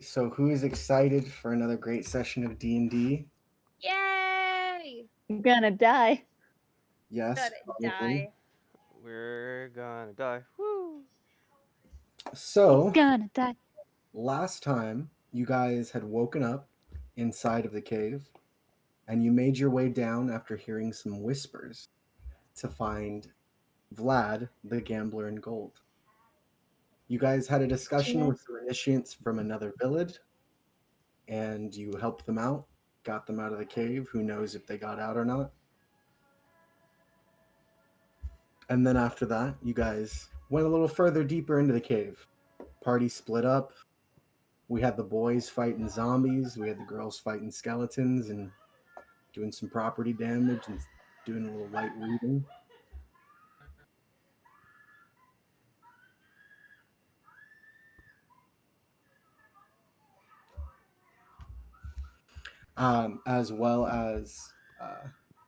So who is excited for another great session of D&D? Yay! I'm gonna die. Yes, Gonna probably. die. We're gonna die. Woo! So, Gonna die. last time you guys had woken up inside of the cave and you made your way down after hearing some whispers to find Vlad, the gambler in gold. You guys had a discussion Yeah. with some initiates from another village and you helped them out, got them out of the cave. Who knows if they got out or not? And then after that, you guys went a little further deeper into the cave. Party split up. We had the boys fighting zombies. We had the girls fighting skeletons and doing some property damage and doing a little light reading. As well as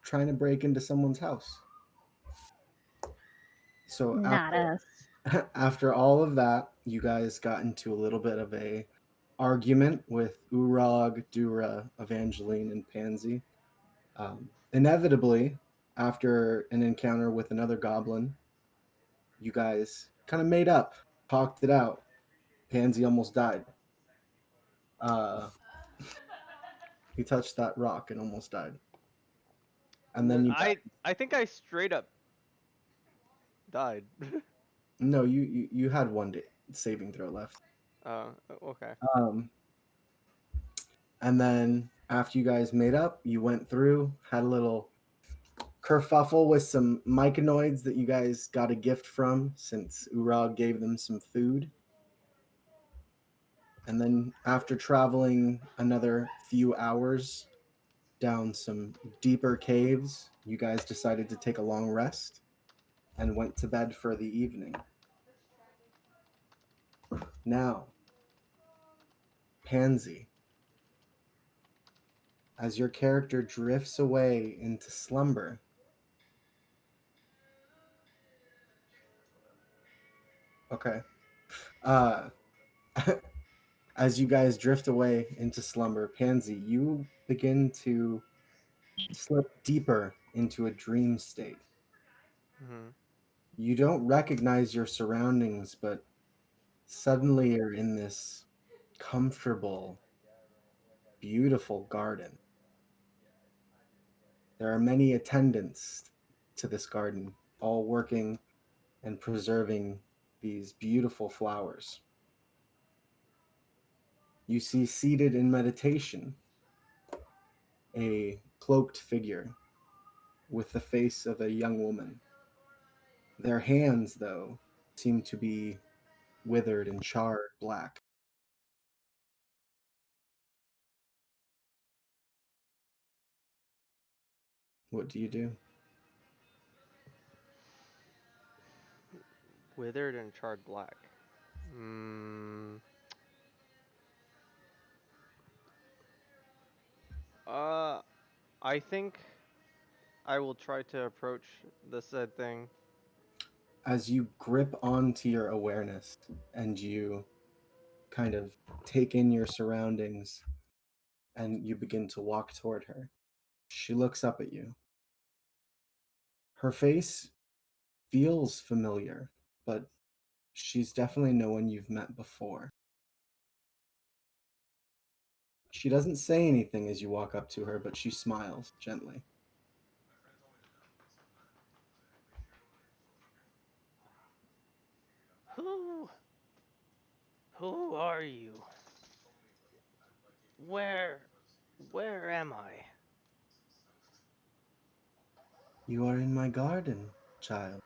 trying to break into someone's house. So Not us. after all of that, you guys got into a little bit of a argument with Urag, Dura, Evangeline, and Pansy. Inevitably, after an encounter with another goblin, you guys kind of made up, talked it out. Pansy almost died. Uh, he touched that rock and almost died. And then you got I think I straight up died. no, you had one day saving throw left. Okay. Um, and then after you guys made up, you went through, had a little kerfuffle with some myconoids that you guys got a gift from since Urag gave them some food. And then after traveling another few hours down some deeper caves, you guys decided to take a long rest and went to bed for the evening. Now, Pansy, as your character drifts away into slumber, okay, uh, as you guys drift away into slumber, Pansy, you begin to slip deeper into a dream state. hmm You don't recognize your surroundings, but suddenly you're in this comfortable, beautiful garden. There are many attendants to this garden, all working and preserving these beautiful flowers. You see seated in meditation a cloaked figure with the face of a young woman. Their hands, though, seem to be withered and charred black. What do you do? Withered and charred black. Mm, uh, I think I will try to approach the said thing. As you grip onto your awareness and you kind of take in your surroundings and you begin to walk toward her, she looks up at you. Her face feels familiar, but she's definitely no one you've met before. She doesn't say anything as you walk up to her, but she smiles gently. Who? Who are you? Where? Where am I? You are in my garden, child.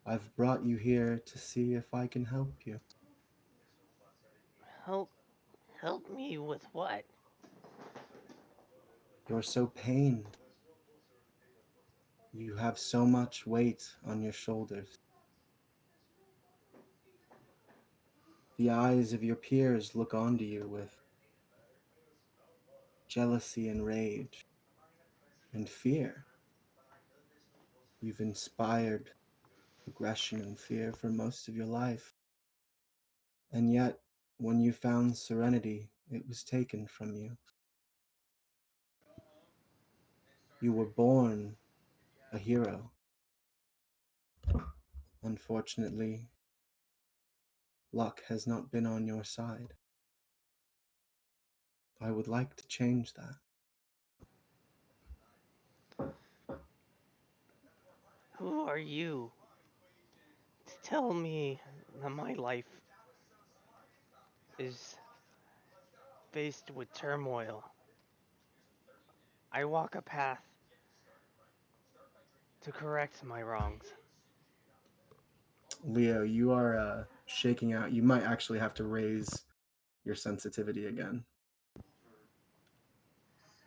I've brought you here to see if I can help you. Help? Help me with what? You're so pained. You have so much weight on your shoulders. The eyes of your peers look onto you with jealousy and rage and fear. You've inspired aggression and fear for most of your life. And yet, when you found serenity, it was taken from you. You were born a hero. Unfortunately, luck has not been on your side. I would like to change that. Who are you to tell me that my life is faced with turmoil? I walk a path to correct my wrongs. Leo, you are shaking out. You might actually have to raise your sensitivity again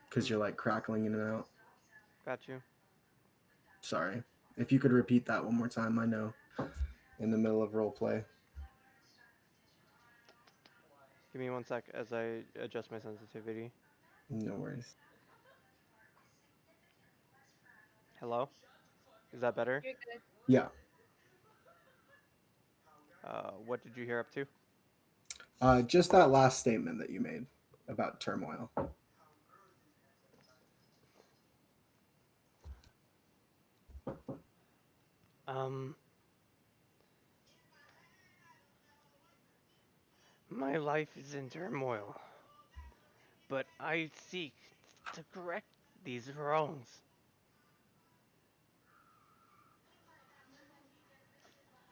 because Hmm, you're like crackling in and out. got you. Sorry. If you could repeat that one more time, I know in the middle of role play. Give me one sec as I adjust my sensitivity. No worries. Hello? Is that better? You're good. Yeah. What did you hear up to? Just that last statement that you made about turmoil. Um, my life is in turmoil, but I seek to correct these wrongs.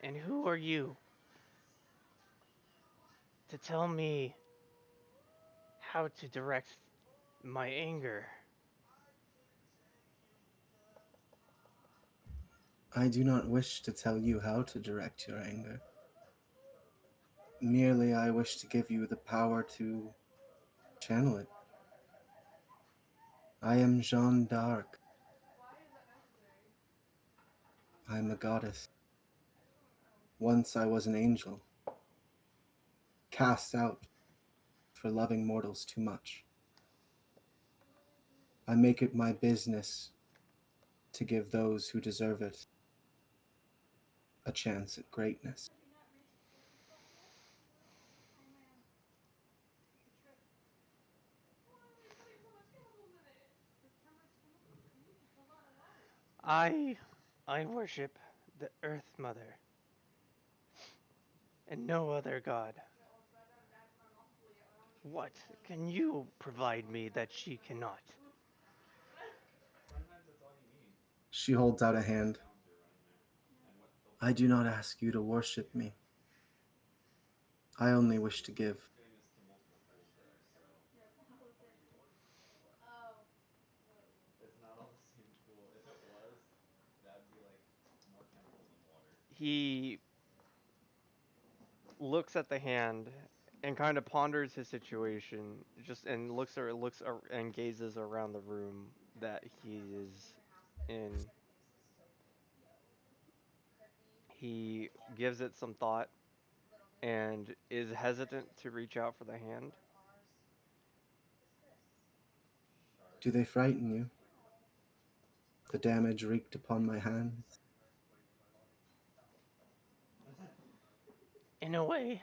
And who are you to tell me how to direct my anger? I do not wish to tell you how to direct your anger. Merely, I wish to give you the power to channel it. I am Jeanne d'Arc. I am a goddess. Once I was an angel, cast out for loving mortals too much. I make it my business to give those who deserve it a chance at greatness. I I worship the Earth Mother and no other god. What can you provide me that she cannot? She holds out a hand. I do not ask you to worship me. I only wish to give. He looks at the hand and kind of ponders his situation, just and and gazes around the room that he is in. He gives it some thought and is hesitant to reach out for the hand. Do they frighten you? The damage wreaked upon my hands? In a way,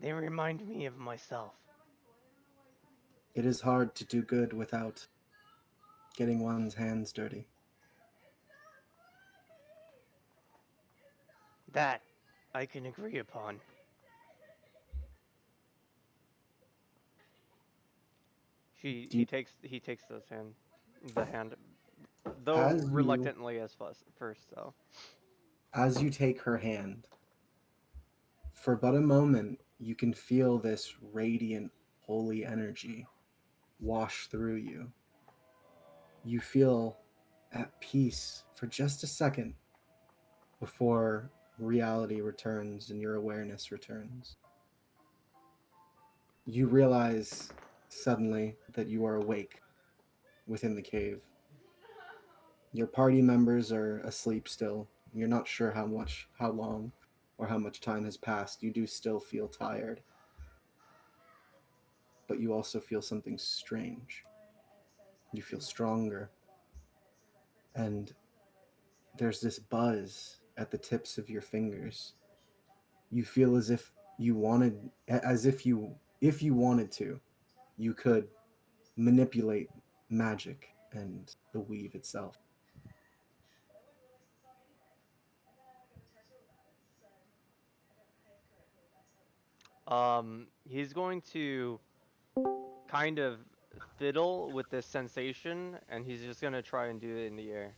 they remind me of myself. It is hard to do good without getting one's hands dirty. That I can agree upon. Do you, He takes the hand, though as you reluctantly first though. as you take her hand, for but a moment you can feel this radiant holy energy wash through you. You feel at peace for just a second before reality returns and your awareness returns. You realize suddenly that you are awake within the cave. Your party members are asleep still. You're not sure how long, or how much time has passed. You do still feel tired, but you also feel something strange. You feel stronger, and there's this buzz at the tips of your fingers. You feel as if you wanted, as if you wanted to, you could manipulate magic and the weave itself. He's going to kind of fiddle with this sensation, and he's just gonna try and do it in the air.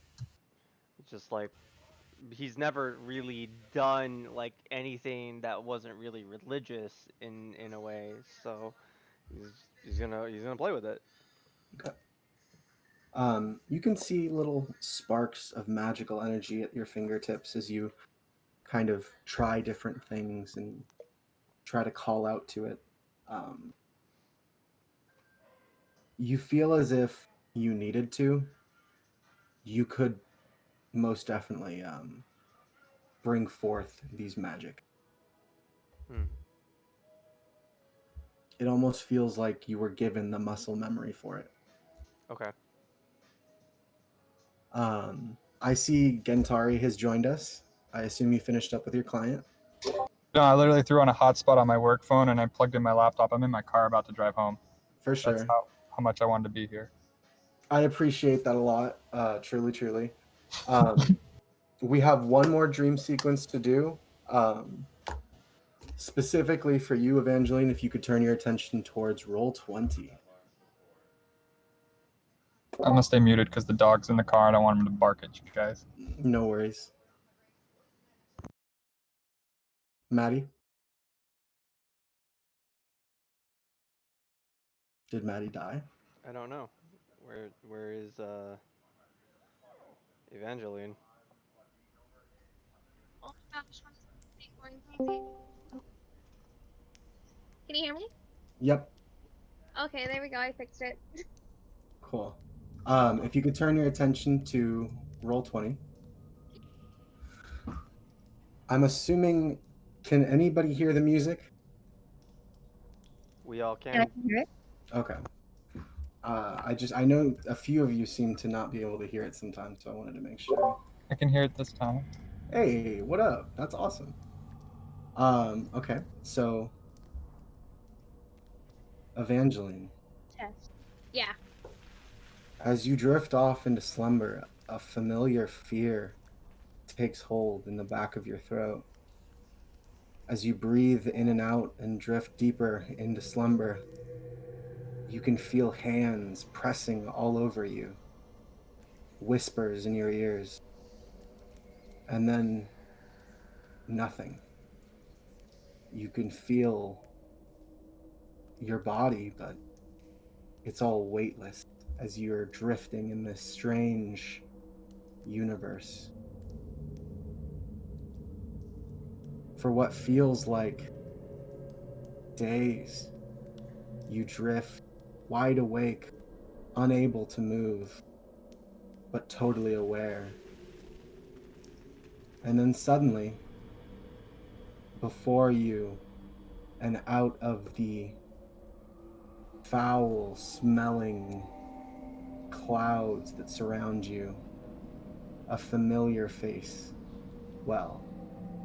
Just like he's never really done like anything that wasn't really religious in a way, so he's gonna play with it. Okay. You can see little sparks of magical energy at your fingertips as you kind of try different things and try to call out to it. Um, you feel as if you needed to, you could most definitely bring forth these magic. Hmm. It almost feels like you were given the muscle memory for it. Okay. I see Gentari has joined us. I assume you finished up with your client. No, I literally threw on a hotspot on my work phone and I plugged in my laptop. I'm in my car about to drive home. For That's sure. how much I wanted to be here. I appreciate that a lot. Truly, truly. We have one more dream sequence to do. Specifically for you, Evangeline, if you could turn your attention towards roll 20. I'm gonna stay muted because the dog's in the car. I don't want him to bark at you guys. No worries. Maddie? Did Maddie die? I don't know. Where is Evangeline? Oh my gosh, my thing going crazy. Can you hear me? Yep. Okay, there we go. I fixed it. Cool. If you could turn your attention to roll 20. I'm assuming, can anybody hear the music? We all Can I can. hear it? Okay. I know a few of you seem to not be able to hear it sometimes, so I wanted to make sure. I can hear it this time. Hey, what up? That's awesome. Okay, so Evangeline, Test. Yeah. as you drift off into slumber, a familiar fear takes hold in the back of your throat. As you breathe in and out and drift deeper into slumber, you can feel hands pressing all over you, whispers in your ears, and then nothing. You can feel your body, but it's all weightless as you're drifting in this strange universe. For what feels like days, you drift wide awake, unable to move, but totally aware. And then suddenly, before you and out of the foul smelling clouds that surround you, a familiar face, well,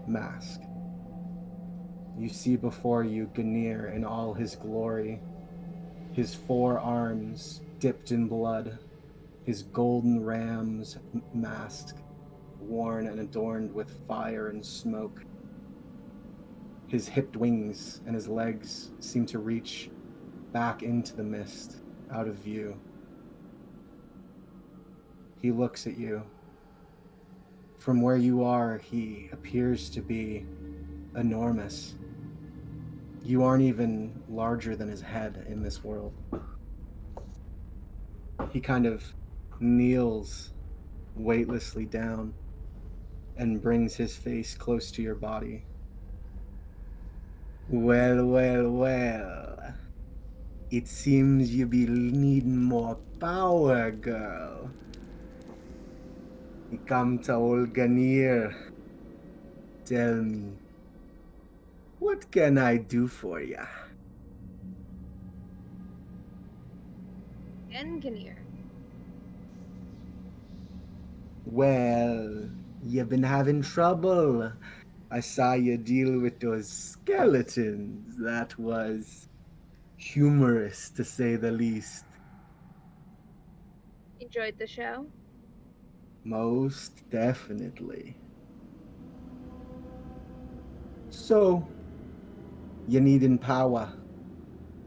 mask. You see before you Ganir in all his glory, his 4 arms dipped in blood, his golden ram's mask worn and adorned with fire and smoke. His hipped wings and his legs seem to reach back into the mist, out of view. He looks at you. From where you are, he appears to be enormous. You aren't even larger than his head in this world. He kind of kneels weightlessly down and brings his face close to your body. Well, well, well. It seems you be needing more power, girl. You come to old Ganir. Tell me, what can I do for ya? Engineer. Well, you've been having trouble I saw you deal with those skeletons. That was humorous, to say the least. Enjoyed the show? Most definitely. So, you needin' power.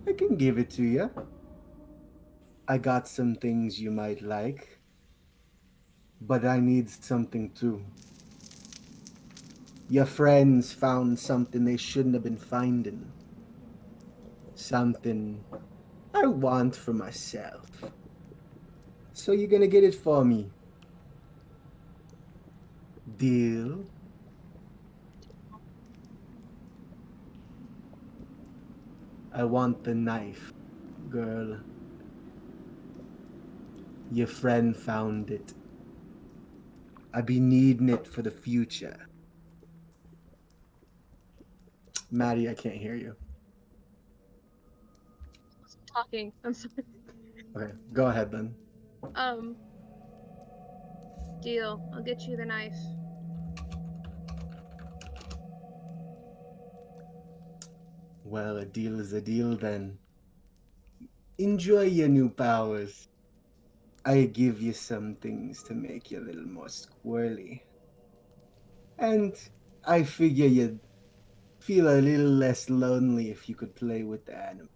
I can give it to you. I got some things you might like, but I need something too. Your friends found something they shouldn't have been finding. Something I want for myself. So you're gonna get it for me. Deal? I want the knife, girl. Your friend found it. I be needing it for the future. Maddie, I can't hear you. Talking. I'm sorry. Okay, go ahead then. Um, deal. I'll get you the knife. Well, a deal is a deal then. Enjoy your new powers. I give you some things to make you a little more squirrely. And I figure you'd feel a little less lonely if you could play with the animal.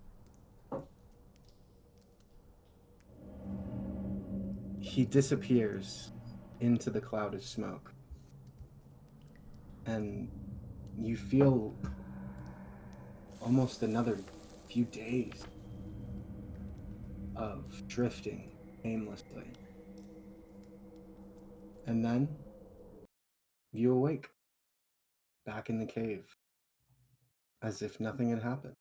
He disappears into the cloud of smoke. And you feel almost another few days of drifting aimlessly. And then you awake back in the cave as if nothing had happened.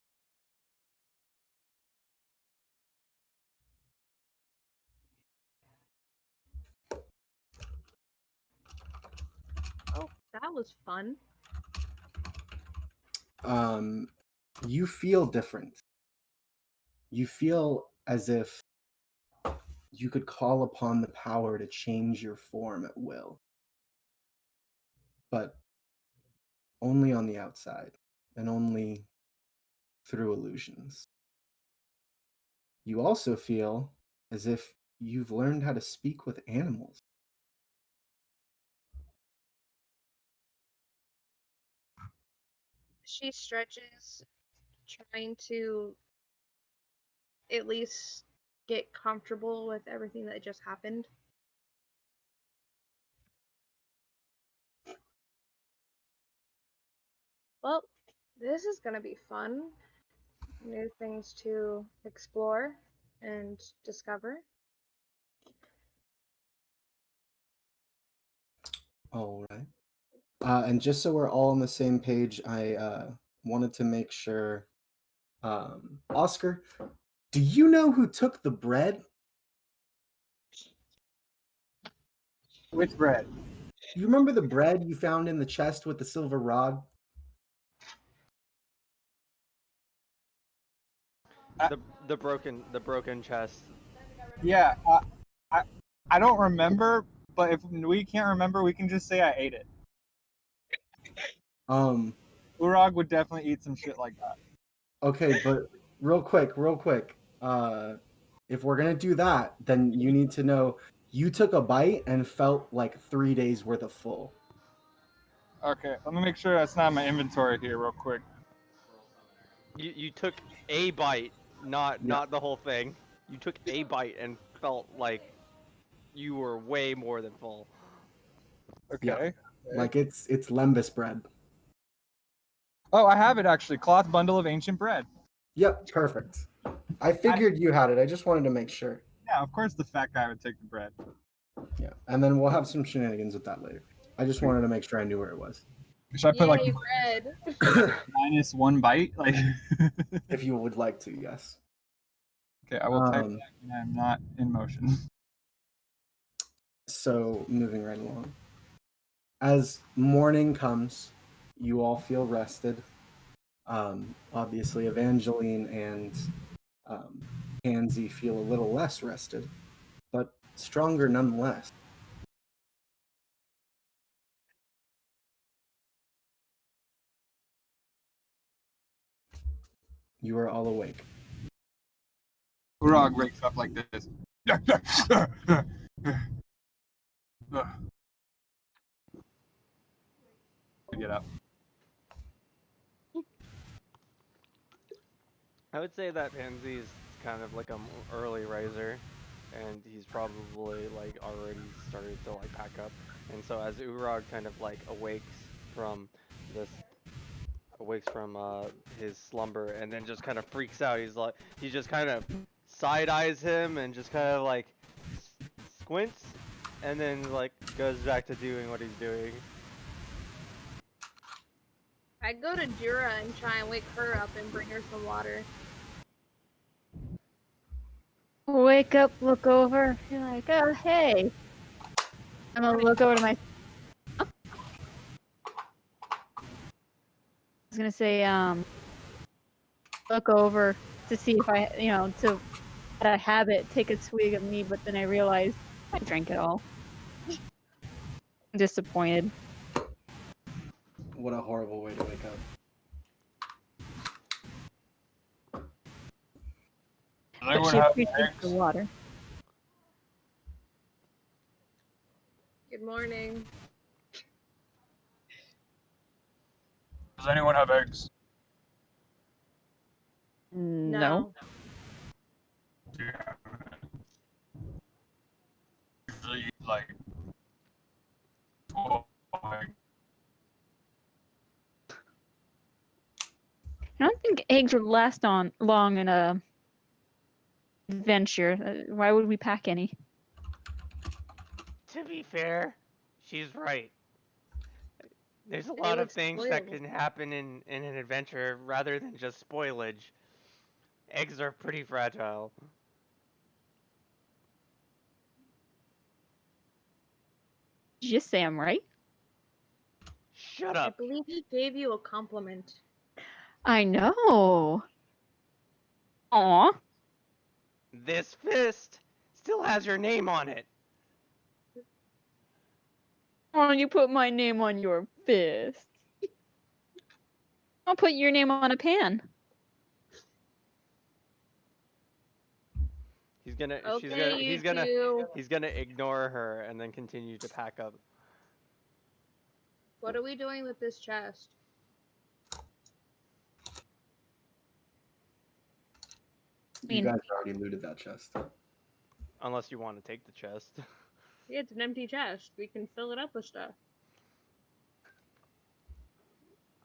Oh, that was fun. Um, you feel different. You feel as if you could call upon the power to change your form at will, but only on the outside and only through illusions. You also feel as if you've learned how to speak with animals. She stretches, trying to at least get comfortable with everything that just happened. Well, this is gonna be fun. New things to explore and discover. All right. And just so we're all on the same page, I wanted to make sure. Oscar, do you know who took the bread? Which bread? You remember the bread you found in the chest with the silver rod? The broken chest. Yeah, I I don't remember, but if we can't remember, we can just say I ate it. Um, Urag would definitely eat some shit like that. okay, but real quick. If we're gonna do that, then you need to know you took a bite and felt like 3 days worth of full. Okay, let me make sure that's not in my inventory here, real quick. You took a bite, not Yeah, not the whole thing. You took a bite and felt like you were way more than full. yeah. Okay. Like it's lembas bread. Oh, I have it actually. Cloth bundle of ancient bread. Yep, perfect. I figured you had it. I just wanted to make sure. Yeah, of course the fat guy would take the bread. Yeah, and then we'll have some shenanigans with that later. I just wanted to make sure I knew where it was. Should I put like Yay, bread. minus one bite? Like, If you would like to, yes. okay, I will type Um, that when I'm not in motion. so moving right along. As morning comes, you all feel rested. Obviously, Evangeline and um, Pansy feel a little less rested, but stronger nonetheless. You are all awake. Urag wakes up like this. Get up. I would say that Pansy's kind of like a early riser, and he's probably like already started to like pack up. And so as Urag kind of like this awakes from his slumber and then just kind of freaks out, he just kind of side eyes him and just kind of like squints, and then like goes back to doing what he's doing. I go to Jura and try and wake her up and bring her some water. Wake up, look over. You're like, oh, hey. I'm gonna look over to my. I was gonna say, look over to see if I, to out of habit, take a swig of me, but then I realized I drank it all. I'm disappointed. What a horrible way to wake up. Does But she appreciates the water. Good morning. Does anyone have eggs? No. Yeah. Usually eat like 12 eggs. I don't think eggs would last on long in a adventure. Why would we pack any? To be fair, she's right. There's a They lot would of things spoil. that can happen in an adventure rather than just spoilage. Eggs are pretty fragile. Did you just say I'm right? Shut I up. believe he gave you a compliment. I know. Aw. This fist still has your name on it. Why don't you put my name on your fist? I'll put your name on a pan. He's gonna Okay, he's gonna ignore her and then continue to pack up. What are we doing with this chest? You guys already looted that chest. Unless you want to take the chest. Yeah, it's an empty chest. We can fill it up with stuff.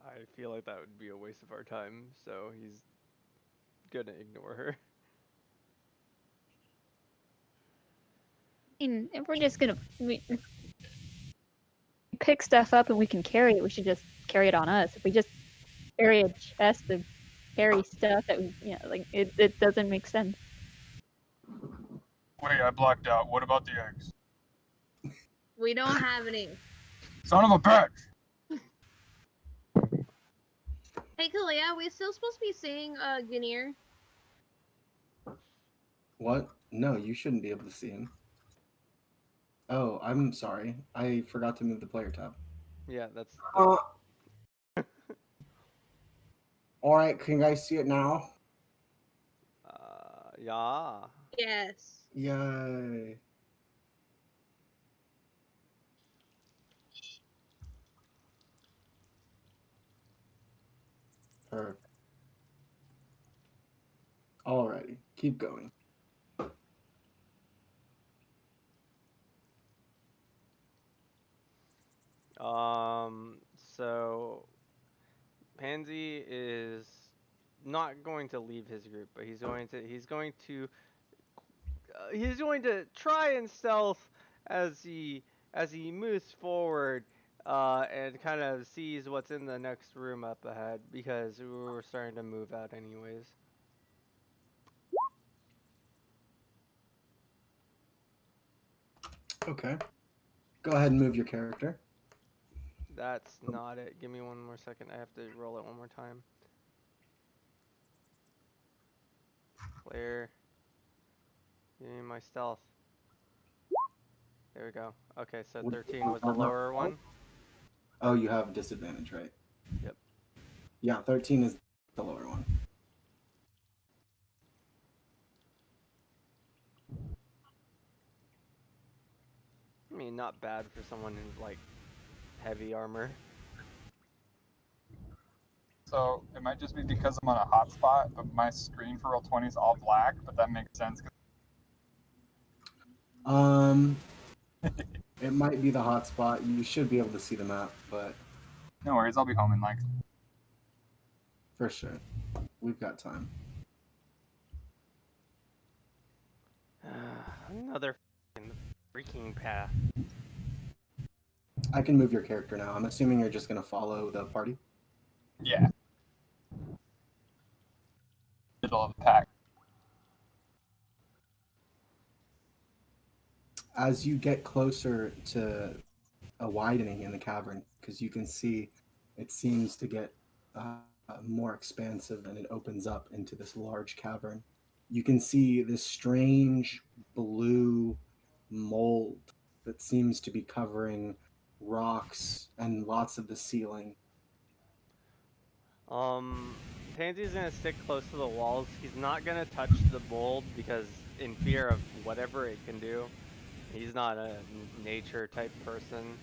I feel like that would be a waste of our time, so he's gonna ignore her. I mean, if we're just gonna pick stuff up and we can carry it, we should just carry it on us. If we just carry a chest of carry stuff that we, like it doesn't make sense. Wait, I blacked out. What about the eggs? We don't have any. Son of a bitch! Hey, Kalia, we still supposed to be seeing Guinea? What? No, you shouldn't be able to see him. Oh, I'm sorry. I forgot to move the player tab. Yeah, that's Alright, can you guys see it now? yeah. Yes. Yay. Perfect. Alrighty, keep going. So Pansy is not going to leave his group, but he's going to try and stealth as he moves forward, and kind of sees what's in the next room up ahead, because we're starting to move out anyways. Okay. Go ahead and move your character. That's not it. Give me one more second. I have to roll it one more time. Player. Give me my stealth. There we go. Okay, so 13 was the lower one. Oh, you have disadvantage, right? Yep. Yeah, 13 is the lower one. not bad for someone who's like heavy armor. So it might just be because I'm on a hotspot, but my screen for Roll20 is all black. But that makes sense. It might be the hotspot. You should be able to see the map, but No worries, I'll be home in like. for sure, we've got time. Another freaking path. I can move your character now. I'm assuming you're just gonna follow the party. Yeah. Middle of the pack. As you get closer to a widening in the cavern, because you can see it seems to get more expansive and it opens up into this large cavern. You can see this strange blue mold that seems to be covering rocks and lots of the ceiling. Pansy's gonna stick close to the walls. He's not gonna touch the mold because in fear of whatever it can do. He's not a nature type person,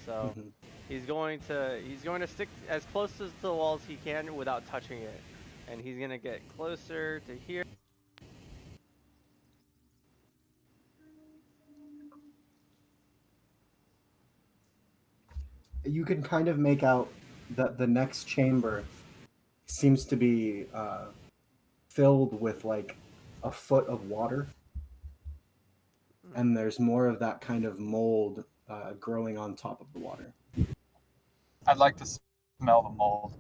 so Mhm. he's going to stick as close to the walls he can without touching it, and he's gonna get closer to here. You can kind of make out that the next chamber seems to be filled with like a foot of water, and there's more of that kind of mold growing on top of the water. I'd like to smell the mold.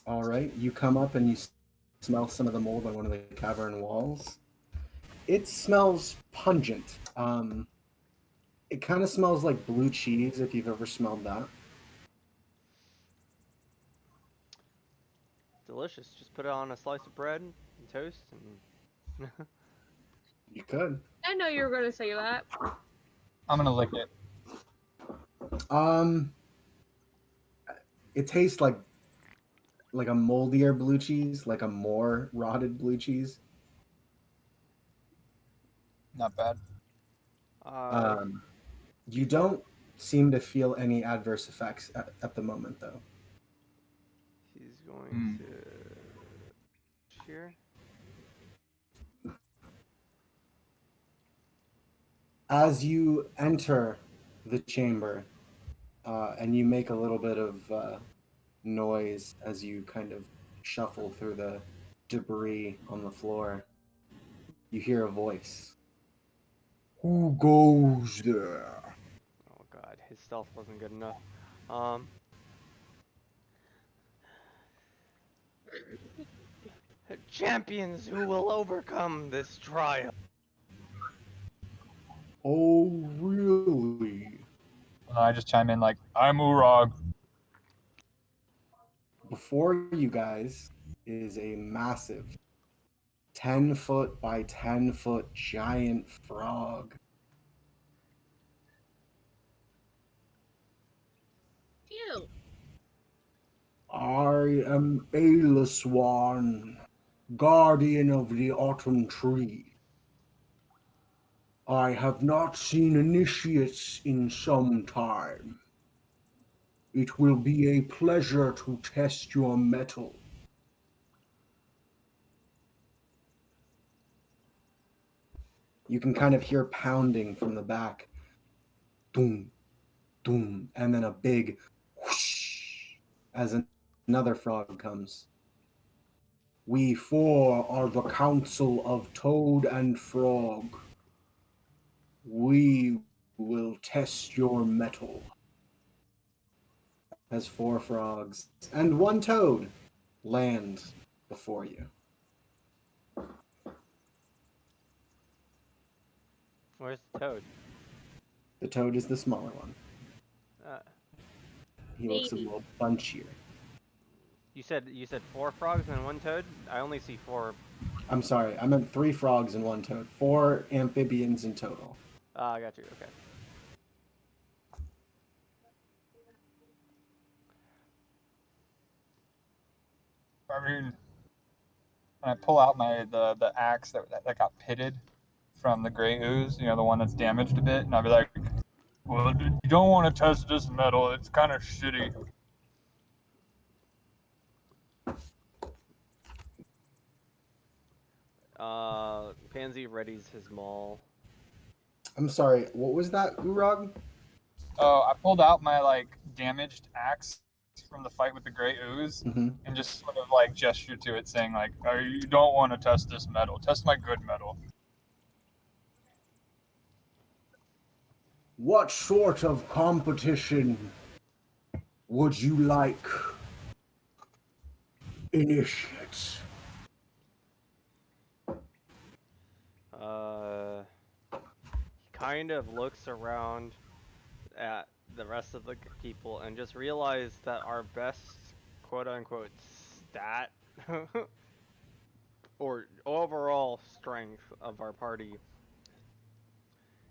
All right, you come up and you smell some of the mold on one of the cavern walls. It smells pungent. It kind of smells like blue cheese, if you've ever smelled that. Delicious. Just put it on a slice of bread and toast, and You could. I know you were going to say that. I'm gonna lick it. Um, it tastes like a moldier blue cheese, like a more rotted blue cheese. Not bad. Um, you don't seem to feel any adverse effects at the moment, though. he's going to here. As you enter the chamber, and you make a little bit of noise as you kind of shuffle through the debris on the floor, you hear a voice. Who goes there? Oh god, his stealth wasn't good enough. Champions who will overcome this trial. Oh, really? And I just chime in like, I'm Urog. Before you guys is a massive 10-foot by 10-foot giant frog. Ew. I am Swan, guardian of the autumn tree. I have not seen initiates in some time. It will be a pleasure to test your mettle. You can kind of hear pounding from the back. Doom, doom, and then a big whoosh as another frog comes. We four are the Council of Toad and Frog. We will test your mettle. As four frogs and one toad land before you. Where's the toad? The toad is the smaller one. He looks a Baby. little bunchier. You said 4 frogs and 1 toad? I only see 4. I'm sorry, I meant 3 frogs and 1 toad. 4 amphibians in total. Ah, I got you. Okay. I mean, when I pull out the axe that got pitted from the gray ooze, the one that's damaged a bit, and I'll be like, well, you don't want to test this metal. It's kind of shitty. Pansy readies his maul. I'm sorry, what was that, Urag? I pulled out my damaged axe from the fight with the gray ooze Mm-hmm. and just sort of gestured to it, saying oh, you don't want to test this metal. Test my good metal. What sort of competition would you like, initiates? He kind of looks around at the rest of the people and just realized that our best quote-unquote stat or overall strength of our party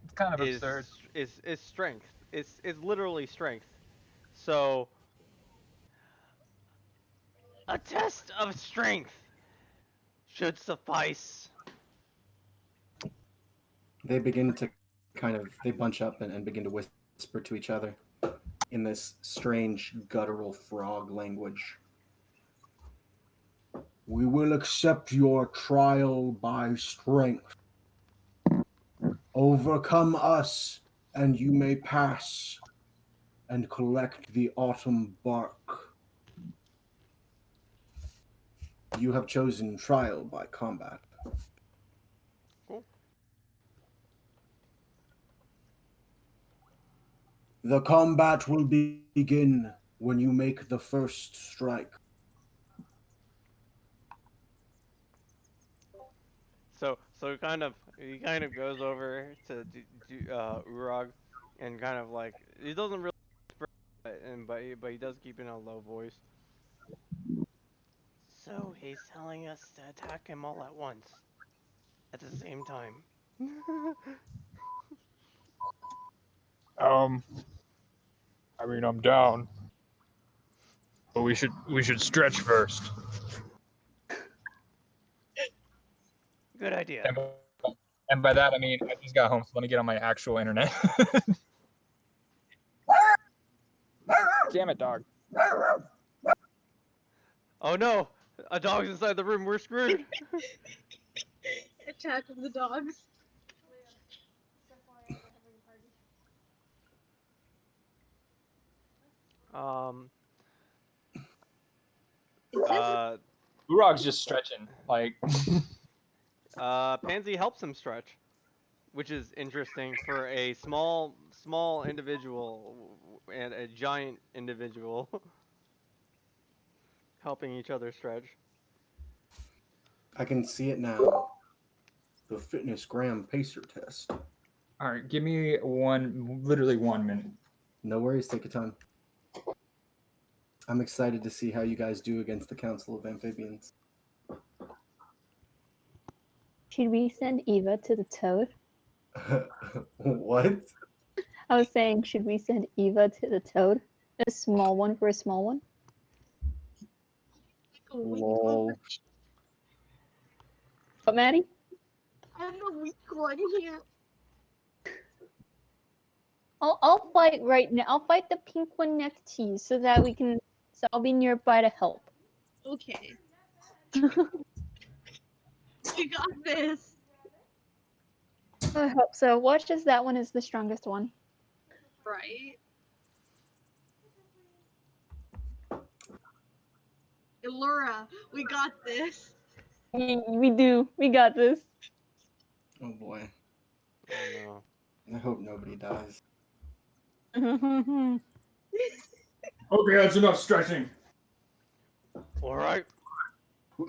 It's kind of is absurd. is strength. It's literally strength. So a test of strength should suffice. They begin to they bunch up and begin to whisper to each other in this strange guttural frog language. We will accept your trial by strength. Overcome us, and you may pass and collect the autumn bark. You have chosen trial by combat. Cool. The combat will begin when you make the first strike. So he kind of goes over to Urag and kind of he doesn't really but he does keep in a low voice. So he's telling us to attack him all at once, at the same time. I mean, I'm down, but we should stretch first. Good idea. And by that I mean I just got home, so let me get on my actual internet. Damn it, dog. Oh no! A dog's inside the room. We're screwed. Attack of the dogs. Um. Is this Urag's just stretching. Pansy helps him stretch, which is interesting for a small individual and a giant individual helping each other stretch. I can see it now. The fitness gram pacer test. All right, give me literally 1 minute. No worries, take your time. I'm excited to see how you guys do against the Council of Amphibians. Should we send Eva to the toad? What? I was saying, should we send Eva to the toad? A small one for a small one? Lol. What, Maddie? I'm the weak one here. I'll fight right now. I'll fight the pink one next to you so that we can. So I'll be nearby to help. Okay. You got this. I hope so. Watch as that one is the strongest one. Right. Allura, we got this. We do. We got this. Oh boy. Oh I hope nobody dies. Okay, that's enough stretching. no. All right. All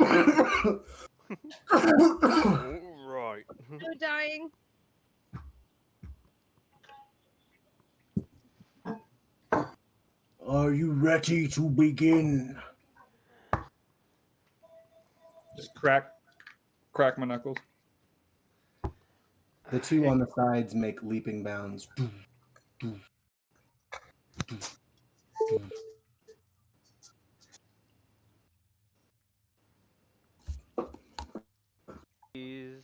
right. No dying. Are you ready to begin? Just crack my knuckles. The two on the sides make leaping bounds. He's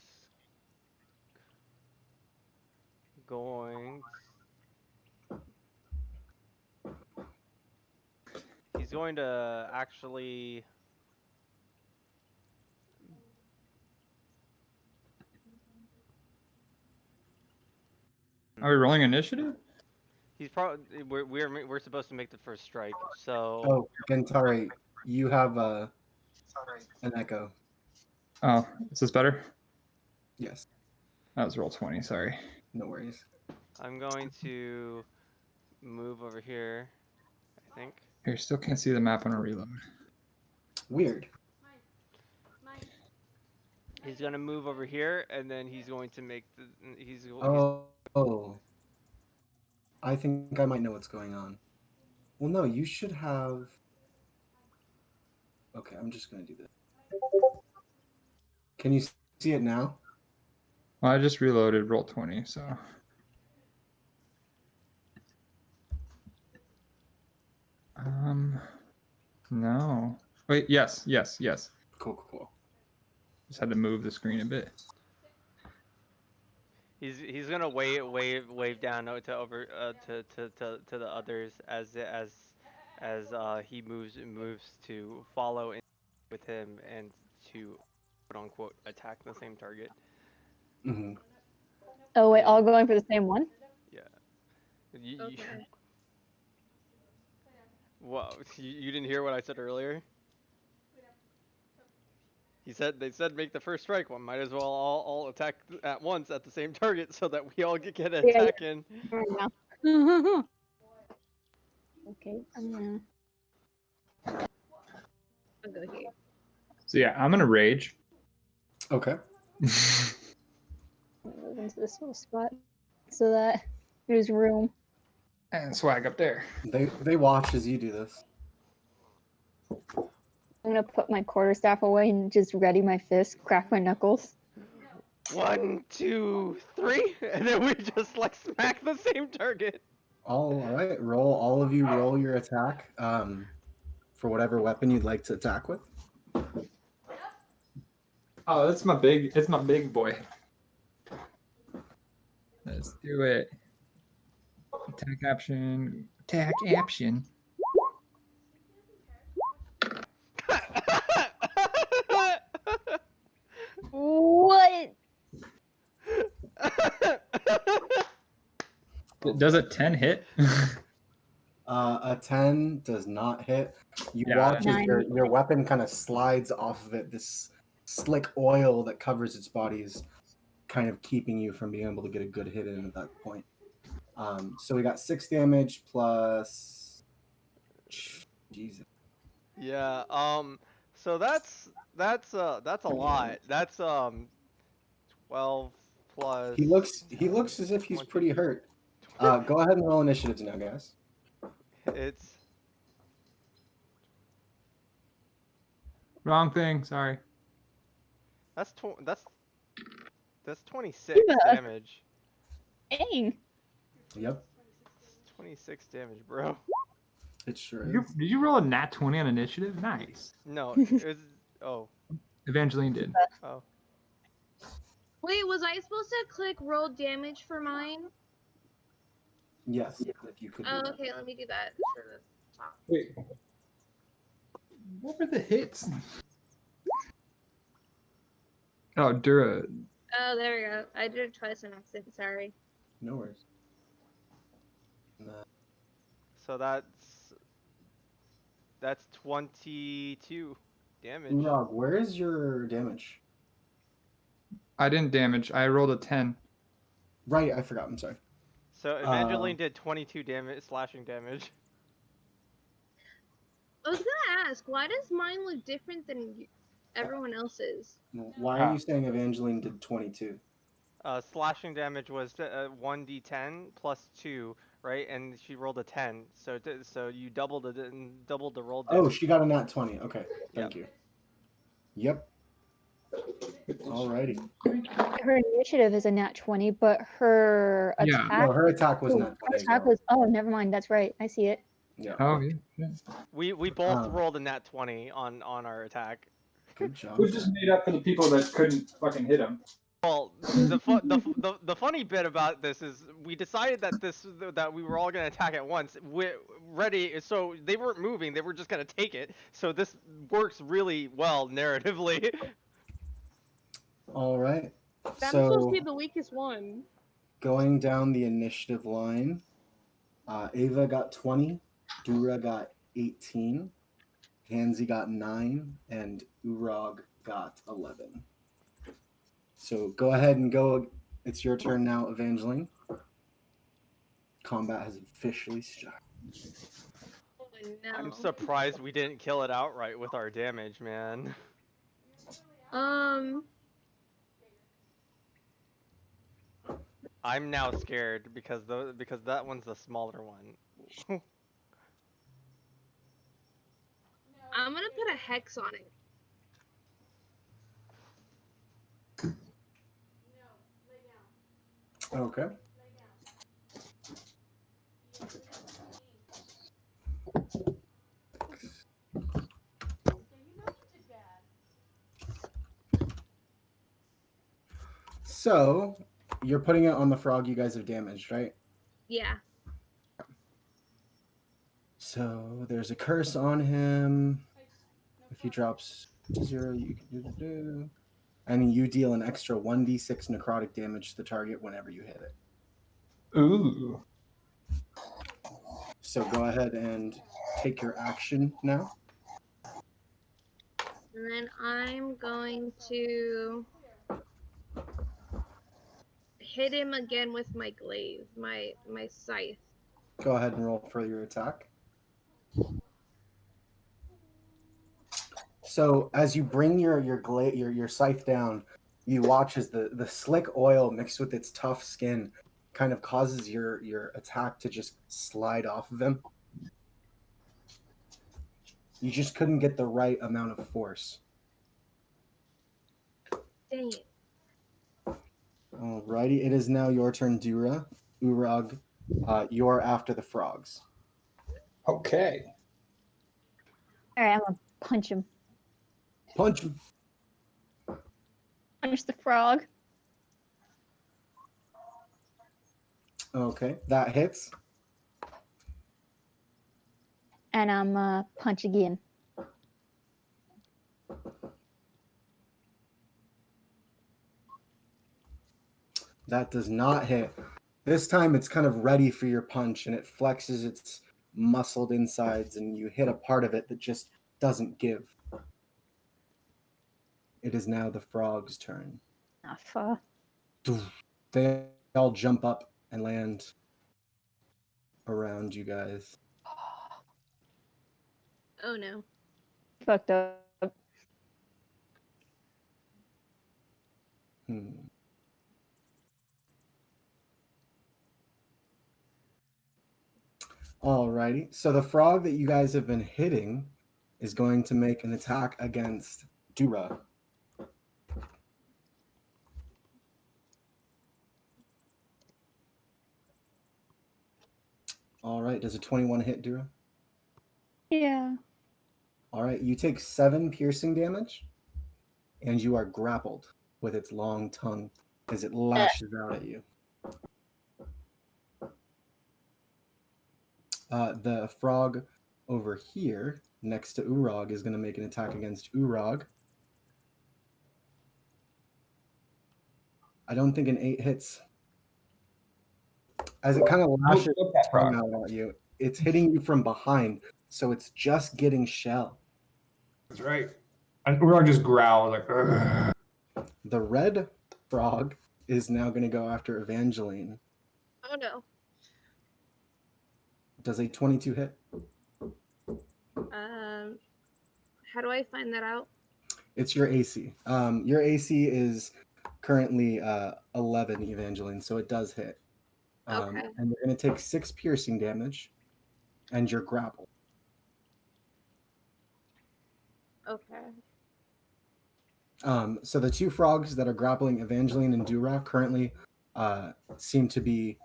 going to actually. Are we rolling initiative? He's probably we're supposed to make the first strike. So Oh, Gentari, you have an echo. Oh, is this better? Yes, That was roll 20. Sorry. no worries. I'm going to move over here. I think. Here, still can't see the map on a reload. Weird. He's gonna move over here, and then he's going to make the. He's. Oh. I think I might know what's going on. Well, no, you should have. Okay, I'm just gonna do this. Can you see it now? Well, I just reloaded roll 20, so. No. Wait, yes. Cool. Just had to move the screen a bit. He's gonna wave down to over to the others as he moves to follow in with him and to quote unquote attack the same target. Hmm. Oh wait, all going for the same one? Yeah. Okay. Wow, you didn't hear what I said earlier? They said make the first strike. Well, might as well all attack at once at the same target so that we all get an Yeah, attack in. Now. Okay, I'm gonna. I'll go here. So yeah, I'm gonna rage. Okay. Move into this little spot so that there's room. And swag up there. They watch as you do this. I'm gonna put my quarterstaff away and just ready my fist, crack my knuckles. 1, 2, 3, and then we just like smack the same target. All right, all of you roll your attack for whatever weapon you'd like to attack with. Oh, it's my big boy. Let's do it. Attack option. What? Does a 10 hit? A 10 does not hit. You Yeah, watch as 9. your weapon kind of slides off of it. This slick oil that covers its body is kind of keeping you from being able to get a good hit in at that point. So we got 6 damage plus. Jesus. Yeah. So that's a lot. That's 12 plus. He looks as if he's 20. pretty hurt. Go ahead and roll initiatives now, guys. It's Wrong thing. Sorry. that's 26 Yeah. damage. Dang. Yep, It's 26 damage, bro. it sure Did is. you roll a nat 20 on initiative? Nice. No, it was. Oh. Evangeline did. Oh. Wait, was I supposed to click roll damage for mine? Yes, if you could. Do Oh, that. okay, let me do that for the top. Wait. What were the hits? Oh, Dura. Oh, there we go. I did it twice on accident, sorry. No worries. So that's 22 damage. Urog, where is your damage? I didn't damage. I rolled a 10. Right, I forgot. I'm sorry. So Evangeline did 22 damage, slashing damage. I was gonna ask, why does mine look different than everyone else's? Why are you saying Evangeline did 22? Slashing damage was 1d10 plus 2, right? And she rolled a 10, so you doubled the roll damage. Oh, she got a nat 20. Okay, thank you. Yep. Alrighty. Her initiative is a nat 20, but her Yeah. attack. No, her attack was nat 20. as attack well. was. Oh, never mind. That's right. I see it. Yeah. Oh, yeah. We both Um, rolled a nat 20 on our attack. Good job. We just made up for the people that couldn't fucking hit him. Well, the funny bit about this is we decided that we were all gonna attack at once. Ready, so they weren't moving; they were just gonna take it. So this works really well narratively. All right. I'm supposed to So be the weakest one. going down the initiative line, Ava got 20, Dura got 18, Hansi got 9, and Urog got 11. So go ahead and go. It's your turn now, Evangeline. Combat has officially started. Oh no. I'm surprised we didn't kill it outright with our damage, man. I'm now scared because that one's the smaller one. I'm gonna put a hex on it. Okay. So you're putting it on the frog you guys have damaged, right? Yeah. So there's a curse on him. If he drops to 0, you can do. And you deal an extra 1d6 necrotic damage to the target whenever you hit it. Ooh. So go ahead and take your action now. And then I'm going to hit him again with my glaive, my scythe. Go ahead and roll for your attack. So as you bring your scythe down, you watch as the slick oil mixed with its tough skin kind of causes your attack to just slide off of him. You just couldn't get the right amount of force. Dang it. Alrighty, it is now your turn, Dura. Urag, you're after the frogs. Okay. All right, I'm gonna punch him. Punch him. Punch the frog. Okay, that hits. And I'm punch again. That does not hit. This time it's kind of ready for your punch and it flexes its muscled insides and you hit a part of it that just doesn't give. It is now the frog's turn. Ah, fuck. They all jump up and land around you guys. Oh no. Fucked up. Alrighty, so the frog that you guys have been hitting is going to make an attack against Dura. Alright, does a 21 hit Dura? Yeah. Alright, you take 7 piercing damage, and you are grappled with its long tongue as it lashes out at you. The frog over here, next to Urag, is going to make an attack against Urag. I don't think an 8 hits. As it kind of lashes its tongue out at you, it's hitting you from behind, so it's just getting shell. That's right. And Urag just growls like, "Ugh." The red frog is now going to go after Evangeline. Oh no. Does a 22 hit? How do I find that out? It's your AC. Your AC is currently 11, Evangeline, so it does hit. Okay. And you're going to take 6 piercing damage, and you're grappled. Okay. So the 2 frogs that are grappling Evangeline and Dura currently seem to be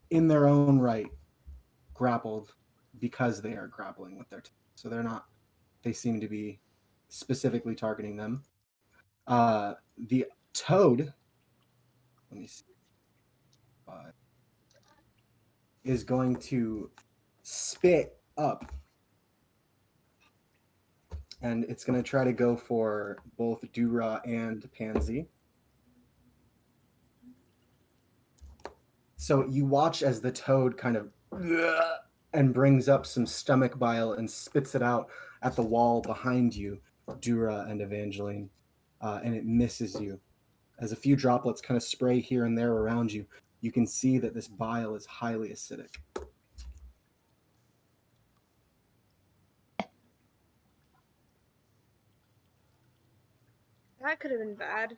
in their own right grappled because they are grappling with their so they're not, they seem to be specifically targeting them. The toad, let me see, is going to spit up, and it's going to try to go for both Dura and Pansy. So you watch as the toad kind of and brings up some stomach bile and spits it out at the wall behind you, Dura and Evangeline, and it misses you. As a few droplets kind of spray here and there around you, you can see that this bile is highly acidic. That could have been bad.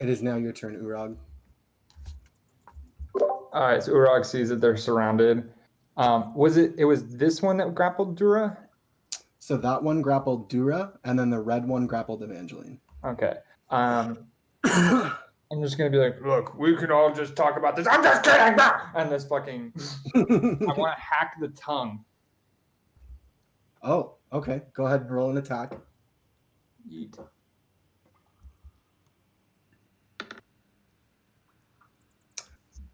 It is now your turn, Urag. All right, so Urag sees that they're surrounded. It was this one that grappled Dura? So that one grappled Dura, and then the red one grappled Evangeline. Okay. I'm just gonna be like, look, we can all just talk about this. I'm just kidding. And this fucking, I want to hack the tongue. Oh, okay. Go ahead and roll an attack. Yeet.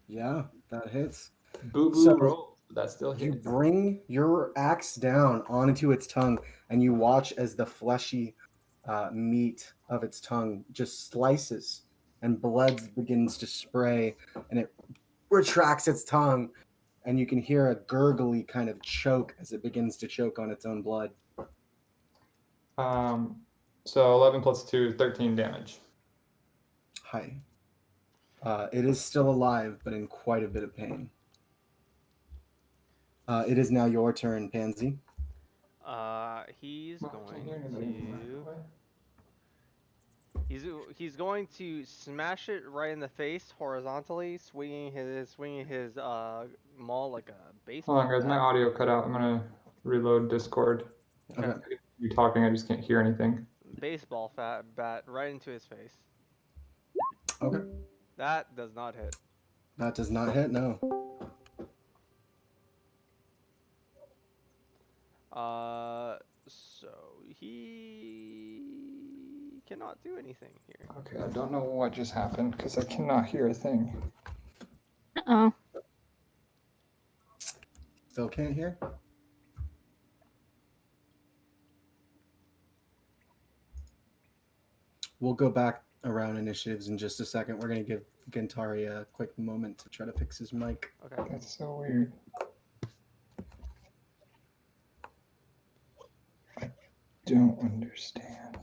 Yeah, that hits. Boo boo So roll. That still you hits. bring your axe down onto its tongue, and you watch as the fleshy meat of its tongue just slices, and blood begins to spray, and it retracts its tongue, and you can hear a gurgly kind of choke as it begins to choke on its own blood. So 11 plus 2, 13 damage. Hi. It is still alive, but in quite a bit of pain. It is now your turn, Pansy. He's Well, I going can't hear anybody. to. What? He's going to smash it right in the face horizontally, swinging his maul like a baseball Hold on, guys. My bat. audio cut out. I'm gonna reload Discord. Okay. You talking? I just can't hear anything. Baseball bat right into his face. Okay. That does not hit. That does not hit, no. So he cannot do anything here. Okay, I don't know what just happened because I cannot hear a thing. Oh, Still can't hear? We'll go back around initiatives in just a second. We're going to give Gentari a quick moment to try to fix his mic. Okay. That's so weird. I don't understand.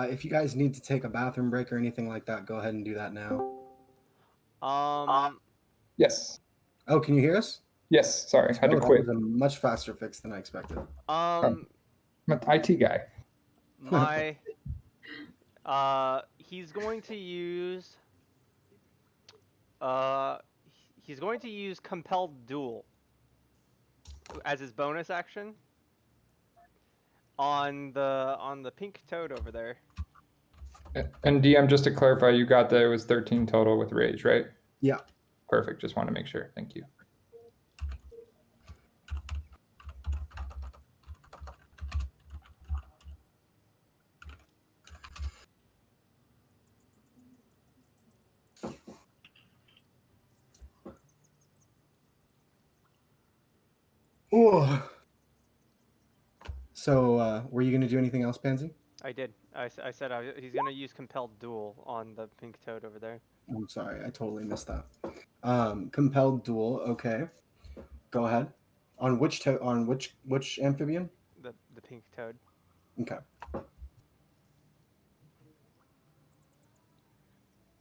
If you guys need to take a bathroom break or anything like that, go ahead and do that now. Yes. Oh, can you hear us? Yes. Sorry, I had to Oh, that quit. was a much faster fix than I expected. I'm an IT guy. He's going to use compelled duel as his bonus action on the pink toad over there. And DM, just to clarify, you got that it was 13 total with rage, right? Yeah. Perfect. Just want to make sure. Thank you. Ooh. So, were you going to do anything else, Pansy? I did. I said he's going to use compelled duel on the pink toad over there. I'm sorry, I totally missed that. Compelled duel. Okay, go ahead. On which which amphibian? The pink toad. Okay.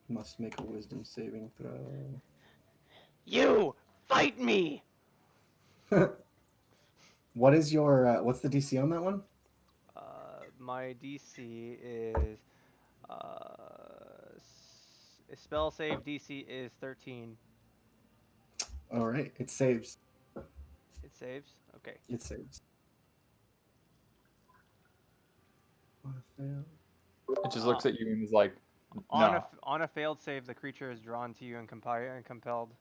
Must make a wisdom saving throw. You fight me. What is your what's the DC on that one? My DC is spell save DC is 13. All right, it saves. It saves. Okay. It saves. It just looks at you and is like, on a failed save, the creature is drawn to you and compelled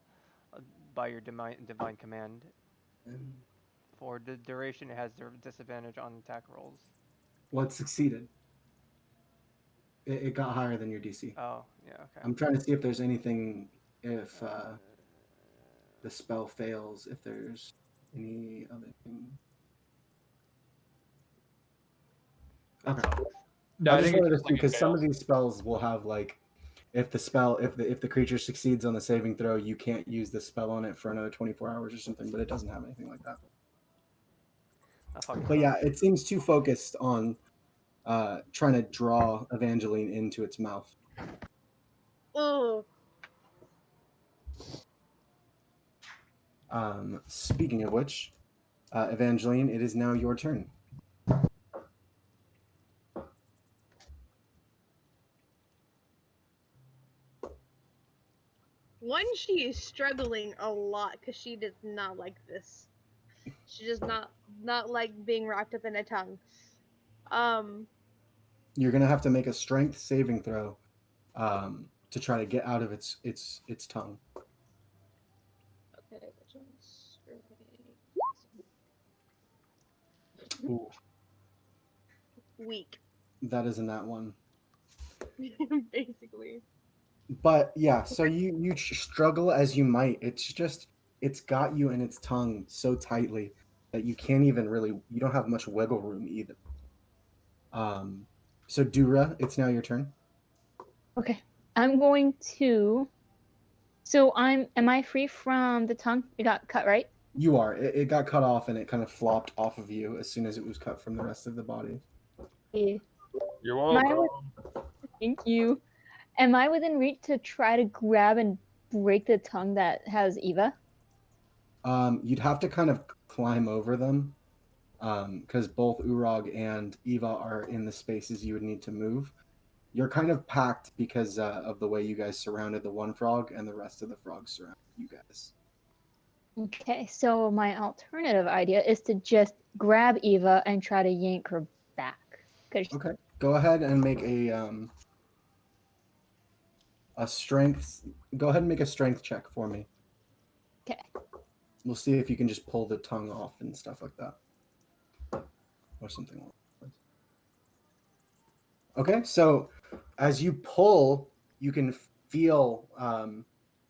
by your divine command. For the duration, it has disadvantage on attack rolls. Well, it succeeded. It got higher than your DC. Oh, yeah, okay. I'm trying to see if there's anything, if the spell fails, if there's any other thing. That Okay. sucks. No, I I just think wanted to it's see just like because it some of fails. these spells will have like, if the creature succeeds on the saving throw, you can't use the spell on it for another 24 hours or something. But it doesn't have anything like that. That fucking But yeah, sucks. it seems too focused on trying to draw Evangeline into its mouth. Oh, Speaking of which, Evangeline, it is now your turn. one, she is struggling a lot because she does not like this. She does not like being wrapped up in a tongue. You're gonna have to make a strength saving throw to try to get out of its tongue. Okay, which one's Ooh, weak? that isn't that one. Basically. But yeah, so you struggle as you might. It's got you in its tongue so tightly that you can't even really. You don't have much wiggle room either. So Dura, it's now your turn. Okay. I'm going to. So am I free from the tongue? It got cut, right? You are. It got cut off and it kind of flopped off of you as soon as it was cut from the rest of the body. Yeah. You're Am I welcome. Thank you. Am I within reach to try to grab and break the tongue that has Eva? You'd have to kind of climb over them, because both Urog and Eva are in the spaces you would need to move. You're kind of packed because of the way you guys surrounded the one frog, and the rest of the frogs surrounded you guys. Okay, so my alternative idea is to just grab Eva and try to yank her back. Okay, go ahead and make a strength. Go ahead and make a strength check for me. Okay. We'll see if you can just pull the tongue off and stuff like that, or something like that. Okay, so as you pull, you can feel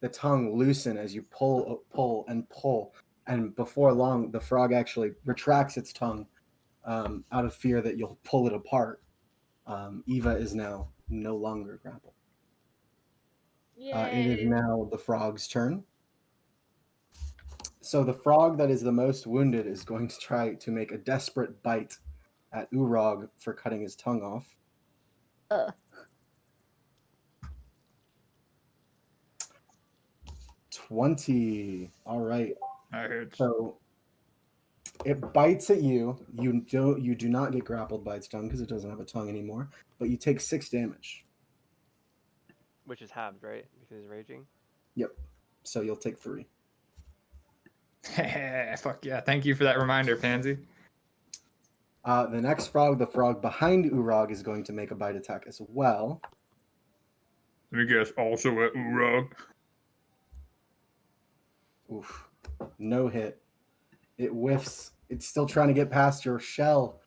the tongue loosen as you pull, and before long, the frog actually retracts its tongue out of fear that you'll pull it apart. Eva is now no longer grappled. It is Yay. now the frog's turn. So the frog that is the most wounded is going to try to make a desperate bite at Urog for cutting his tongue off. 20. All right. That hurts. So it bites at you. You do not get grappled by its tongue because it doesn't have a tongue anymore, but you take 6 damage. Which is halved, right? Because it's raging. Yep. So you'll take 3. Fuck yeah. Thank you for that reminder, Pansy. The next frog, the frog behind Urog, is going to make a bite attack as well. Let me guess, also at Urog. Oof. No hit. It whiffs. It's still trying to get past your shell.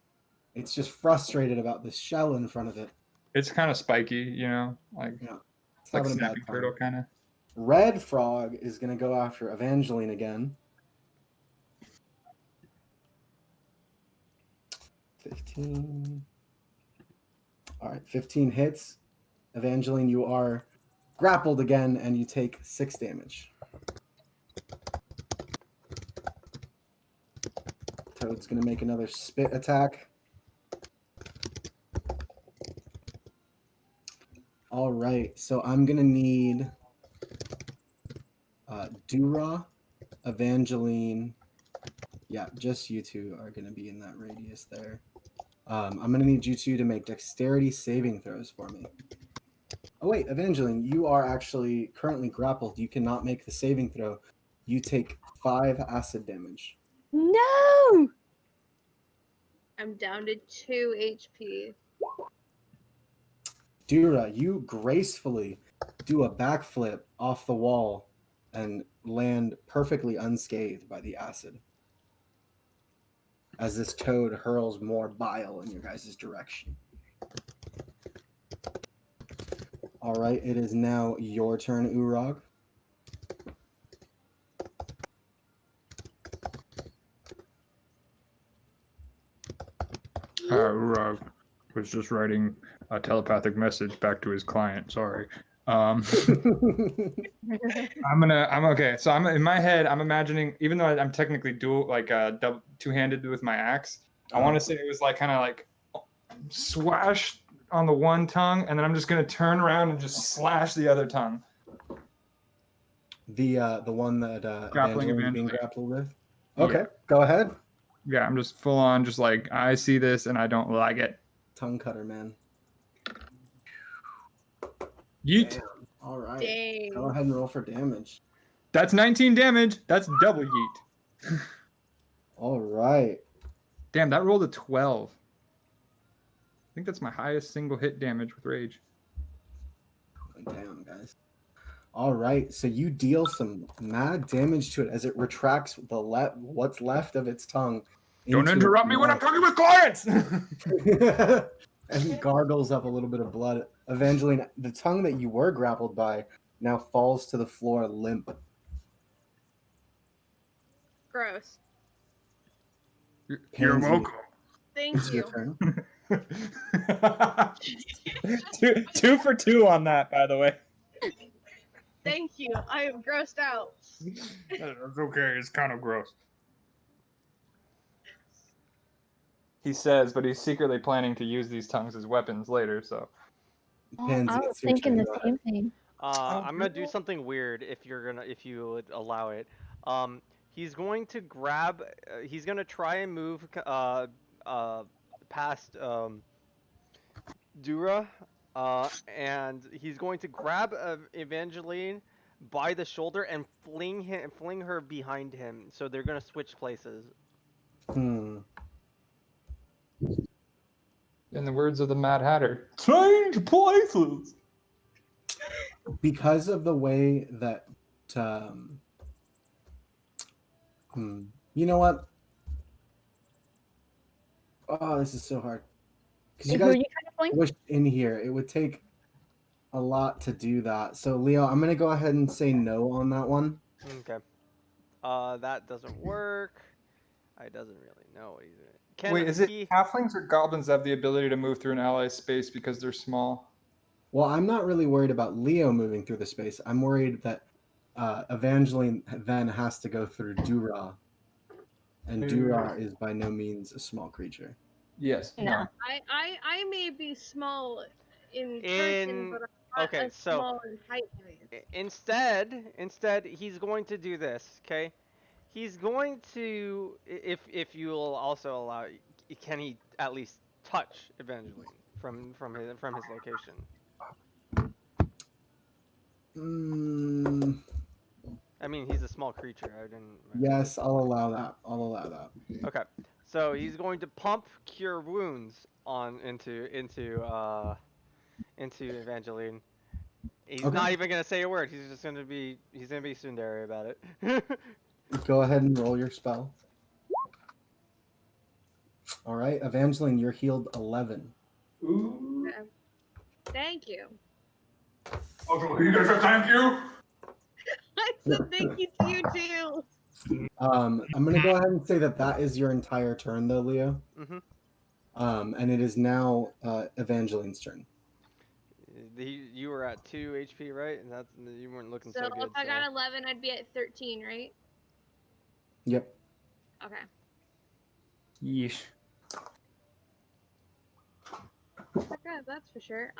It's just frustrated about this shell in front of it. It's kind of spiky, you know? Like, Yeah. It's it's like having a bad snapping time. turtle, kind of. Red frog is going to go after Evangeline again. 15. All right, 15 hits. Evangeline, you are grappled again, and you take 6 damage. Toad's going to make another spit attack. All right, so I'm going to need Dura, Evangeline. Yeah, just you two are going to be in that radius there. I'm going to need you two to make dexterity saving throws for me. Oh, wait, Evangeline, you are actually currently grappled. You cannot make the saving throw. You take 5 acid damage. No! I'm down to 2 HP. Dura, you gracefully do a backflip off the wall and land perfectly unscathed by the acid. as this toad hurls more bile in your guys' direction. All right, it is now your turn, Urag. Urag was just writing a telepathic message back to his client. Sorry. I'm okay. So I'm in my head. I'm imagining, even though I'm technically two-handed with my axe. I want to say it was like kind of like swash on the one tongue, and then I'm just gonna turn around and just slash the other tongue. The one that Grappling Evangeline's being Evangeline. grappled with. Okay, go ahead. Yeah, I'm just full on, just like I see this and I don't like it. Tongue cutter, man. Yeet. Damn. All right. Dang. Go ahead and roll for damage. That's 19 damage. That's double yeet. All right. Damn, that rolled a 12. I think that's my highest single hit damage with rage. Damn, guys. All right, so you deal some mad damage to it as it retracts what's left of its tongue. Don't into interrupt its me when I'm mouth. talking with clients. And gargles up a little bit of blood. Evangeline, the tongue that you were grappled by now falls to the floor limp. Gross. You're Pansy, welcome. Thank it's your you. turn. two for 2 on that, by the way. Thank you. I am grossed out. It's okay. It's kind of gross. He says, but he's secretly planning to use these tongues as weapons later. So. Pansy, I was it's your thinking turn. the Go ahead. same thing. I'm gonna do something weird if you would allow it. He's going to grab. He's gonna try and move past Dura, and he's going to grab Evangeline by the shoulder and fling her behind him. So they're gonna switch places. Hmm. In the words of the Mad Hatter, change places. Because of the way that, you know what? Oh, this is so hard. Because you Who are guys you kind of playing? pushed in here. It would take a lot to do that. So, Leo, I'm going to go ahead and say no on that one. Okay. That doesn't work. I doesn't really know what he's doing. Wait, is it halflings or goblins have the ability to move through an ally's space because they're small? Well, I'm not really worried about Leo moving through the space. I'm worried that Evangeline then has to go through Dura. And Dura is by no means a small creature. Yes. No. I may be small in person, but I'm not as small in height. Instead, he's going to do this. Okay, he's going to, if you will also allow, can he at least touch Evangeline from his location? I mean, he's a small creature. I didn't. Yes, I'll allow that. I'll allow that. Okay, so he's going to pump Cure Wounds into Evangeline. He's not even gonna say a word. He's gonna be tsundere about it. Go ahead and roll your spell. All right, Evangeline, you're healed 11. Ooh. Thank you. Okay, you guys say thank you. I said thank you to you too. I'm gonna go ahead and say that is your entire turn, though, Leo. And it is now Evangeline's turn. You were at 2 HP, right? And you weren't looking so good. So if I got 11, I'd be at 13, right? Yep. Okay. Yeesh. Okay, that's for sure.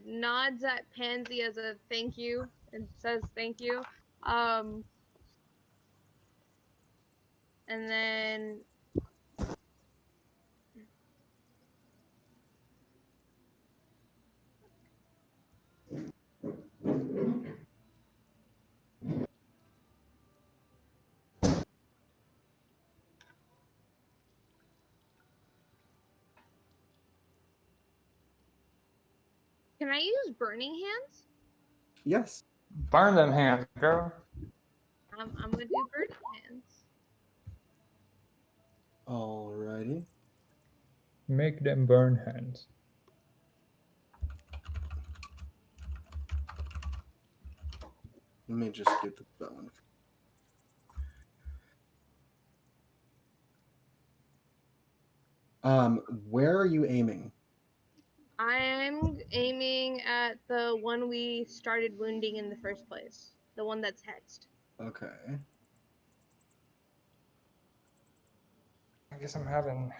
Nods at Pansy as a thank you and says thank you. And then can I use burning hands? Yes. Burn them hands, girl. I'm gonna do burning hands. Alrighty. Make them burn hands. Let me just get the spelling. Where are you aiming? I'm aiming at the one we started wounding in the first place. The one that's hexed. Okay. I guess I'm having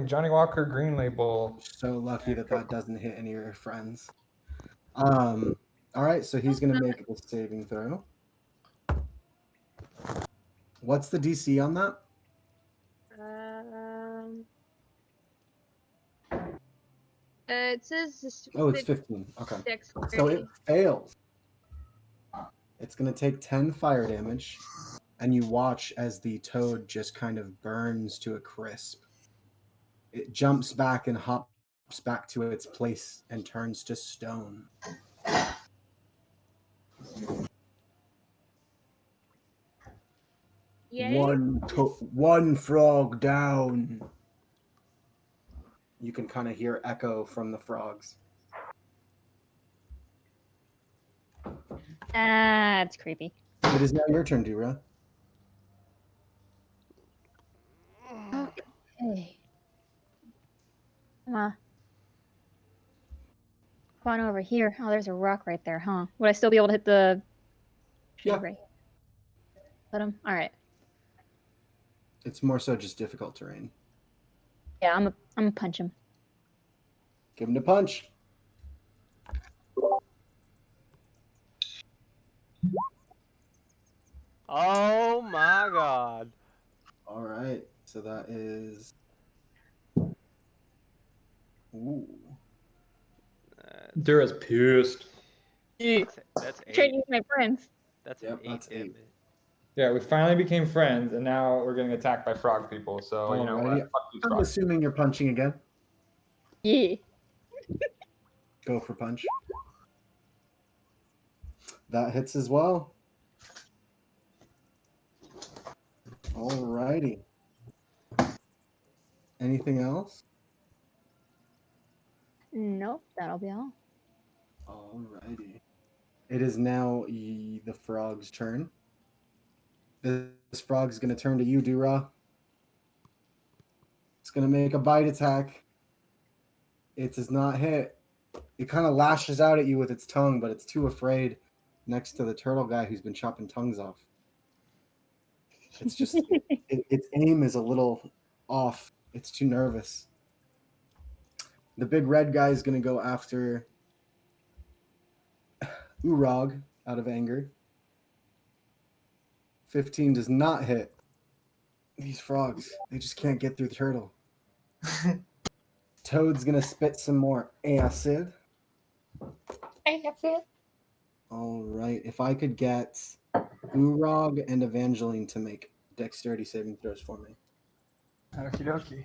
Johnny Walker Green Label. So lucky that that doesn't hit any of your friends. All right, so he's gonna make the saving throw. What's the DC on that? It says Oh, it's 15. Okay. So dexterity. it fails. It's gonna take 10 fire damage, and you watch as the toad just kind of burns to a crisp. It jumps back and hops back to its place and turns to stone. Yay? One frog down. You can kind of hear echo from the frogs. That's creepy. It is now your turn, Dura. Okay. Come on over here. Oh, there's a rock right there, huh? Would I still be able to hit the... Yeah. Right. Let him? Alright. It's more so just difficult terrain. Yeah, I'm gonna punch him. Give him the punch. Oh my god. All right. So that is. Ooh. Dura's pissed. That's Trying to 8. use my friends. That's Yep, 8 that's 8. damage. Yeah, we finally became friends, and now we're getting attacked by frog people. So you know what? Alrighty. Fuck these I'm frogs. assuming you're punching again. Yeah. Go for punch. That hits as well. Alrighty. Anything else? Nope, that'll be all. Alrighty. It is now the frog's turn. This frog's going to turn to you, Dura. It's going to make a bite attack. It does not hit. It kind of lashes out at you with its tongue, but it's too afraid next to the turtle guy who's been chopping tongues off. It's just, its aim is a little off. It's too nervous. The big red guy is going to go after Urag out of anger. 15 does not hit. These frogs, they just can't get through the turtle. Toad's going to spit some more acid. Acid. All right. If I could get Urag and Evangeline to make dexterity saving throws for me. Okie dokie.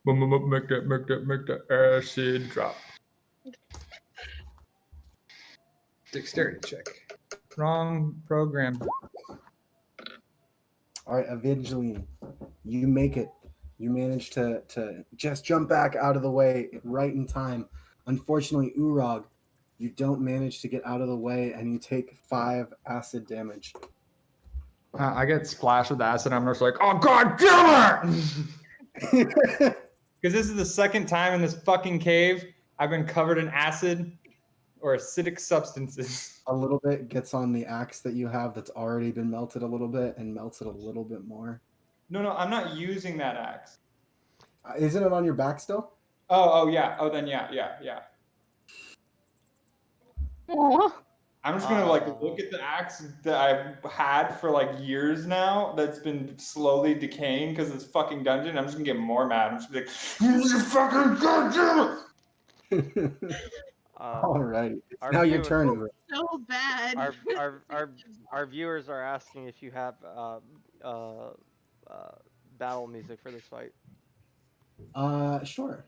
Make that acid drop. Dexterity check. Wrong program. All right, Evangeline, you make it. You manage to just jump back out of the way right in time. Unfortunately, Urag, you don't manage to get out of the way, and you take 5 acid damage. I get splashed with acid. I'm just like, oh god damn it! Because this is the second time in this fucking cave I've been covered in acid or acidic substances. A little bit gets on the axe that you have that's already been melted a little bit and melts it a little bit more. No, I'm not using that axe. Isn't it on your back still? Oh yeah. Oh then yeah. Aw. I'm just gonna like look at the axe that I've had for like years now that's been slowly decaying because it's fucking dungeon. I'm just gonna get more mad. I'm just gonna be like, you fucking goddamn it! All right. Our Now your viewer- turn. Uber. So bad. Our viewers are asking if you have battle music for this fight. Sure.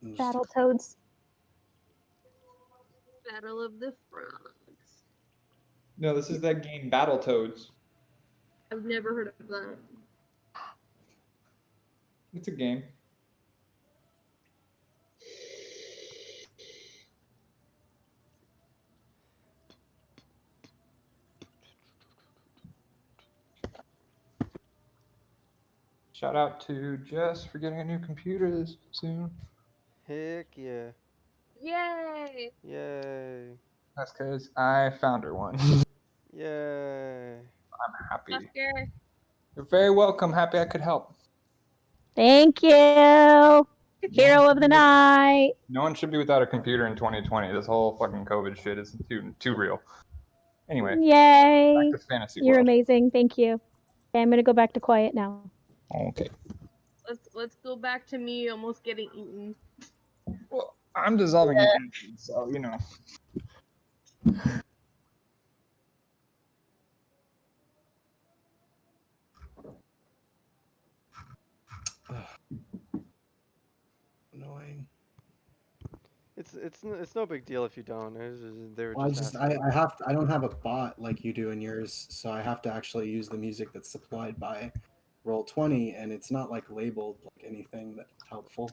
Battle toads. Battle of the Frogs. No, this is that game Battletoads. I've never heard of that. It's a game. Shout out to Jess for getting a new computer this soon. Heck yeah. Yay! Yay. That's because I found her one. Yay. I'm happy. Oscar. You're very welcome. Happy I could help. Thank you. Hero of the night. No one should be without a computer in 2020. This whole fucking COVID shit is too real. Anyway, Yay. back to fantasy You're world. amazing. Thank you. Okay, I'm gonna go back to quiet now. Okay. Let's go back to me almost getting eaten. Well, I'm dissolving it, so you know. Annoying. It's no big deal if you don't. They were Well, just I don't have a bot like you do in yours, so I have to actually use the music that's supplied by Roll20, and it's not like labeled like anything that's helpful.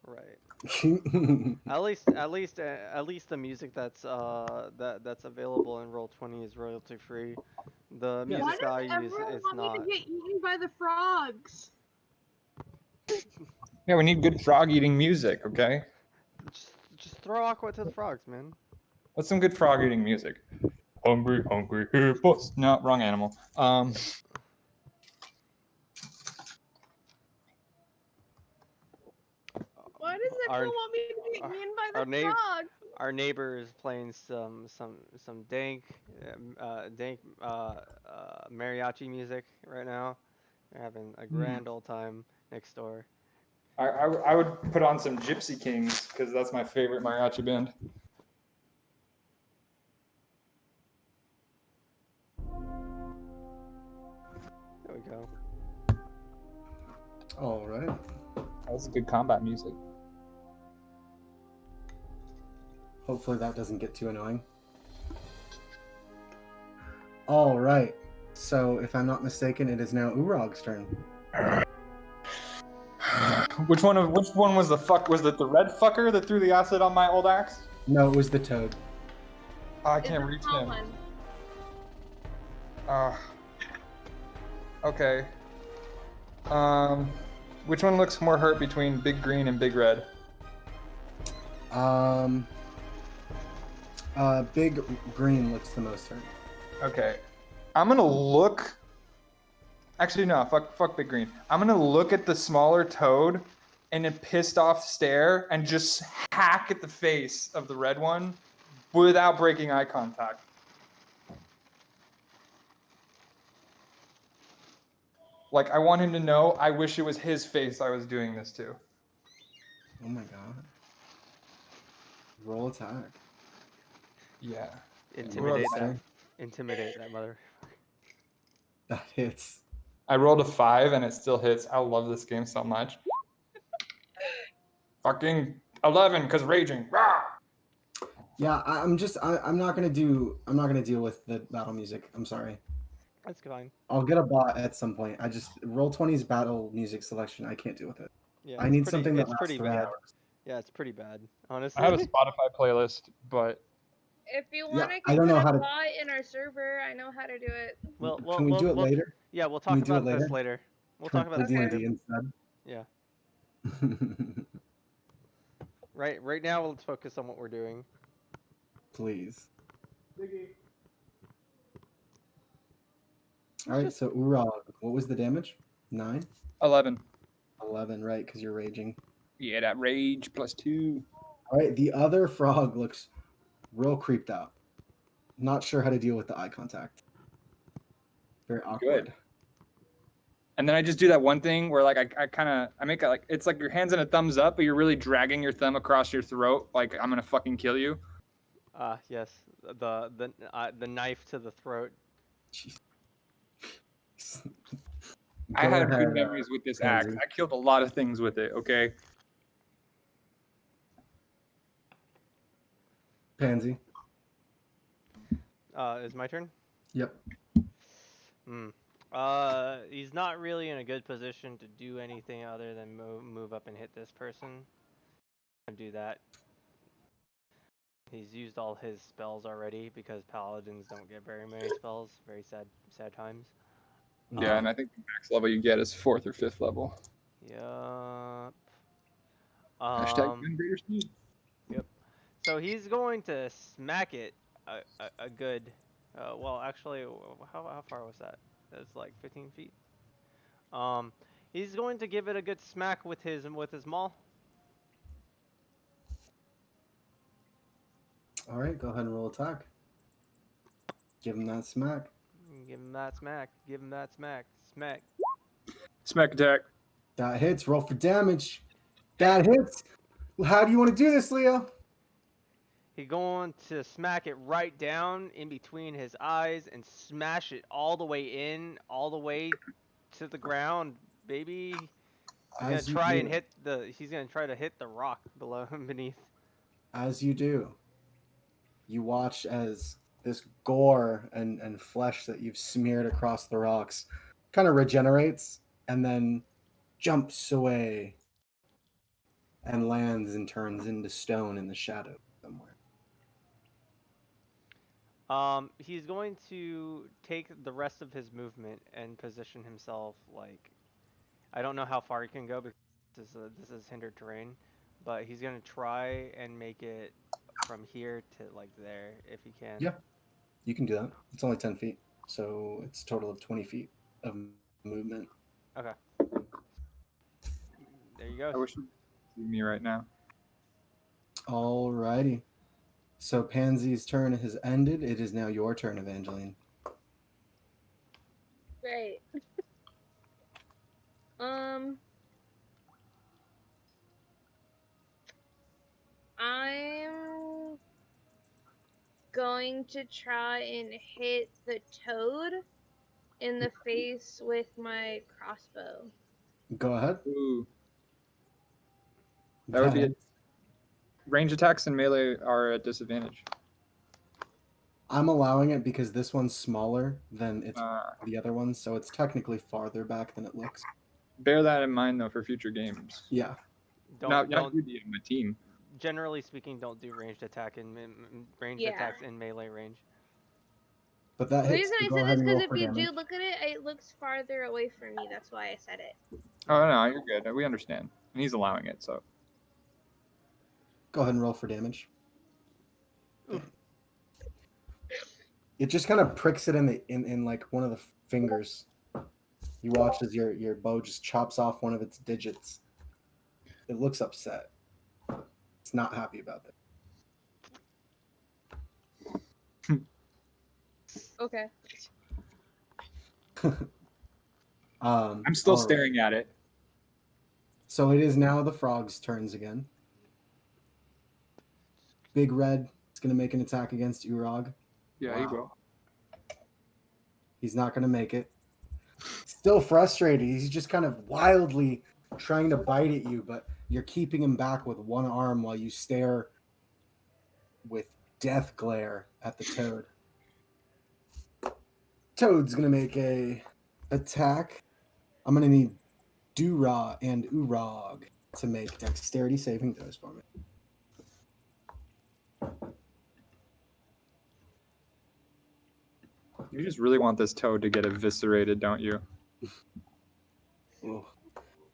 right. Oh, At least the music that's available in Roll20 is royalty free. The Yes. Why music does I use everyone is want not. me to get eaten by the frogs? Yeah, we need good frog eating music, okay? Just throw Aqua to the frogs, man. What's some good frog eating music? Hungry, hungry hippos. No, wrong animal. Why does Our everyone want me to get eaten by our the neigh- frogs? our neighbor is playing some dank mariachi music right now. They're having a grand old time next door. I would put on some Gypsy Kings because that's my favorite mariachi band. There we go. all right. That's good combat music. Hopefully that doesn't get too annoying. All right. So, if I'm not mistaken, it is now Urog's turn. Which one was the fuck? Was it the red fucker that threw the acid on my old axe? No, it was the toad. Oh, I It's can't a reach small him. one. Okay. Which one looks more hurt between Big Green and Big Red? Big Green looks the most hurt. Okay. I'm gonna look. Actually, no. Fuck Big Green. I'm gonna look at the smaller toad, and a pissed off stare, and just hack at the face of the red one, without breaking eye contact. Like, I want him to know I wish it was his face I was doing this to. Oh my god. Roll attack. Yeah. Intimidate upset. that. Intimidate that mother. That hits. I rolled a 5 and it still hits. I love this game so much. Fucking 11 because raging. Rah! Yeah, I'm not gonna deal with the battle music. I'm sorry. That's fine. I'll get a bot at some point. I just Roll20's battle music selection. I can't deal with it. Yeah, I need it's something that it's lasts pretty 3 bad. hours. Yeah, it's pretty bad, honestly. I have a Spotify playlist, but If you Yeah, want, I I can don't know put how a to- bot in our server. I know how to do it. Can we do it later? Yeah, we'll Can talk we do it about this later? later. We'll Can talk about we this play later. D&D instead? Yeah. Right now, let's focus on what we're doing. Please. All right, so Urog, what was the damage? 9? 11. 11, right, because you're raging. Yeah, that rage +2. All right, the other frog looks real creeped out. Not sure how to deal with the eye contact. Very awkward. And then I just do that one thing where like I make it like it's like your hands in a thumbs up, but you're really dragging your thumb across your throat, like I'm gonna fucking kill you. Yes, the knife to the throat. Jeez. I Go had ahead, good memories with this axe. Pansy. I killed a lot of things with it. Okay. Pansy. Is my turn? Yep. Hmm. He's not really in a good position to do anything other than move up and hit this person. And do that. He's used all his spells already because paladins don't get very many spells. Very sad times. Yeah, and I think the max level you get is 4th or 5th level. Yup. Hashtag greater speed. Yep. So he's going to smack it a good. Well, actually, how far was that? That's like 15 feet. He's going to give it a good smack with his maul. All right, go ahead and roll attack. Give him that smack. Give him that smack. Give him that smack. Smack. Smack attack. That hits. Roll for damage. That hits. How do you want to do this, Leo? He's going to smack it right down in between his eyes and smash it all the way in, all the way to the ground, baby. As you do, He's gonna try to hit the rock below beneath. as you do, you watch as this gore and flesh that you've smeared across the rocks kind of regenerates and then jumps away and lands and turns into stone in the shadow somewhere. He's going to take the rest of his movement and position himself like, I don't know how far he can go because this is hindered terrain, but he's gonna try and make it from here to like there if he can. Yeah, you can do that. It's only 10 feet, so it's a total of 20 feet of movement. Okay. There you go. I wish you could see me right now. Alrighty. So Pansy's turn has ended. It is now your turn, Evangeline. Great. I'm going to try and hit the toad in the face with my crossbow. Go ahead. Ooh. That would be it. Range attacks and melee are at disadvantage. I'm allowing it because this one's smaller than the other one, so it's technically farther back than it looks. Bear that in mind, though, for future games. Yeah. Not you be on my team. Generally speaking, don't do ranged attack and attacks in melee range. But that The hits. reason I Go said ahead this and because roll if for you damage. do look at it, it looks farther away from me. That's why I said it. Oh, no, you're good. We understand. And he's allowing it, so. Go ahead and roll for damage. Oof. It just kind of pricks it in like one of the fingers. You watch as your bow just chops off one of its digits. It looks upset. It's not happy about that. Okay. I'm still staring at it. So it is now the frog's turns again. Big Red is going to make an attack against Urog. Yeah, he will. He's not going to make it. Still frustrated. He's just kind of wildly trying to bite at you, but you're keeping him back with one arm while you stare with death glare at the toad. Toad's going to make a attack. I'm going to need Dura and Urog to make dexterity saving throws for me. You just really want this toad to get eviscerated, don't you? Ooh.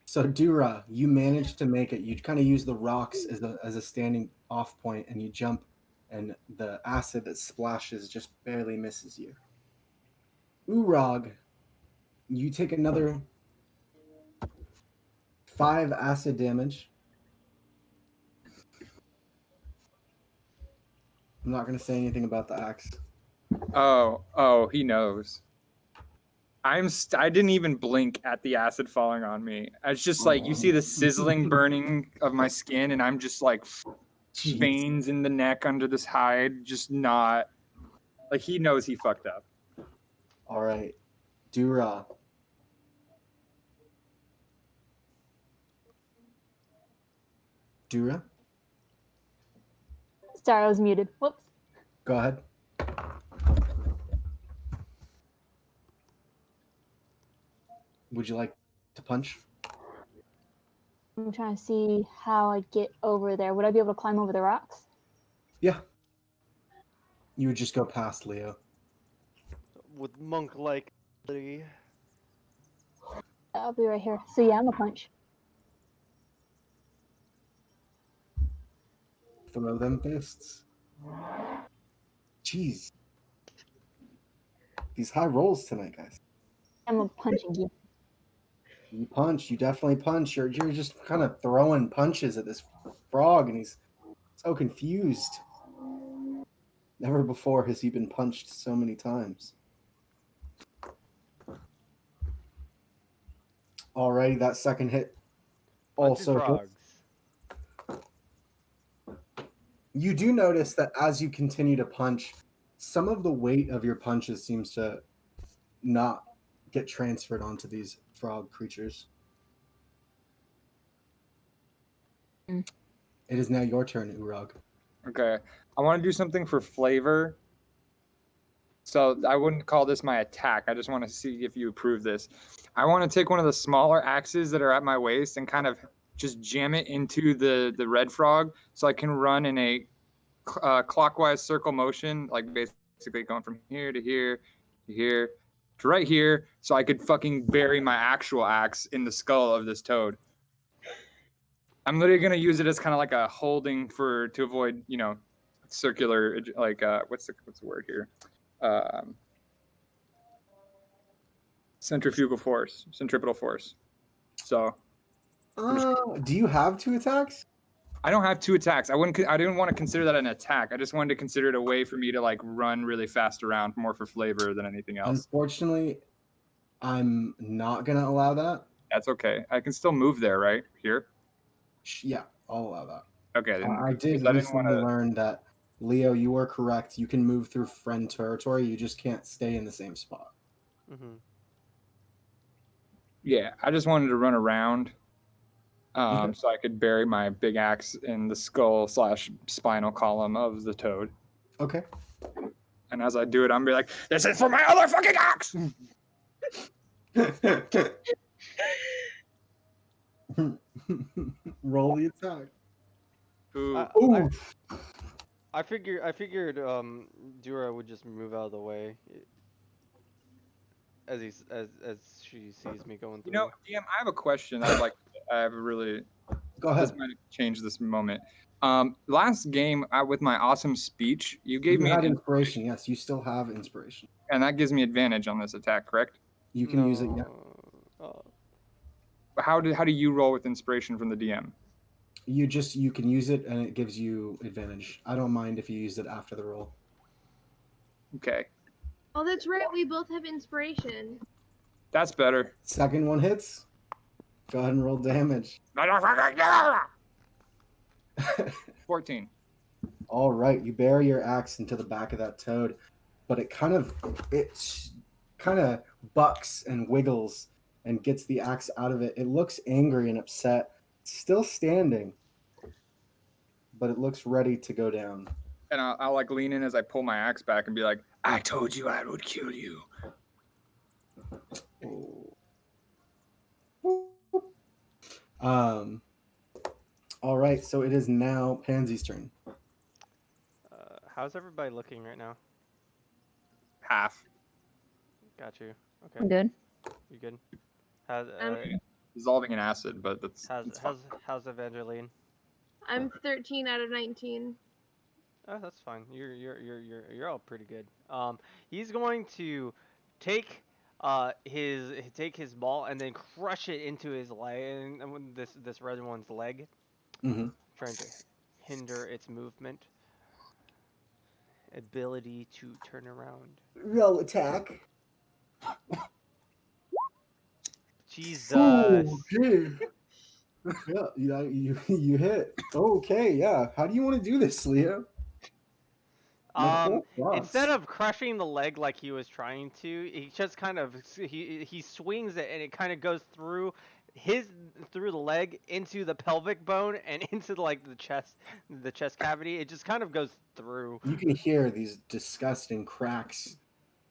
So Dura, you managed to make it. You kind of use the rocks as a standing off point, and you jump, and the acid that splashes just barely misses you. Urog, you take another 5 acid damage. I'm not going to say anything about the axe. Oh, he knows. I didn't even blink at the acid falling on me. It's just like you see the sizzling burning of my skin, and I'm just like veins in the neck under this hide, just not like he knows he fucked up. All right, Dura. Dura, Sorry, I was muted. Whoops. go ahead. would you like to punch? I'm trying to see how I get over there. Would I be able to climb over the rocks? Yeah. You would just go past Leo. With monk-like ability. I'll be right here. So yeah, I'm a punch. Throw them fists. Jeez. These high rolls tonight, guys. I'm a punching you. You punch. You definitely punch. You're just kind of throwing punches at this frog, and he's so confused. Never before has he been punched so many times. Alrighty, that second hit Punching also hits. frogs. You do notice that as you continue to punch, some of the weight of your punches seems to not get transferred onto these frog creatures. Mm. It is now your turn, Urag. Okay. I want to do something for flavor. So I wouldn't call this my attack. I just want to see if you approve this. I want to take one of the smaller axes that are at my waist and kind of just jam it into the red frog so I can run in a clockwise circle motion, like basically going from here to here to here to right here, so I could fucking bury my actual axe in the skull of this toad. I'm literally gonna use it as kind of like a holding to avoid, circular, like what's the word here? Centrifugal force, centripetal force. So Do you have 2 attacks? I don't have 2 attacks. I didn't want to consider that an attack. I just wanted to consider it a way for me to like run really fast around, more for flavor than anything else. Unfortunately, I'm not gonna allow that. That's okay. I can still move there, right? Here? Yeah, I'll allow that. Okay. Then, I did recently learn that, Leo, you are correct. You can move through friend territory. You just can't stay in the same spot. Mm-hmm. Yeah, I just wanted to run around Okay. so I could bury my big axe in the skull/spinal column of the toad. Okay. And as I do it, I'm be like, "This is for my other fucking axe!" Roll the attack. Ooh. Ooh. I figured Dura would just move out of the way as she sees me going through. DM, I have a question. I have a really. Go ahead. This might change this moment. Last game, with my awesome speech, you gave You me had inspiration. Yes, you still have inspiration. and that gives me advantage on this attack, correct? You can use it. Yeah. How do you roll with inspiration from the DM? You can use it and it gives you advantage. I don't mind if you use it after the roll. Okay, Oh, that's right. We both have inspiration. that's better. Second one hits. Go ahead and roll damage. 14. All right, you bury your axe into the back of that toad, but it kind of bucks and wiggles and gets the axe out of it. It looks angry and upset, still standing, but it looks ready to go down. And I'll like lean in as I pull my axe back and be like, "I told you I would kill you." All right, so it is now Pansy's turn. How's everybody looking right now? Half. Got you. Okay. I'm good. You good? How's Dissolving in acid, but that's how's Evangeline? I'm 13 out of 19. Oh, that's fine. You're all pretty good. He's going to take his ball and then crush it into his leg, and this red one's leg, trying to hinder its movement, ability to turn around. Roll attack. Jesus. Yeah, you hit. Okay, yeah. How do you want to do this, Leo? Instead of crushing the leg like he was trying to, he just kind of he swings it and it kind of goes through the leg into the pelvic bone and into the chest cavity. It just kind of goes through. You can hear these disgusting cracks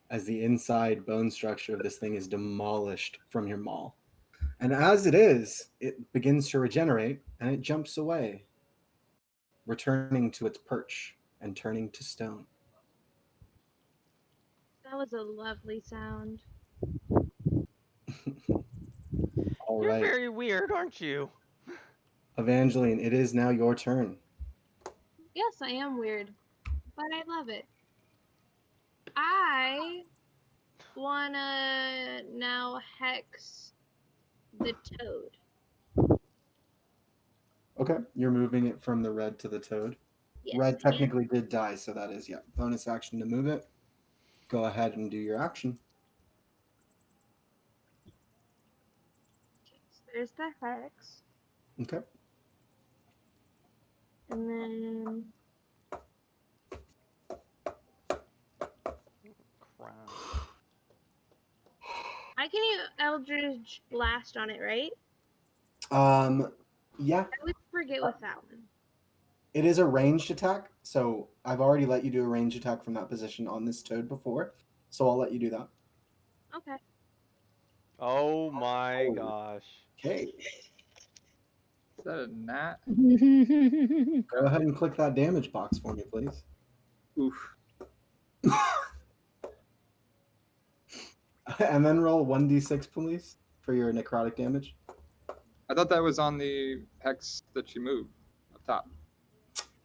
as the inside bone structure of this thing is demolished from your maul. And as it is, it begins to regenerate and it jumps away, returning to its perch and turning to stone. That was a lovely sound. All You're right, very weird, aren't you? Evangeline, it is now your turn. Yes, I am weird, but I love it. I wanna now hex the toad. Okay, you're moving it from the red to the toad. Yes, Red I am. technically did die, so that is, yeah, bonus action to move it. Go ahead and do your action. Okay, so there's the hex, Okay. and then Crap. I can use Eldritch Blast on it, right? Yeah, I always forget with that one. it is a ranged attack, so I've already let you do a ranged attack from that position on this toad before, so I'll let you do that. Okay. Oh my Oh. gosh. Okay, Is that a gnat? go ahead and click that damage box for me, please. Oof. And then roll 1d6, please, for your necrotic damage. I thought that was on the hex that you moved up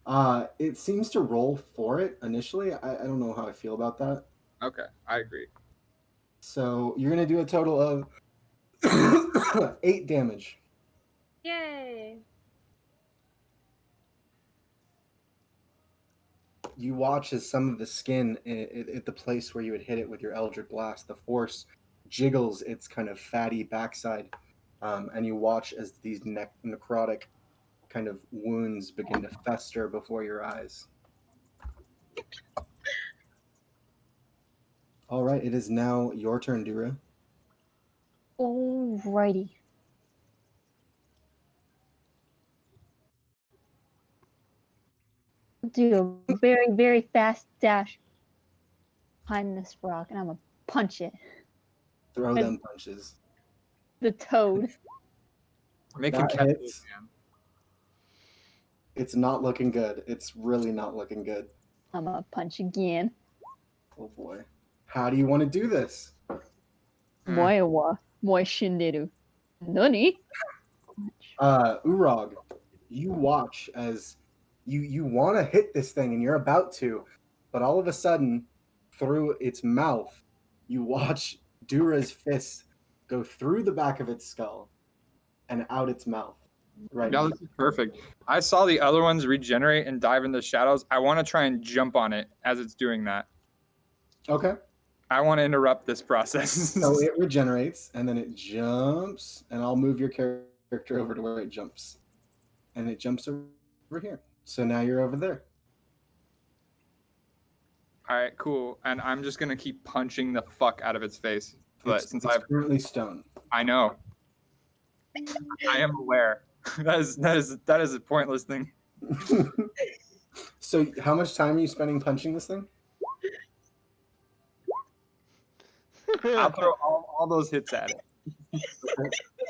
top. It seems to roll for it initially. I don't know how I feel about that. Okay, I agree. So you're gonna do a total of 8 damage. Yay! You watch as some of the skin at the place where you would hit it with your Eldritch Blast, the force jiggles its kind of fatty backside, and you watch as these necrotic kind of wounds begin to fester before your eyes. All right, it is now your turn, Dura. Alrighty. Do a very, very fast dash behind this rock, and I'm gonna punch it. Throw And- them punches. The toad. Making That cat hits. man. It's not looking good. It's really not looking good. I'm gonna punch again. Oh boy. How do you want to do this? Moi wa moi shinderu. Nani? Urog, you watch as you want to hit this thing and you're about to, but all of a sudden, through its mouth, you watch Dura's fist go through the back of its skull and out its mouth. Right. No, this is perfect. I saw the other ones regenerate and dive in the shadows. I want to try and jump on it as it's doing that. Okay. I want to interrupt this process. So it regenerates and then it jumps, and I'll move your character over to where it jumps. And it jumps over here. So now you're over there. All right, cool. And I'm just gonna keep punching the fuck out of its face. But It's since currently stone. I know, I am aware. that is a pointless thing. So how much time are you spending punching this thing? I'll throw all those hits at it.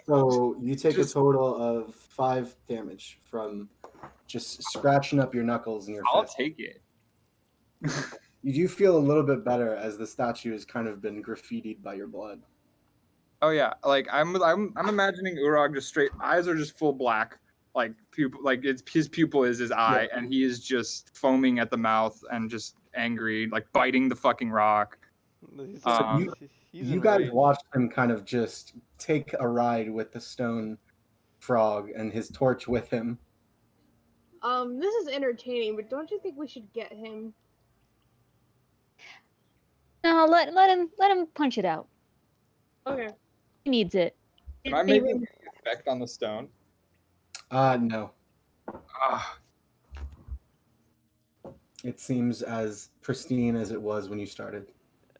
So you take Just- a total of 5 damage from just scratching up your knuckles in your I'll fist. take it. You do feel a little bit better as the statue has kind of been graffitied by your blood. Oh yeah, like I'm imagining Urag just straight eyes are just full black, like pupil, like it's his pupil is his eye, and he is just foaming at the mouth and just angry, like biting the fucking rock. He's You guys enraged. watched him kind of just take a ride with the stone frog and his torch with him. This is entertaining, but don't you think we should get him? No, let him punch it out. Okay. He needs it. Am I making an effect on the stone? No. Ah, It seems as pristine as it was when you started.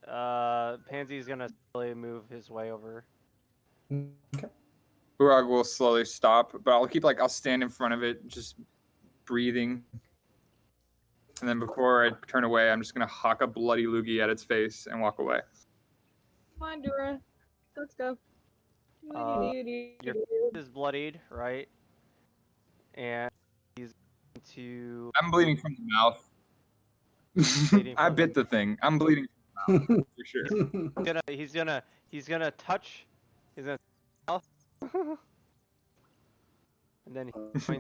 Pansy's gonna slowly move his way over. Okay. Urag will slowly stop, but I'll stand in front of it, just breathing. And then before I turn away, I'm just gonna hawk a bloody loogie at its face and walk away. Come on, Dora. Let's go. Your face is bloodied, right? And he's going to I'm bleeding from the mouth. bleeding I from bit the thing. I'm bleeding from the mouth for sure. he's gonna touch his mouth, and then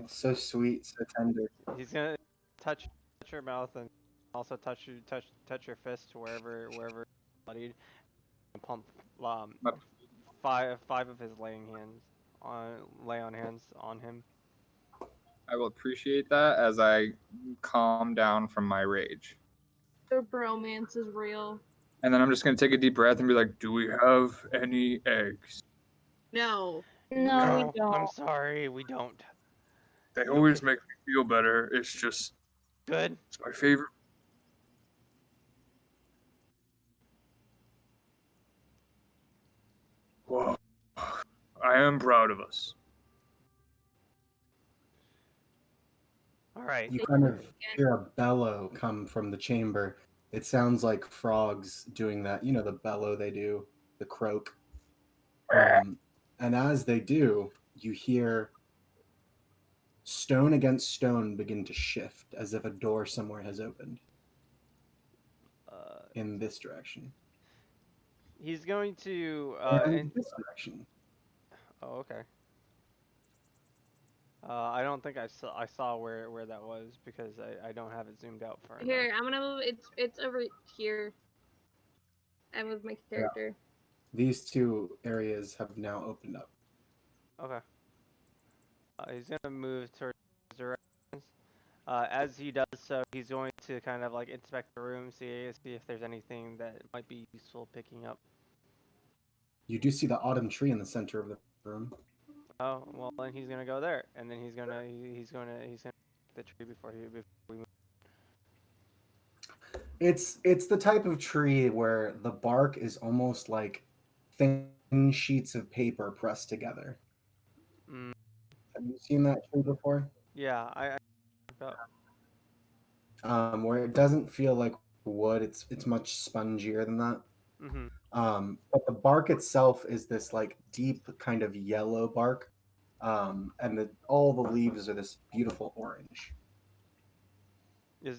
So sweet, so tender. he's gonna touch your mouth and also touch your fist wherever it's bloodied, and pump five of his lay on hands on him. I will appreciate that as I calm down from my rage. The bromance is real. And then I'm just gonna take a deep breath and be like, "Do we have any eggs?" No. No, we I'm don't. sorry, we don't. They always make me feel better. It's just, Good. it's my favorite. Whoa. I am proud of us. All right. You kind of hear a bellow come from the chamber. It sounds like frogs doing that, the bellow they do, the croak. And as they do, you hear stone against stone begin to shift as if a door somewhere has opened in this direction. He's going to In this direction. Oh, okay. I don't think I saw where that was because I don't have it zoomed out far enough. Here, I'm gonna move. It's over here. I moved my character. These two areas have now opened up. Okay. He's gonna move towards directions. As he does so, he's going to kind of like inspect the room, see if there's anything that might be useful picking up. You do see the autumn tree in the center of the room. Oh, well then he's gonna go there, and then he's gonna the tree before we move. It's the type of tree where the bark is almost like thin sheets of paper pressed together. Mm, Have you seen that tree before? yeah, I Where it doesn't feel like wood; it's much spongier than that. mm-hmm. But the bark itself is this like deep kind of yellow bark, and all the leaves are this beautiful orange.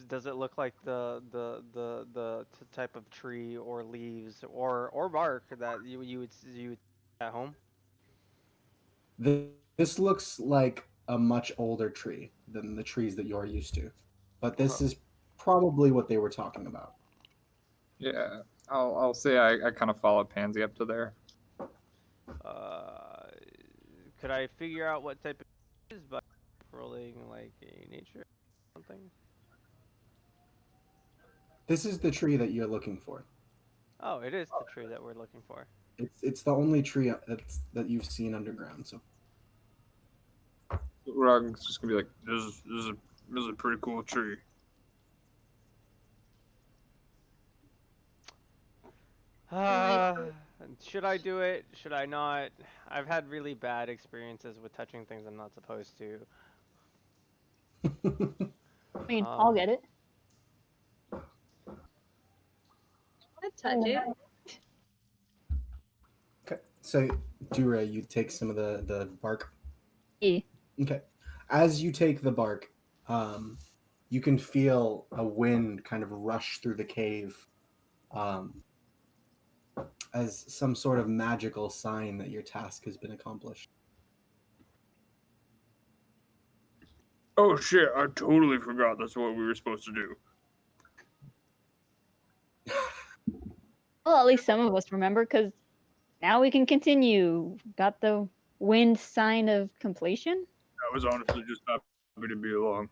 Does it look like the type of tree or leaves or bark that you would at home? This looks like a much older tree than the trees that you're used to, but this is probably what they were talking about. Yeah, I'll say I kind of followed Pansy up to there. Could I figure out what type of it is by rolling like a nature or something? This is the tree that you're looking for. Oh, it is the tree that we're looking for. It's the only tree that you've seen underground. So Rug's just gonna be like, this is a pretty cool tree. Should I do it? Should I not? I've had really bad experiences with touching things I'm not supposed to. I mean, I'll get it. I touch it. okay, so Dura, you take some of the bark. Yeah. Okay, as you take the bark, you can feel a wind kind of rush through the cave, as some sort of magical sign that your task has been accomplished. Oh shit! I totally forgot that's what we were supposed to do. Well, at least some of us remember, because now we can continue. Got the wind sign of completion? I was honestly just happy to be along.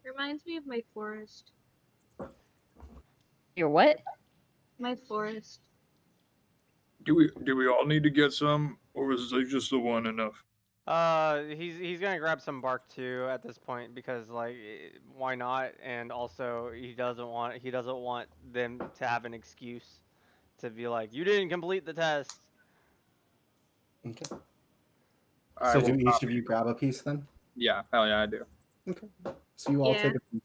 Reminds me of my forest. Your what? My forest. Do we all need to get some, or is like just the one enough? He's gonna grab some bark too at this point because like why not? And also he doesn't want them to have an excuse to be like you didn't complete the test. Okay. I So will do each copy. of you grab a piece then? Yeah, hell yeah, I do. Okay. So you all Yeah. take a piece.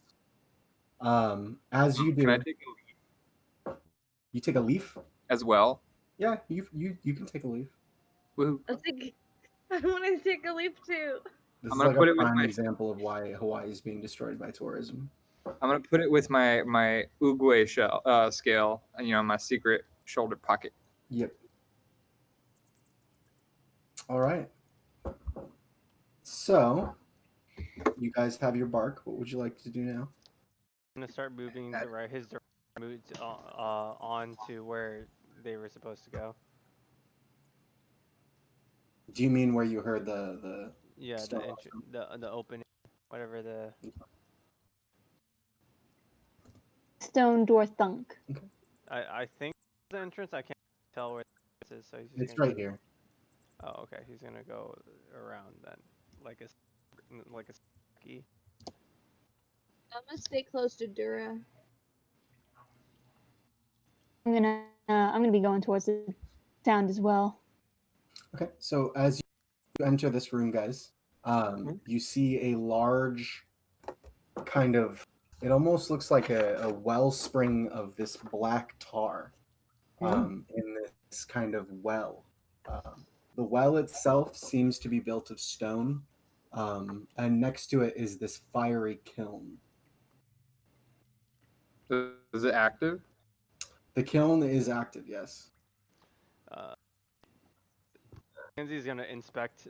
As you Can I do, take a you take a leaf. as well? Yeah, you can take a leaf. Woohoo. I think I want to take a leap too. This I'm is gonna like put a it with prime my example of why Hawaii is being destroyed by tourism. I'm gonna put it with my Uguay scale, my secret shoulder pocket. Yep. All right. So you guys have your bark. What would you like to do now? I'm gonna start moving his moods on to where they were supposed to go. Do you mean where you heard the Yeah, stone? the opening, whatever the. Stone door thunk. I think the entrance. I can't tell where it is, so he's just It's gonna. right here. Oh, okay. He's gonna go around then, like a ski. I'm gonna stay close to Dura. I'm gonna be going towards the sound as well. Okay. So as you enter this room, guys, you see a large kind of. It almost looks like a wellspring of this black tar in this kind of well. The well itself seems to be built of stone, and next to it is this fiery kiln. Is it active? The kiln is active, yes. Mackenzie's gonna inspect.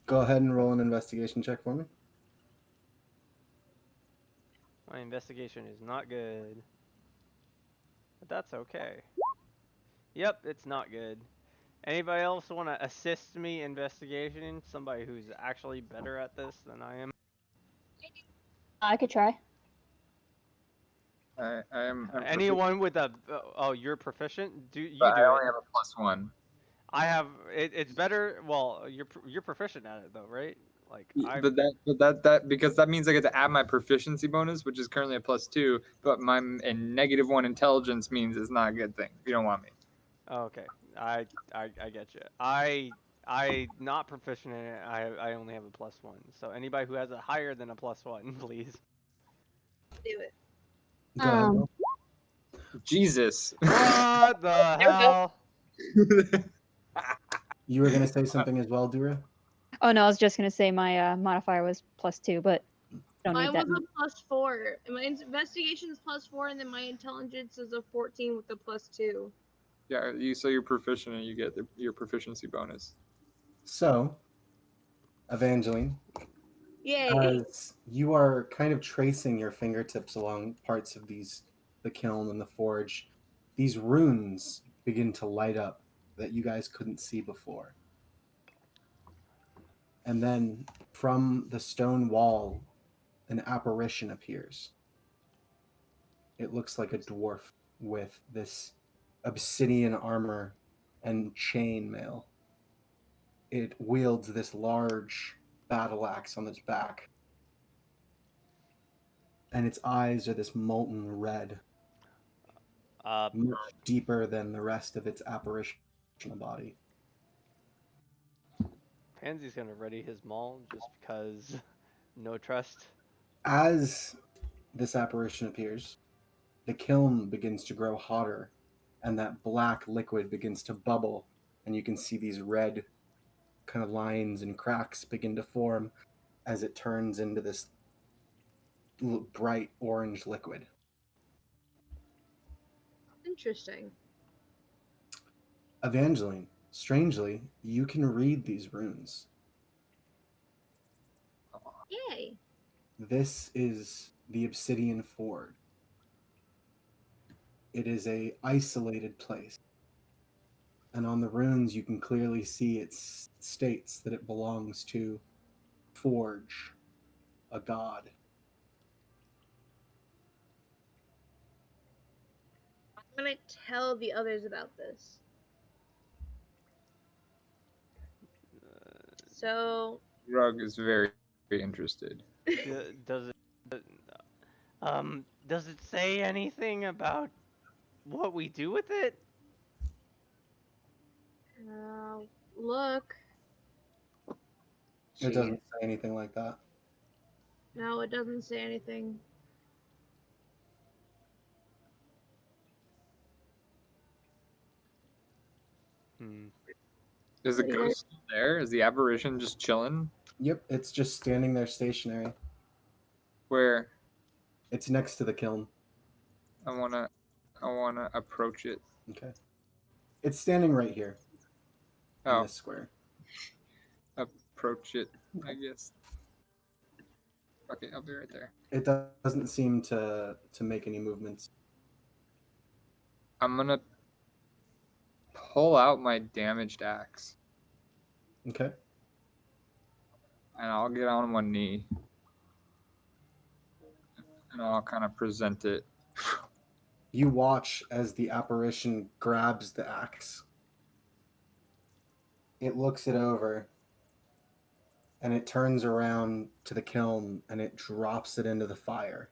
Go ahead and roll an investigation check for me. My investigation is not good, but that's okay. Yep, it's not good. Anybody else want to assist me investigation? Somebody who's actually better at this than I am. I could try. I am. I'm proficient, Anyone with a oh, you're proficient. Do you but do I it? only have a +1. I have it. It's better. Well, you're proficient at it though, right? Like I. But that because that means I get to add my proficiency bonus, which is currently a +2. But my -1 intelligence means it's not a good thing. You don't want me. Oh, okay, I get you. I not proficient in it. I only have a +1. So anybody who has a higher than a +1, please. Do it. Go ahead. Um, Roll. Jesus. What the There we go. hell? You were gonna say something as well, Dura? Oh no, I was just gonna say my modifier was +2, but I don't need Mine that. was a +4. And my investigation is +4, and then my intelligence is a 14 with the +2. Yeah, you're proficient and you get your proficiency bonus. So, Evangeline, Yay! as you are kind of tracing your fingertips along parts of the kiln and the forge, these runes begin to light up that you guys couldn't see before. And then from the stone wall, an apparition appears. It looks like a dwarf with this obsidian armor and chain mail. It wields this large battle axe on its back, and its eyes are this molten red, much deeper than the rest of its apparitional body. Pansy's gonna ready his maul just because no trust. As this apparition appears, the kiln begins to grow hotter, and that black liquid begins to bubble, and you can see these red kind of lines and cracks begin to form as it turns into this bright orange liquid. Interesting. Evangeline, strangely, you can read these runes. Yay! This is the Obsidian Forge. It is a isolated place. And on the runes you can clearly see it states that it belongs to Forge, a god. I'm gonna tell the others about this. So, Rug is very, very interested. Does it? Does it say anything about what we do with it? look. It doesn't say anything like that. No, it doesn't say anything. Hmm. Is the What do you guys- ghost still there? Is the apparition just chilling? Yep, it's just standing there stationary. Where It's next to the kiln. I wanna approach it. Okay. It's standing right here in Oh, this square. approach it, I guess. Okay, I'll be right there. It doesn't seem to make any movements. I'm gonna pull out my damaged axe Okay. and I'll get on one knee and I'll kind of present it. You watch as the apparition grabs the axe. It looks it over and it turns around to the kiln and it drops it into the fire.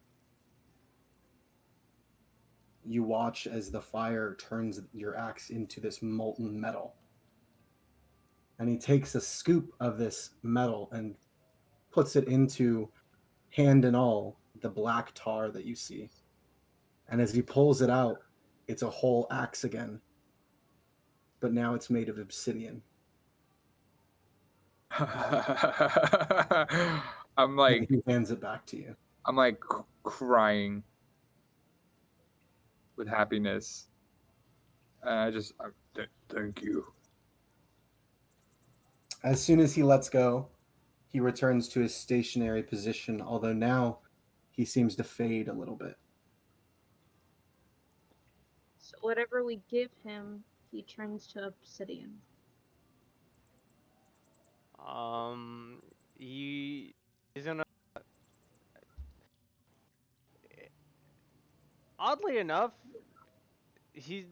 You watch as the fire turns your axe into this molten metal. And he takes a scoop of this metal and puts it into, hand and all, the black tar that you see. And as he pulls it out, it's a whole axe again. But now it's made of obsidian. I'm like And he hands it back to you. I'm like crying with happiness. And thank you. As soon as he lets go, he returns to his stationary position, although now he seems to fade a little bit. So whatever we give him, he turns to obsidian. He's gonna. Oddly enough, he's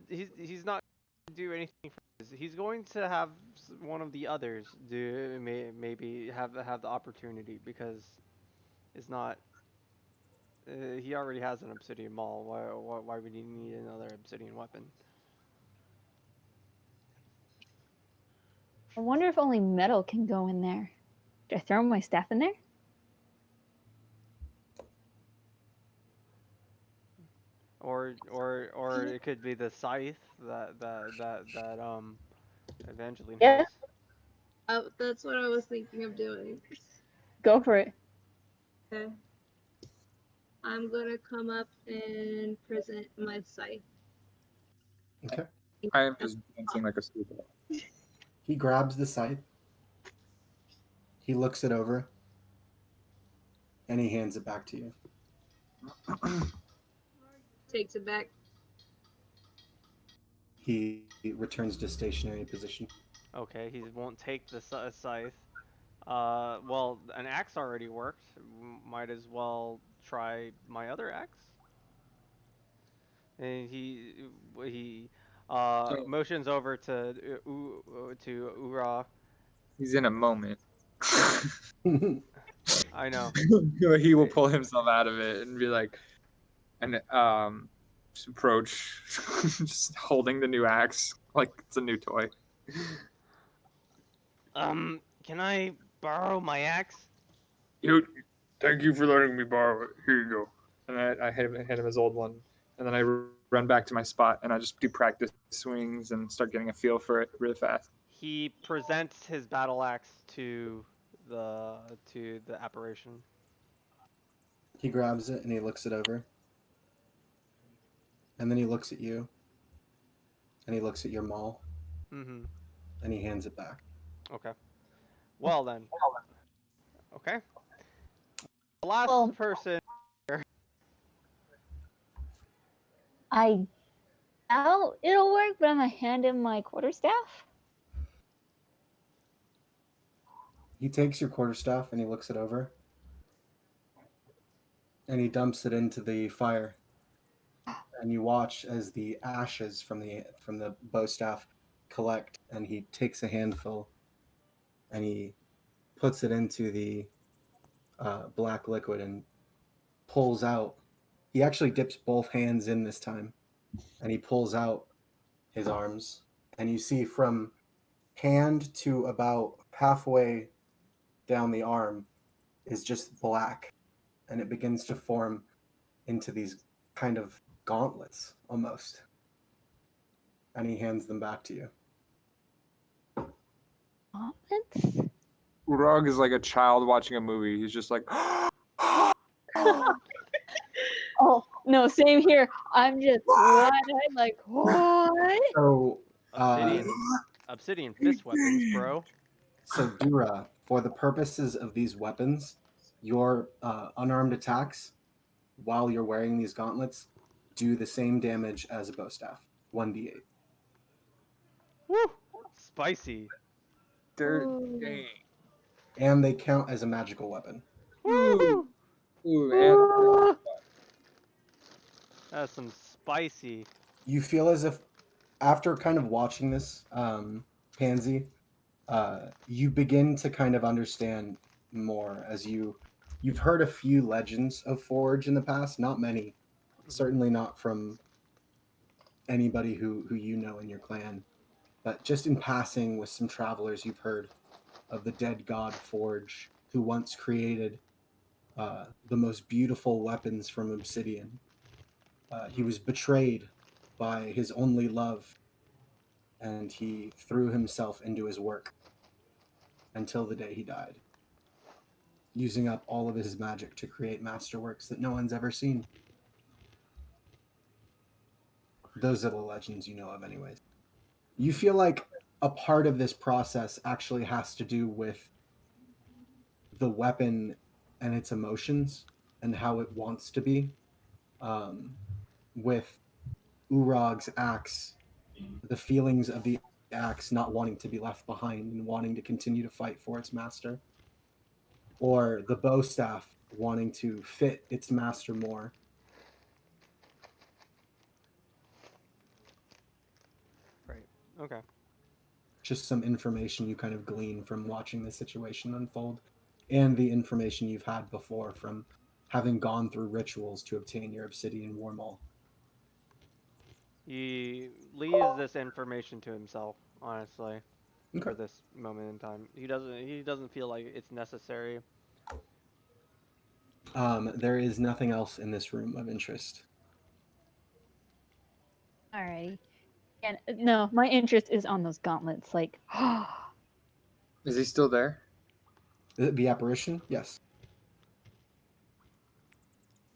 not gonna do anything for this. He's going to have one of the others do maybe have the opportunity because it's not. He already has an obsidian maul. Why would he need another obsidian weapon? I wonder if only metal can go in there. Should I throw my staff in there? Or it could be the scythe that Evangeline Yeah. has. Oh, that's what I was thinking of doing. Go for it. Okay. I'm gonna come up and present my scythe. Okay. I am just dancing like a schoolboy. He grabs the scythe. He looks it over. And he hands it back to you. Takes it back. He returns to stationary position. Okay, he won't take the scythe. Well, an axe already worked. Might as well try my other axe. And he motions over to Ura. He's in a moment. I know. He will pull himself out of it and be like, and just approach, just holding the new axe like it's a new toy. Can I borrow my axe? Thank you for letting me borrow it. Here you go. And I hand him his old one, and then I run back to my spot and I just do practice swings and start getting a feel for it really fast. He presents his battle axe to the apparition. He grabs it and he looks it over. And then he looks at you. And he looks at your maul. Mm-hmm. And he hands it back. Okay. Well then. Okay. The last Well- person. I doubt it'll work, but I'm gonna hand him my quarterstaff. He takes your quarterstaff and he looks it over. And he dumps it into the fire. And you watch as the ashes from the bow staff collect, and he takes a handful and he puts it into the black liquid and pulls out. He actually dips both hands in this time, and he pulls out his arms, and you see from hand to about halfway down the arm is just black, and it begins to form into these kind of gauntlets almost. And he hands them back to you. Gauntlets? Urag is like a child watching a movie. He's just like, Oh no, same here. I'm just wide-eyed, like what? So, Obsidian fist weapons, bro. so Dura, for the purposes of these weapons, your unarmed attacks while you're wearing these gauntlets do the same damage as a bow staff, 1d8. Woo! Spicy. "Dirt, Ooh. dang." And they count as a magical weapon. Woo! Ooh, and That's some spicy. You feel as if, after kind of watching this, Pansy, you begin to kind of understand more as you've heard a few legends of Forge in the past, not many, certainly not from anybody who you know in your clan, but just in passing with some travelers, you've heard of the dead god Forge, who once created the most beautiful weapons from obsidian. He was betrayed by his only love, and he threw himself into his work until the day he died, using up all of his magic to create masterworks that no one's ever seen. Those are the legends you know of, anyways. You feel like a part of this process actually has to do with the weapon and its emotions and how it wants to be. With Urag's axe, the feelings of the axe not wanting to be left behind and wanting to continue to fight for its master, or the bow staff wanting to fit its master more. Right. Okay. Just some information you kind of glean from watching the situation unfold, and the information you've had before from having gone through rituals to obtain your obsidian war maul. He leaves this information to himself, honestly, Okay. for this moment in time. He doesn't feel like it's necessary. There is nothing else in this room of interest. Alrighty. And no, my interest is on those gauntlets. Like, is he still there? The apparition? Yes.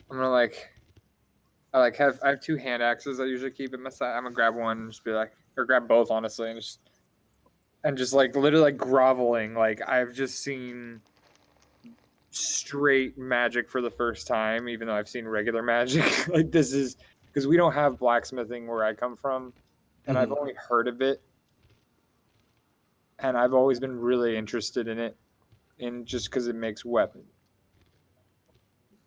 I'm gonna I have two hand axes I usually keep at my side. I'm gonna grab one and just be like, or grab both honestly, and just like literally like groveling. Like I've just seen straight magic for the first time, even though I've seen regular magic. Like this is because we don't have blacksmithing where I come from, and I've only heard of it, and I've always been really interested in it, in just because it makes weapons.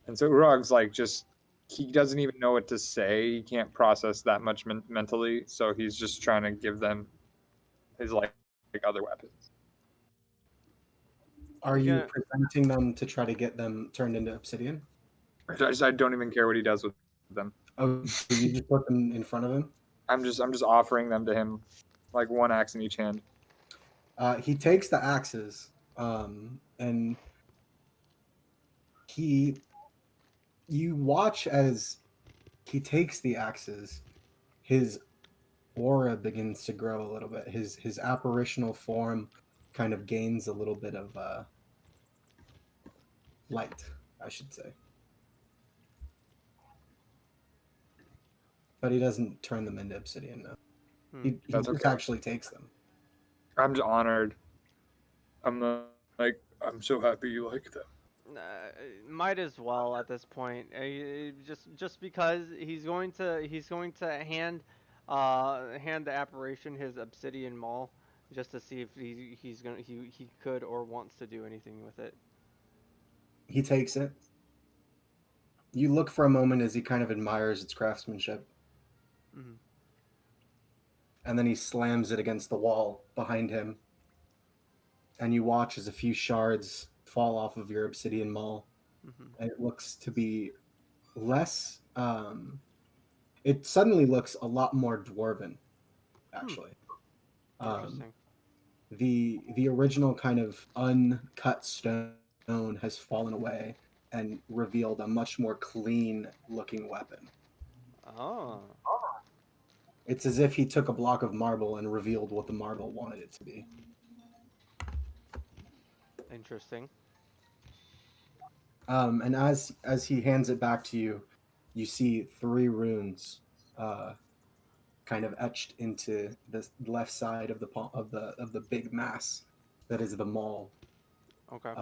And so Urag's like just he doesn't even know what to say. He can't process that much mentally, so he's just trying to give them his like other weapons. Are He's you gonna- presenting them to try to get them turned into obsidian? I don't even care what he does with them. Oh, you just put them in front of him? I'm just offering them to him, like one axe in each hand. He takes the axes, and you watch as he takes the axes, his aura begins to grow a little bit. His apparitional form kind of gains a little bit of light, I should say. But he doesn't turn them into obsidian, no. He That's just okay. actually takes them. I'm just honored. I'm I'm so happy you like them. Might as well at this point. Just because he's going to hand the apparition his obsidian maul just to see if he could or wants to do anything with it. He takes it. You look for a moment as he kind of admires its craftsmanship. Mm-hmm. And then he slams it against the wall behind him. And you watch as a few shards fall off of your obsidian maul. Mm-hmm. And it looks to be less... it suddenly looks a lot more dwarven, actually. Interesting. the original kind of uncut stone has fallen away and revealed a much more clean looking weapon. Oh. It's as if he took a block of marble and revealed what the marble wanted it to be. Interesting. And as he hands it back to you, you see 3 runes kind of etched into the left side of the big mass that is the maul. Okay.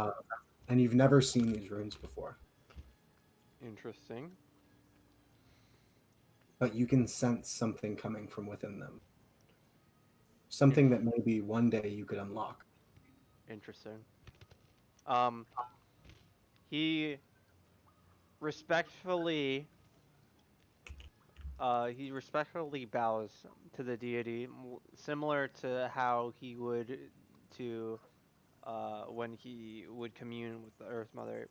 And you've never seen these runes before, Interesting. but you can sense something coming from within them. Something that maybe one day you could unlock. Interesting. He respectfully bows to the deity, similar to how he would to when he would commune with the Earth Mother,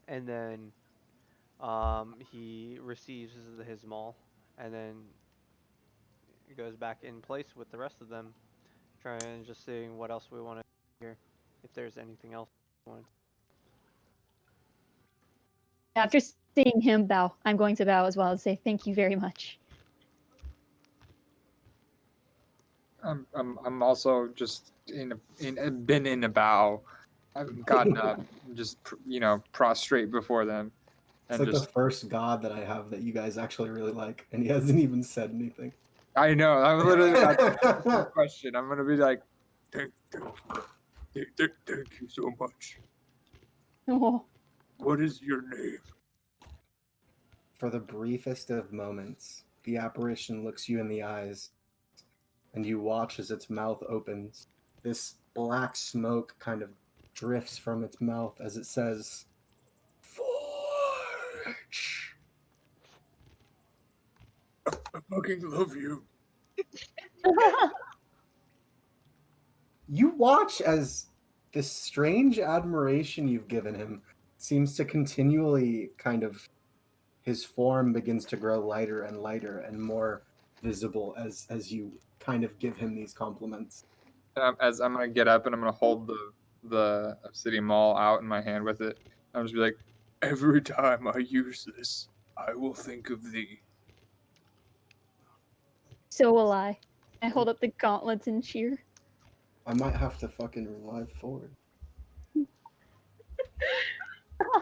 and then he receives his maul, and then goes back in place with the rest of them, trying just seeing what else we want to hear, if there's anything else we want. After seeing him bow, I'm going to bow as well and say thank you very much. I'm also just been in a bow. I've gotten up, just prostrate before them, It's and like just the first god that I have that you guys actually really like, and he hasn't even said anything. I know I'm literally about to ask the question. I'm gonna be like, thank you so much. Oh, What is your name? For the briefest of moments, the apparition looks you in the eyes, and you watch as its mouth opens. This black smoke kind of drifts from its mouth as it says, "Forge." I fucking love you. You watch as this strange admiration you've given him seems to continually kind of, his form begins to grow lighter and lighter and more visible as you kind of give him these compliments. As I'm gonna get up and I'm gonna hold the obsidian maul out in my hand with it. I'm just be like, every time I use this, I will think of thee. so will I. I hold up the gauntlets and cheer. I might have to fucking revive Ford.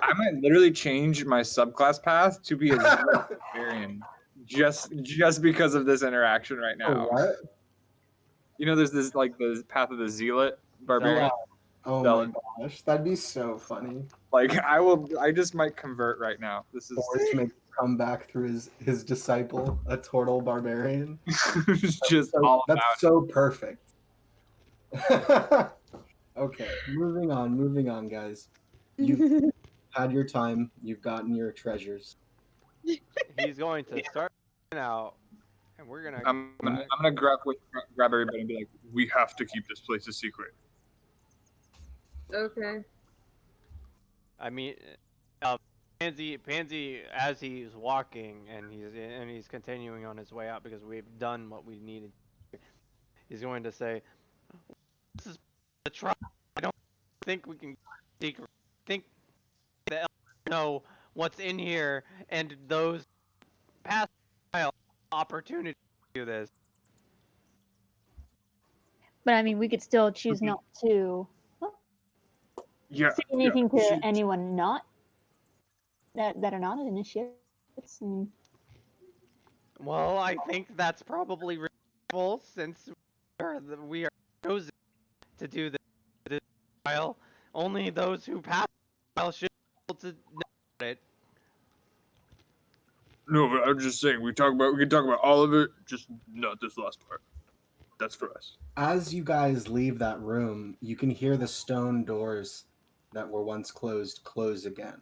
I might literally change my subclass path to be a barbarian just because of this interaction right now. Oh, what? You know, there's this like the path of the zealot barbarian. Oh Zealot. my gosh, that'd be so funny. Like I just might convert right now. This is Forrest makes a comeback through his disciple, a turtle barbarian. just all That's about so perfect. Okay, moving on, guys. You've had your time. You've gotten your treasures. He's going to start out, and we're gonna. I'm gonna grab everybody and be like, we have to keep this place a secret. Okay. I mean, Pansy, as he's walking and he's continuing on his way out because we've done what we needed. He's going to say, "This is the trial. I don't think we can secret. I think the elders know what's in here, and those past trial opportunity to do this." But I mean, we could still choose not to Yeah. say anything to anyone not that are not initiates. And Well, I think that's probably reasonable since we are chosen to do this trial. Only those who pass the trial should be able to know about it. No, but I'm just saying we can talk about all of it, just not this last part. That's for us. As you guys leave that room, you can hear the stone doors that were once closed close again.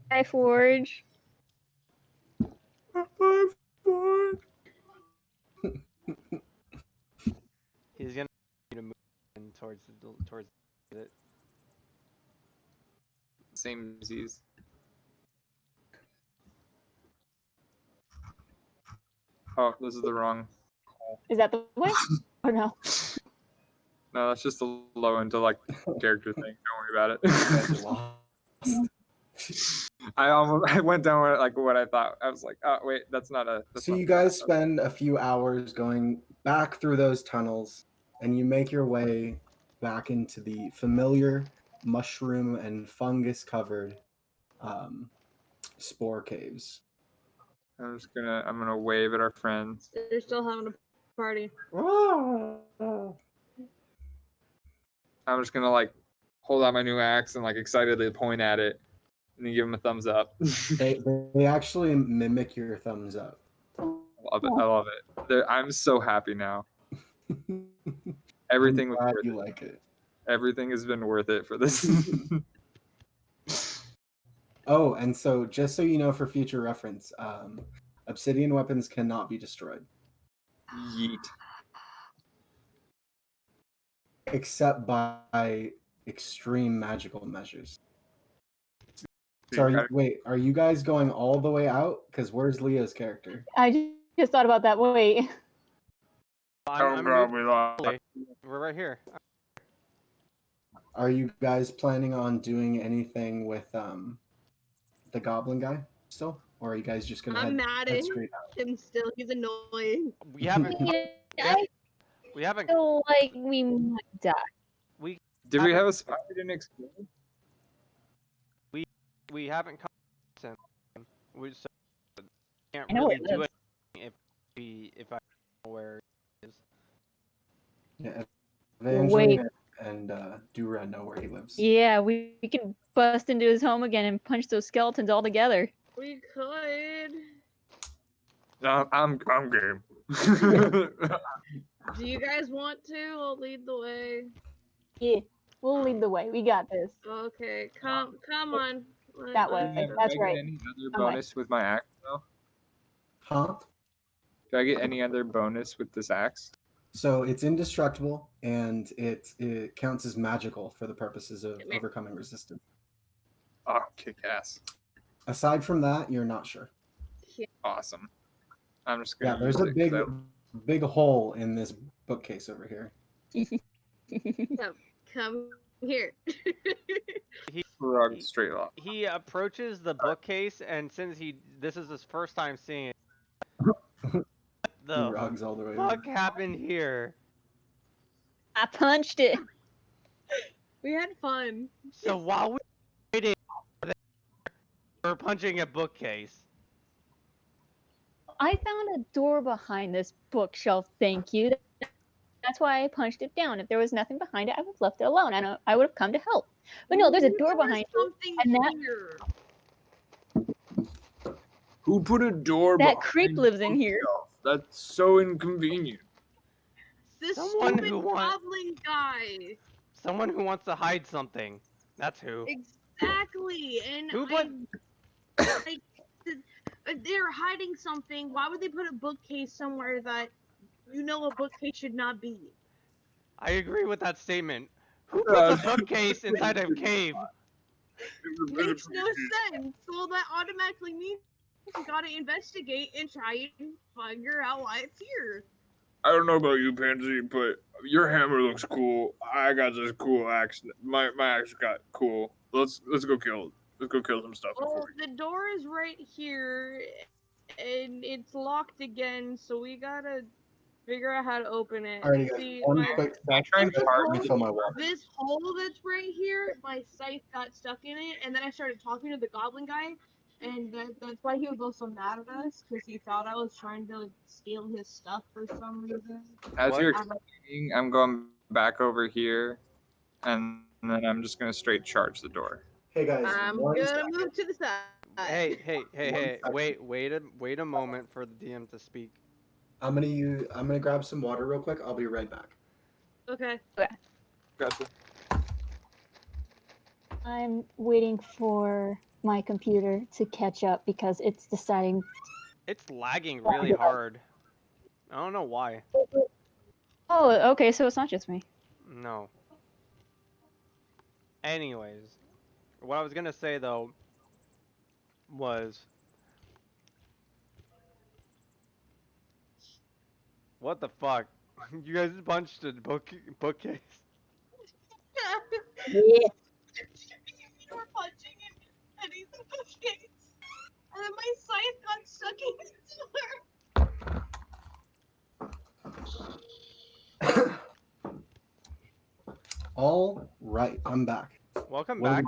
Hi, Forge. He's gonna need to move in towards it. Same disease. Oh, this is the wrong Is that the way? Or no? No, that's just a low into like character thing. Don't worry about You guys it. are lost. I went down with, like what I thought. I was like, oh wait, that's not a. That's So not you the guys path. spend a few hours going back through those tunnels, and you make your way back into the familiar mushroom and fungus covered spore caves. I'm gonna wave at our friends. They're still having a party. I'm just gonna like hold out my new axe and like excitedly point at it, and then give them a thumbs up. They actually mimic your thumbs up. Love it. I love it. I'm so happy now. I'm Everything was glad worth you it. like it. Everything has been worth it for this. Oh, and so just so you know for future reference, obsidian weapons cannot be destroyed. Yeet. Except by extreme magical measures. So are you guys going all the way out? Because where's Leo's character? I just thought about that. Wait. Oh god, we lost. We're right here. Are you guys planning on doing anything with the goblin guy still? Or are you guys just gonna I'm head mad at straight out? him still. He's annoying. We haven't. I We haven't. feel like we might die. Did we have a spot we didn't explore? We haven't come since. We so can't I know where really it do lives. it if I know where it is. Yeah, Wait. Evangeline and Dura know where he lives. Yeah, we can bust into his home again and punch those skeletons all together. We could. No, I'm game. Do you guys want to? I'll lead the way. Yeah, we'll lead the way. We got this. Okay, come on. That way. Do That's I right. get any other I'm like- bonus with my axe though? Huh? Do I get any other bonus with this axe? So it's indestructible and it counts as magical for the purposes of Come here. overcoming resistance. Oh, kick ass. Aside from that, you're not sure. Awesome. I'm just Yeah, gonna there's use a it 'cause big I- big hole in this bookcase over here. Come here. Rug straight off. He approaches the bookcase, and since this is his first time seeing it, He the rugs all the way fuck over. happened here? I punched it. We had fun. So while we were waiting, we're punching a bookcase. I found a door behind this bookshelf. Thank you. That's why I punched it down. If there was nothing behind it, I would have left it alone. I would have come to help. But no, there's a door There was behind you. something and that- here. Who put a door That behind creep the lives in here. bookshelf? That's so inconvenient. This Someone stupid who want- goblin guy. Someone who wants to hide something. That's who. Exactly. And Who put- they're hiding something. Why would they put a bookcase somewhere that a bookcase should not be? I agree with that statement. Who puts a bookcase inside a cave? Makes no sense. Well, that automatically means you gotta investigate and try and figure out why it's here. I don't know about you, Pansy, but your hammer looks cool. I got this cool axe. My axe got cool. Let's go kill. Let's go kill some stuff. Well, before we- the door is right here, and it's locked again, so we gotta figure out how to open it. Alrighty, guys. See, One my- quick. Can I try and This fart? Let me fill my water. This hole that's right here, my scythe got stuck in it, and then I started talking to the goblin guy, and that's why he was also mad at us, because he thought I was trying to steal his stuff for some reason. As What? you're explaining, I'm going back over here, and then I'm just gonna straight charge the door. Hey guys, I'm one gonna second. move to the side. Hey! Wait a moment for the DM to speak. I'm gonna grab some water real quick. I'll be right back. Okay. Gotcha. I'm waiting for my computer to catch up because it's deciding. It's lagging really hard. I don't know why. Oh, okay, so it's not just me. No. Anyways, what I was gonna say though was What the fuck? You guys punched a bookcase. Yeah. You were punching him, and he's in the case. And then my scythe got stuck in his door. All right, I'm back. Welcome What do back.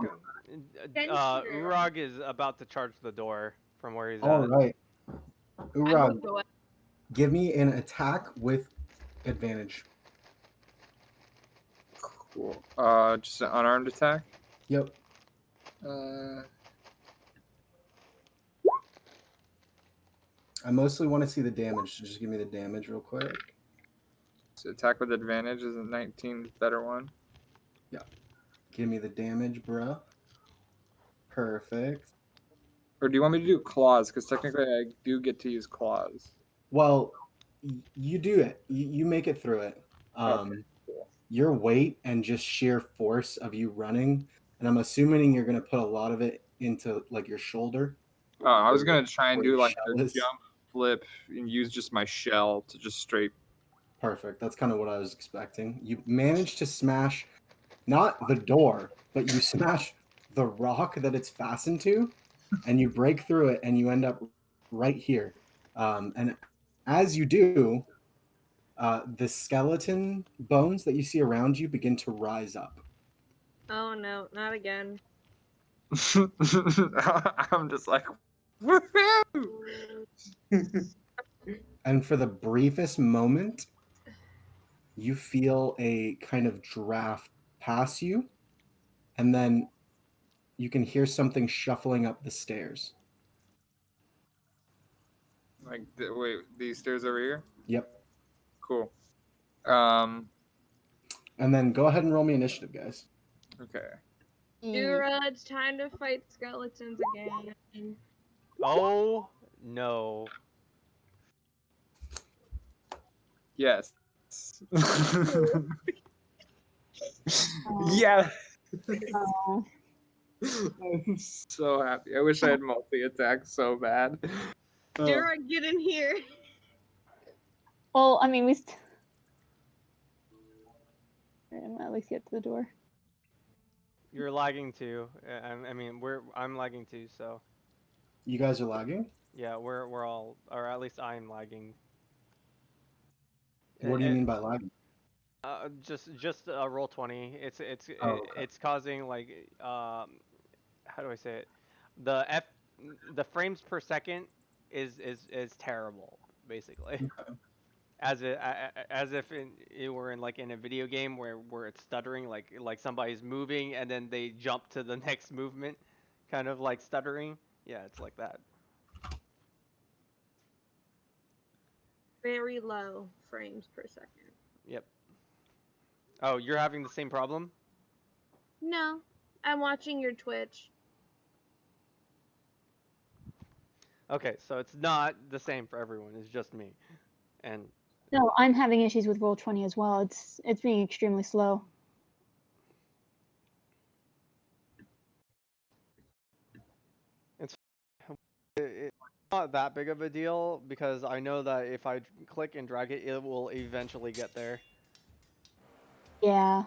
we Adventure. Urag is about to charge the door from where he's All at. right, I Urag, would go. give me an attack with advantage. Cool. Just an unarmed attack. Yep. I mostly want to see the damage, so just give me the damage real quick. So attack with advantage is a 19 better one. Give me the damage, bruh. Perfect. Or do you want me to do claws? Because technically I do get to use claws. Well, you do it. You make it through it. Okay, cool. Your weight and just sheer force of you running, and I'm assuming you're gonna put a lot of it into like your shoulder. I was gonna try and Where do your like shell the is. jump, flip, and use just my shell to just straight. Perfect. That's kind of what I was expecting. You managed to smash not the door, but you smash the rock that it's fastened to, and you break through it, and you end up right here. And as you do, the skeleton bones that you see around you begin to rise up. Oh no, not again. I'm just like, woohoo! And for the briefest moment, you feel a kind of draft pass you, and then you can hear something shuffling up the stairs. Like, wait, these stairs over here? Yep. Cool. And then go ahead and roll me initiative, guys. Okay. Dura, it's time to fight skeletons again. Oh no. Yes. Yeah. Oh. I'm so happy. I wish I had multi-attack so bad. Dura, get in here. Well, I mean, I'm gonna at least get to the door. You're lagging too. I mean, I'm lagging too. So You guys are lagging? yeah, we're all, or at least I'm lagging. What do you mean by lagging? Just roll 20. Okay. It's causing like how do I say it? The frames per second is terrible basically. Okay. As if it were in like in a video game where it's stuttering, like somebody's moving and then they jump to the next movement, kind of like stuttering. Yeah, it's like that. Very low frames per second. Yep. Oh, you're having the same problem? No, I'm watching your Twitch. Okay, so it's not the same for everyone. It's just me. And No, I'm having issues with Roll20 as well. It's being extremely slow. it's not that big of a deal because I know that if I click and drag it, it will eventually get there. Yeah.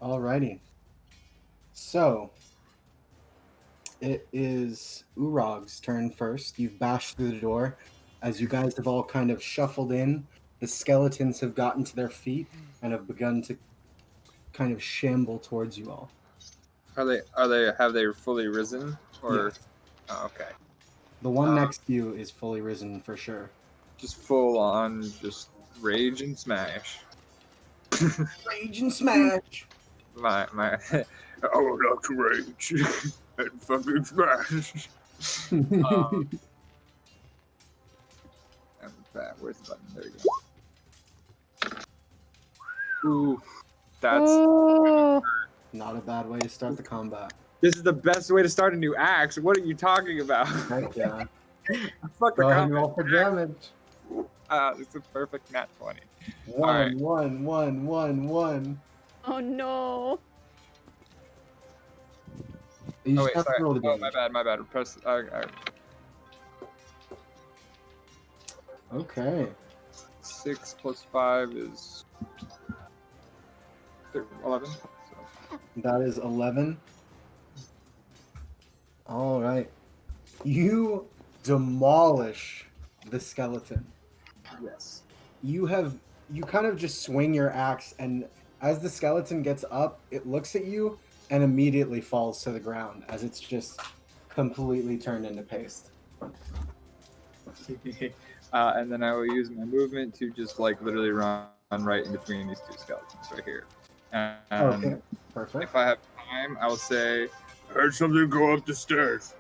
Alrighty. So it is Urog's turn first. You've bashed through the door. As you guys have all kind of shuffled in, the skeletons have gotten to their feet and have begun to kind of shamble towards you all. Have they fully risen? Or Yes. Oh, okay. The one next to you is fully risen for sure. Just full on just rage and smash. Rage and smash! I would like to rage and fucking smash. And where's the button? There we go. Ooh, that's Oh. Not a bad way to start the combat. this is the best way to start a new axe. What are you talking about? Heck yeah. Fuck the Go ahead and combat. roll for damage. It's a perfect nat 20. One, one, one, one, one. Oh no. You Oh just wait, have to sorry. roll the Oh, damage. my bad. Press. Okay. 6 plus 5 is 11. So. That is 11. All right. You demolish the skeleton. Yes. You kind of just swing your axe, and as the skeleton gets up, it looks at you and immediately falls to the ground as it's just completely turned into paste. And then I will use my movement to just like literally run right in between these two skeletons right here. And Okay, perfect. if I have time, I will say, I heard something go up the stairs.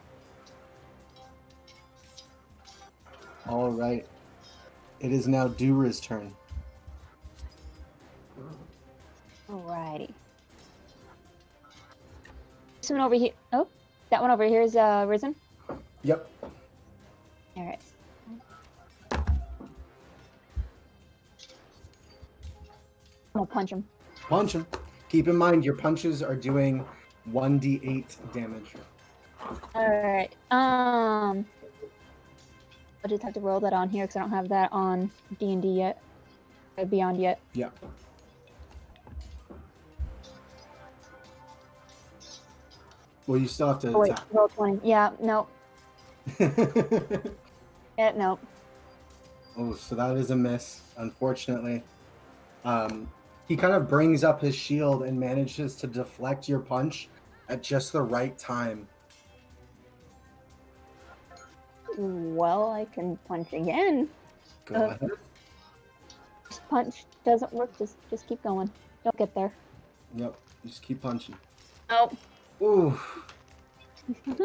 All right. It is now Dura's turn. Alrighty. This one over here. Oh, that one over here is risen. Yep. All right. I'm gonna punch him. Punch him. Keep in mind your punches are doing 1d8 damage. All right. I just have to roll that on here because I don't have that on D&D yet. Beyond yet. Yeah. Well, you still have to Oh wait, attack. roll 20. Yeah, nope. Yeah, nope. Oh, so that is a miss, unfortunately. He kind of brings up his shield and manages to deflect your punch at just the right time. Well, I can punch again. Go ahead. This punch doesn't work. Just keep going. Don't get there. Yep, just keep punching. Oh. Ooh.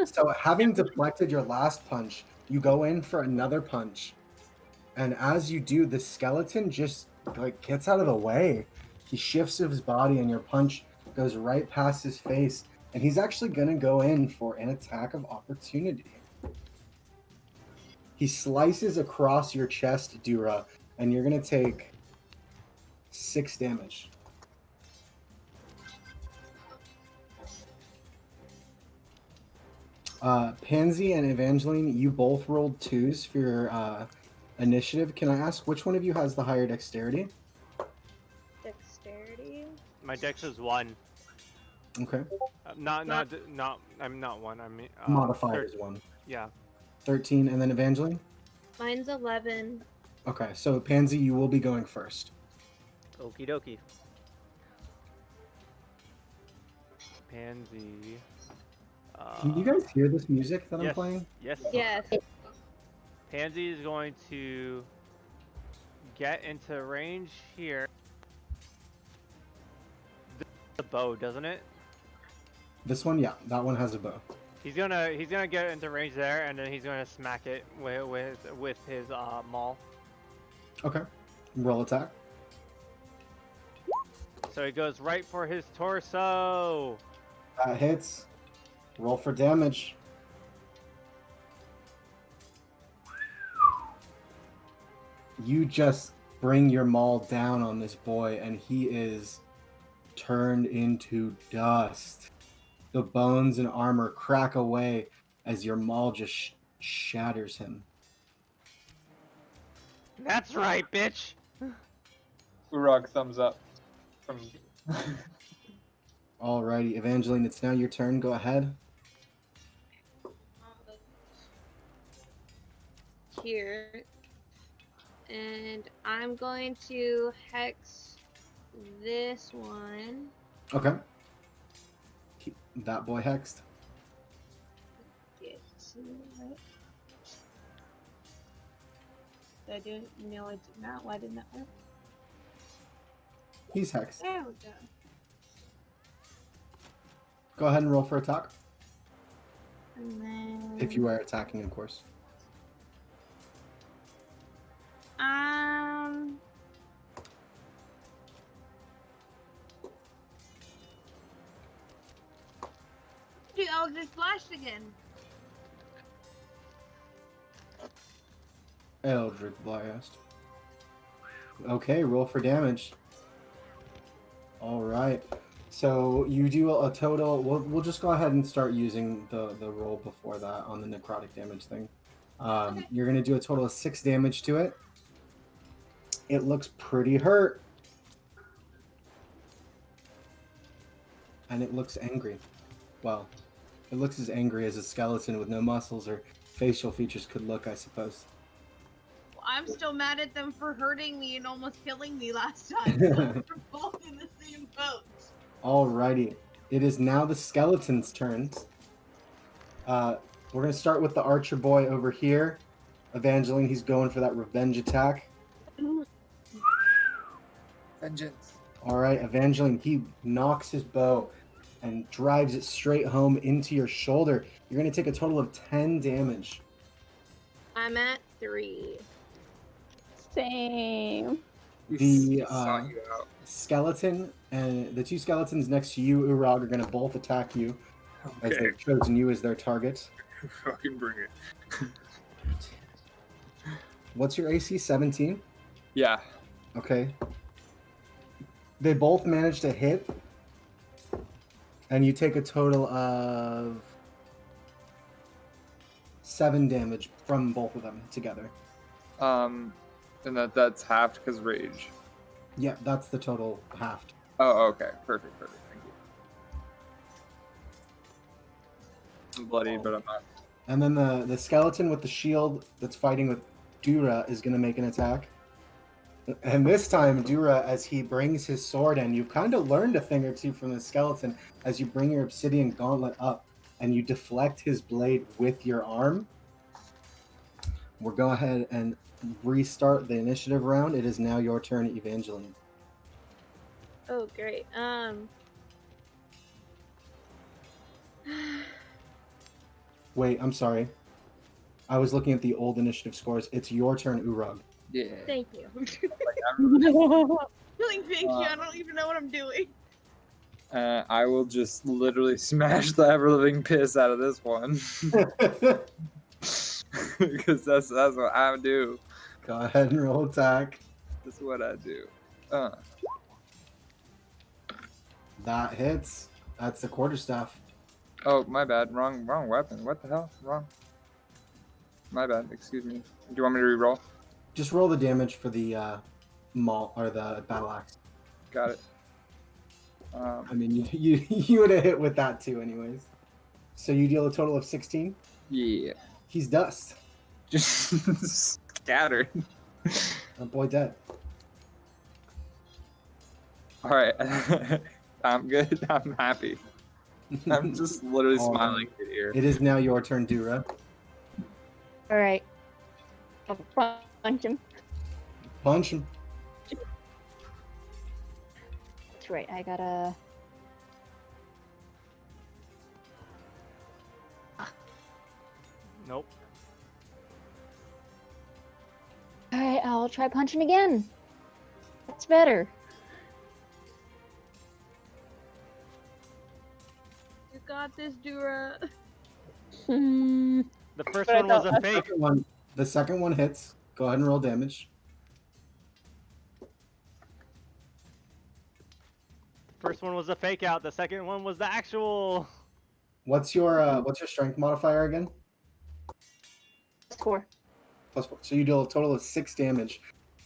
So having deflected your last punch, you go in for another punch. And as you do, the skeleton just like gets out of the way. He shifts his body and your punch goes right past his face. And he's actually gonna go in for an attack of opportunity. He slices across your chest, Dura, and you're gonna take 6 damage. Pansy and Evangeline, you both rolled 2s for your initiative. Can I ask which one of you has the higher dexterity? Dexterity. My dex is 1. Okay. I'm not 1. I mean, Modifier is 1. Yeah. 13, and then Evangeline? Mine's 11. Okay, so Pansy, you will be going first. Okie dokie. Pansy. Can you guys hear this music that I'm Yes. playing? Yes. Yes. Pansy is going to get into range here. The bow, doesn't it? This one, yeah, that one has a bow. He's gonna get into range there, and then he's gonna smack it with his maul. Okay. Roll attack. So he goes right for his torso. That hits. Roll for damage. You just bring your maul down on this boy, and he is turned into dust. The bones and armor crack away as your maul just shatters him. That's right, bitch. Urag thumbs up. From Alrighty, Evangeline, it's now your turn. Go ahead. Here. And I'm going to hex this one. Okay. That boy hexed. Get to it. Did I do it? No, I did not. Why didn't that work? He's hexed. There we go. Go ahead and roll for attack. And then. If you are attacking, of course. Dude, I was just flashed again. Eldritch Blast. Okay, roll for damage. Alright. So you do a total. We'll just go ahead and start using the roll before that on the necrotic damage thing. Okay. You're gonna do a total of 6 damage to it. It looks pretty hurt, and it looks angry. Well, it looks as angry as a skeleton with no muscles or facial features could look, I suppose. Well, I'm still mad at them for hurting me and almost killing me last time. So we're both in the same boat. Alrighty, it is now the skeleton's turns. We're gonna start with the archer boy over here. Evangeline, he's going for that revenge attack. Vengeance. All right, Evangeline, he knocks his bow and drives it straight home into your shoulder. You're going to take a total of 10 damage. I'm at 3. Same. The Sought you out. skeleton and the 2 skeletons next to you, Urag, are going to both attack you as Okay, they've chosen you as their target. fucking bring it. What's your AC? 17? Yeah. Okay. They both manage to hit, and you take a total of 7 damage from both of them together. And that's halved because rage. Yeah, that's the total halved. Oh, okay. Perfect. Thank you. I'm bloodied, but I'm not. And then the skeleton with the shield that's fighting with Dura is going to make an attack. And this time, Dura, as he brings his sword in, you've kind of learned a thing or two from the skeleton as you bring your obsidian gauntlet up and you deflect his blade with your arm. We'll go ahead and restart the initiative round. It is now your turn, Evangeline. Oh, great. Wait, I'm sorry. I was looking at the old initiative scores. It's your turn, Urag. Yeah. Thank you. Oh, Thank you. I don't even know what I'm doing. I will just literally smash the ever living piss out of this one. Because that's what I do. Go ahead and roll attack. That's what I do. That hits. That's the quarterstaff. Oh, my bad. Wrong weapon. What the hell? Wrong. My bad. Excuse me. Do you want me to re-roll? Just roll the damage for the maul or the battle axe. Got it. I mean, you would have hit with that too, anyways. So you deal a total of 16. Yeah. He's dust. Just scattered. That boy dead. All right. I'm good. I'm happy. I'm just literally All smiling right. here. It is now your turn, Dura. all right. I'll punch him. Punch him. That's right. I gotta. Nope. All right. I'll try punching again. That's better. You got this, Dura. Hmm. The first But I one was thought a fake. The second one hits. Go ahead and roll damage. The first one was a fake out. The second one was the actual. What's your strength modifier again? Score. +4. So you deal a total of 6 damage.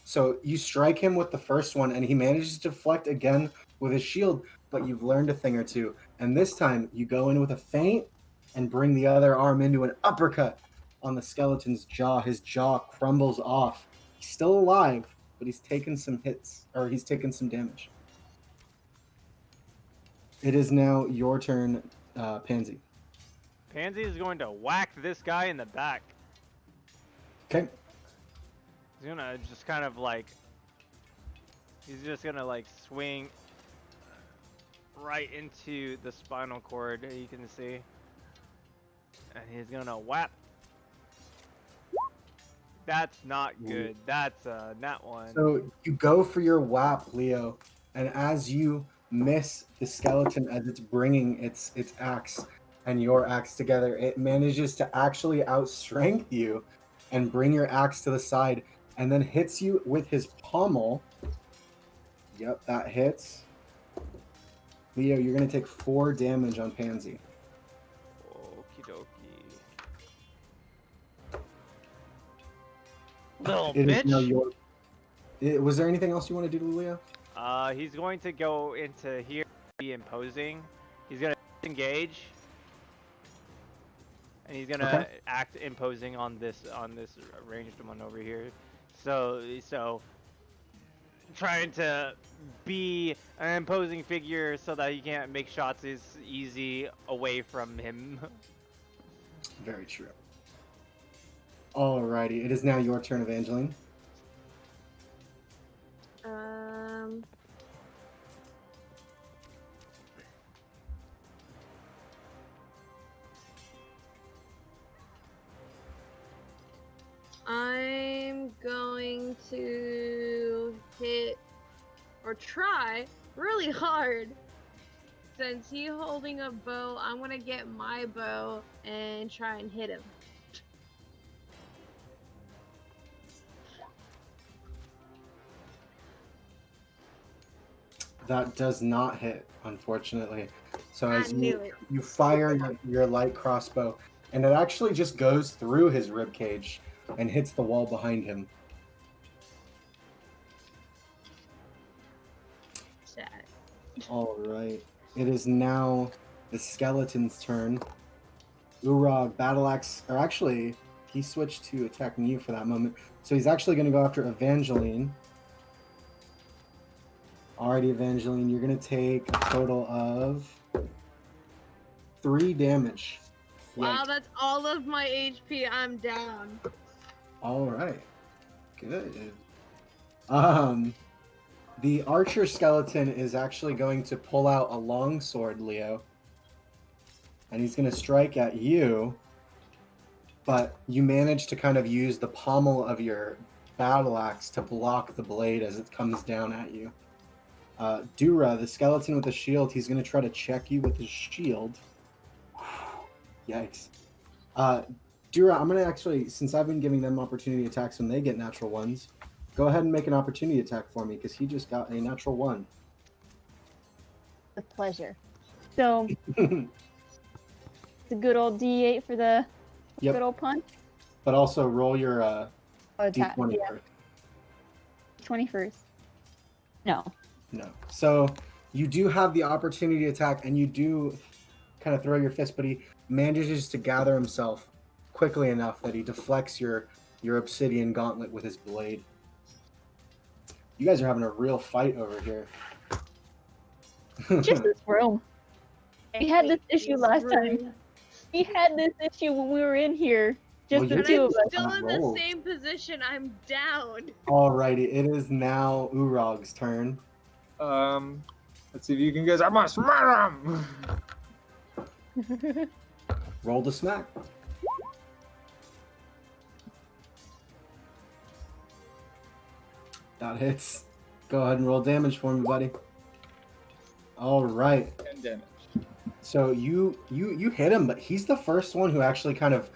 So you strike him with the first one, and he manages to deflect again with his shield, but you've learned a thing or two. And this time, you go in with a feint and bring the other arm into an uppercut on the skeleton's jaw. His jaw crumbles off. He's still alive, but he's taken some hits, or he's taken some damage. It is now your turn, Pansy. Pansy is going to whack this guy in the back. Okay. He's gonna just kind of like. He's just gonna like swing right into the spinal cord, you can see. And he's gonna whap. That's not good. That's a nat one. So you go for your whap, Leo, and as you miss the skeleton as it's bringing its axe and your axe together, it manages to actually outstrength you and bring your axe to the side and then hits you with his pommel. Yep, that hits. Leo, you're going to take 4 damage on Pansy. Okie dokie. Little It is now bitch. your. Was there anything else you want to do to Leo? He's going to go into here, be imposing. He's gonna engage, and he's gonna Okay. act imposing on this ranged one over here. So trying to be an imposing figure so that he can't make shots is easy away from him. Very true. Alrighty, it is now your turn, Evangeline. I'm going to hit or try really hard. Since he's holding a bow, I'm gonna get my bow and try and hit him. That does not hit, unfortunately. So I as knew it. you fire your light crossbow, and it actually just goes through his rib cage and hits the wall behind him. Sad. All right. It is now the skeleton's turn. Urag, battle axe, or actually, he switched to attacking you for that moment. So he's actually going to go after Evangeline. Alrighty, Evangeline, you're going to take a total of 3 damage. Wow, Yikes. that's all of my HP. I'm down. All right. Good. The archer skeleton is actually going to pull out a long sword, Leo. And he's going to strike at you. But you manage to kind of use the pommel of your battle axe to block the blade as it comes down at you. Dura, the skeleton with the shield, he's going to try to check you with his shield. Yikes. Dura, I'm going to actually, since I've been giving them opportunity attacks when they get natural ones, go ahead and make an opportunity attack for me, because he just got a natural 1. With pleasure. So, it's a good old D8 for the Yep. good old punch. But also roll your Oh, attack. D20 Yeah. first. 21st. No. No. So you do have the opportunity attack, and you do kind of throw your fist, but he manages to gather himself quickly enough that he deflects your obsidian gauntlet with his blade. You guys are having a real fight over here. Just this room. We had this issue last time. We had this issue when we were in here. Just Well, the you're two of us. Still in the Roll. same position. I'm down. Alrighty, it is now Urag's turn. Let's see if you can guess. I'm gonna smack him. Roll to smack. That hits. Go ahead and roll damage for me, buddy. All right. 10 damage. So you hit him, but he's the first one who actually kind of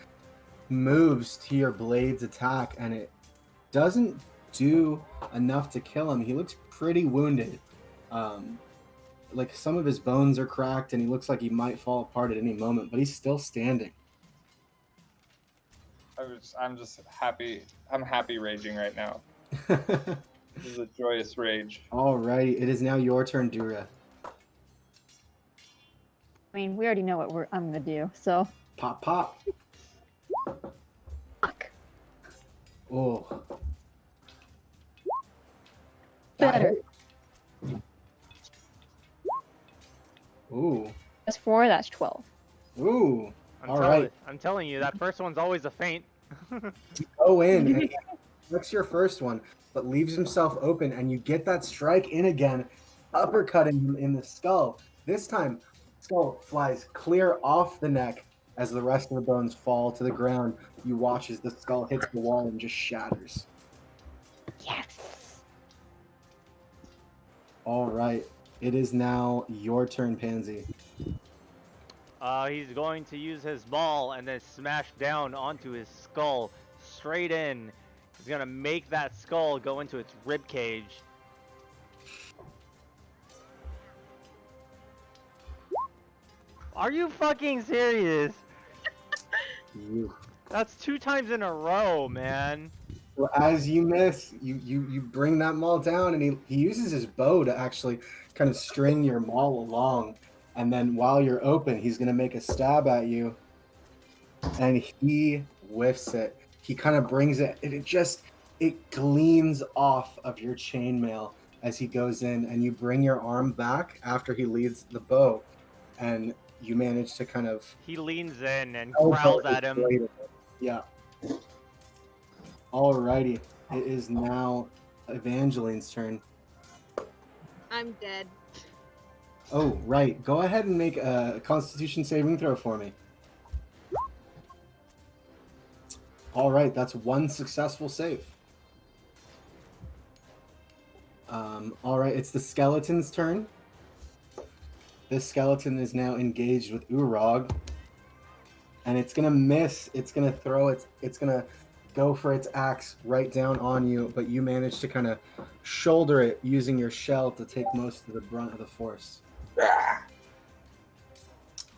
moves to your blade's attack, and it doesn't do enough to kill him. He looks pretty wounded. Like some of his bones are cracked, and he looks like he might fall apart at any moment, but he's still standing. I'm just happy. I'm happy raging right now. This is a joyous rage. Alrighty, it is now your turn, Dura. I mean, we already know what I'm gonna do, so. Pop, pop. Fuck. Oh. Better. Ooh. That's 4, that's 12. Ooh. I'm All telling, right. I'm telling you, that first one's always a feint. Go in. And he flicks your first one, but leaves himself open, and you get that strike in again, uppercutting him in the skull. This time, skull flies clear off the neck as the rest of the bones fall to the ground. You watch as the skull hits the wall and just shatters. Yes. All right. It is now your turn, Pansy. He's going to use his ball and then smash down onto his skull, straight in. He's gonna make that skull go into its rib cage. Are you fucking serious? You. That's 2 times in a row, man. So as you miss, you bring that maul down, and he uses his bow to actually kind of string your maul along. And then while you're open, he's gonna make a stab at you, and he whiffs it. He kind of brings it, and it gleams off of your chainmail as he goes in, and you bring your arm back after he leads the bow, and you manage to kind of He leans in and elbow growls his at him. blade. Yeah. Alrighty. It is now Evangeline's turn. I'm dead. Oh, right. Go ahead and make a Constitution saving throw for me. All right, that's one successful save. All right, it's the skeleton's turn. This skeleton is now engaged with Urog, and it's gonna miss. It's gonna throw its. It's gonna go for its axe right down on you, but you manage to kind of shoulder it using your shell to take most of the brunt of the force.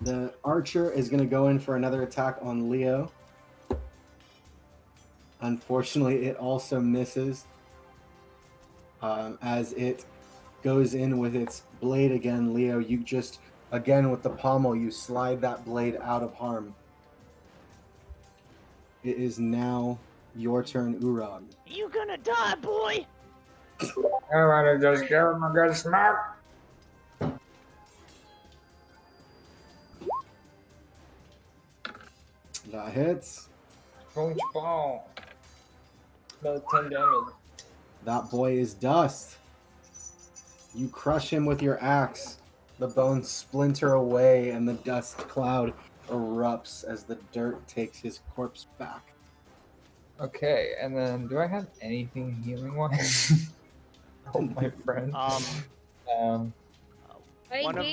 The archer is going to go in for another attack on Leo. Unfortunately, it also misses as it goes in with its blade again. Leo, you just, again with the pommel, you slide that blade out of harm. It is now your turn, Urag. You gonna die, boy? I wanna just give him a good smack. That hits. Punch ball. Another 10 damage. That boy is dust. You crush him with your axe. The bones splinter away, and the dust cloud erupts as the dirt takes his corpse back. Okay, and then do I have anything healing wise? Oh, my friend. Hey, One of-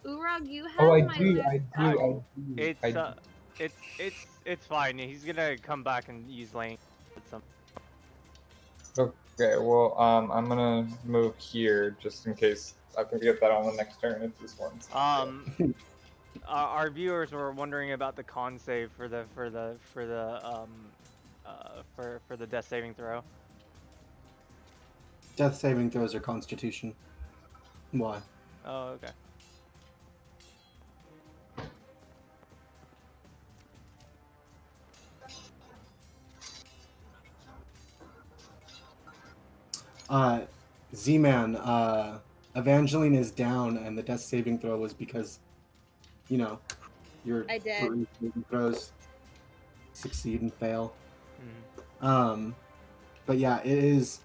Urag, you have Oh, I my do. left I arm. do. It's fine. He's gonna come back and use lane. Okay, well, I'm gonna move here just in case I can get that on the next turn if this one's. Our viewers were wondering about the con save for the death saving throw. Death saving throws are Constitution. Why? Oh, okay. Z-Man, Evangeline is down, and the death saving throw was because, you know, your I did. three saving throws succeed and fail. Mhm. But yeah, it is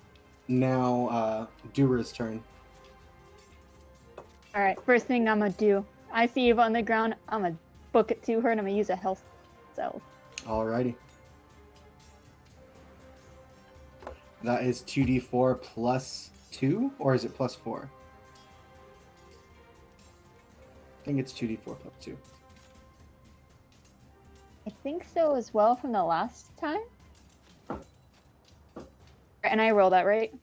now Dura's turn. Alright, first thing I'm gonna do. I see Eva on the ground, I'm gonna book it to her and I'm gonna use a health cell. Alrighty. That is 2d4 plus 2, or is it plus 4? I think it's 2d4 plus 2. I think so as well from the last time. And I roll that, right?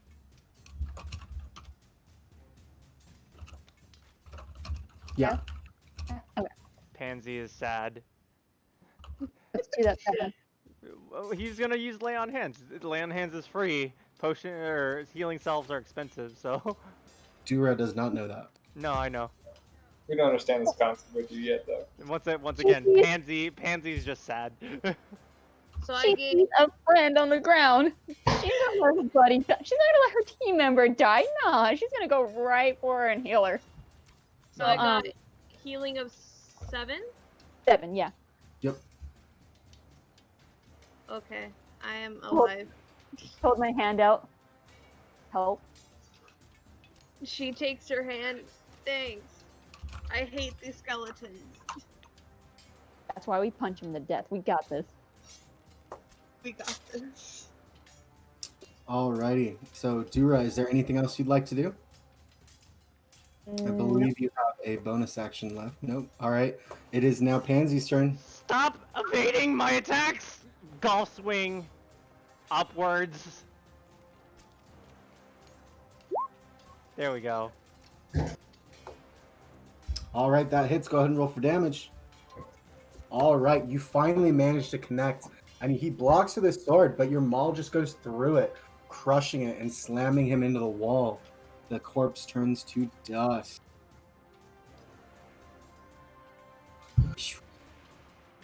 Yeah. Okay, Pansy is sad. let's do that. He's gonna use lay on hands. Lay on hands is free. Potion or healing salves are expensive, so. Dura does not know that. No, I know. We don't understand this concept with you yet, though. Once again, Pansy's just sad. So I She gave sees a friend on the ground. She's not gonna let her buddy die. She's not gonna let her team member die. Nah, she's gonna go right for her and heal her. so I got healing of 7. 7, yeah. Yep. Okay, I am alive. Hold my hand out. Help. She takes her hand. Thanks. I hate these skeletons. That's why we punch him to death. We got this. We got this. Alrighty. So, Dura, is there anything else you'd like to do? I believe you have a bonus action left. Nope. Alright. It is now Pansy's turn. Stop evading my attacks! Golf swing. Upwards. There we go. All right, that hits. Go ahead and roll for damage. All right, you finally managed to connect. I mean, he blocks with his sword, but your maul just goes through it, crushing it and slamming him into the wall. The corpse turns to dust.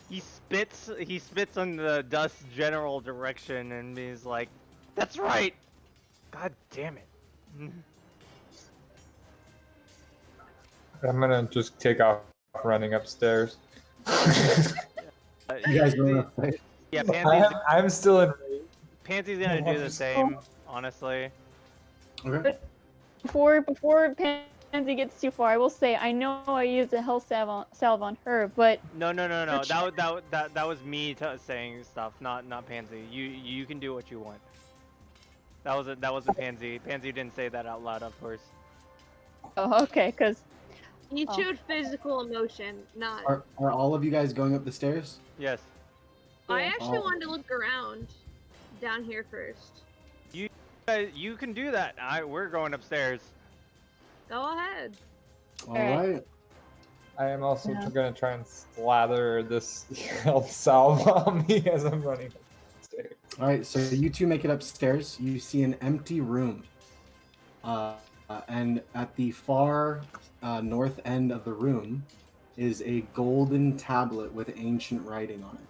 He spits on the dust general direction and he's like, "That's right. God damn it." I'm gonna just take off running upstairs. You guys the- run upstairs. yeah, I'm still in. Pansy's gonna do the same, honestly. Okay. Before Pansy gets too far, I will say I know I used a health salve on her, but No. For That was me saying stuff, not Pansy. You can do what you want. That wasn't Pansy. Pansy didn't say that out loud, of course. oh, okay, because He Oh. showed physical emotion, not. Are all of you guys going up the stairs? Yes. I Yeah. actually Oh. wanted to look around down here first. You can do that. We're going upstairs. Go ahead. All Alright. right. I am also Yeah. gonna try and slather this health salve on me as I'm running upstairs. All right, so you two make it upstairs. You see an empty room. And at the far north end of the room is a golden tablet with ancient writing on it.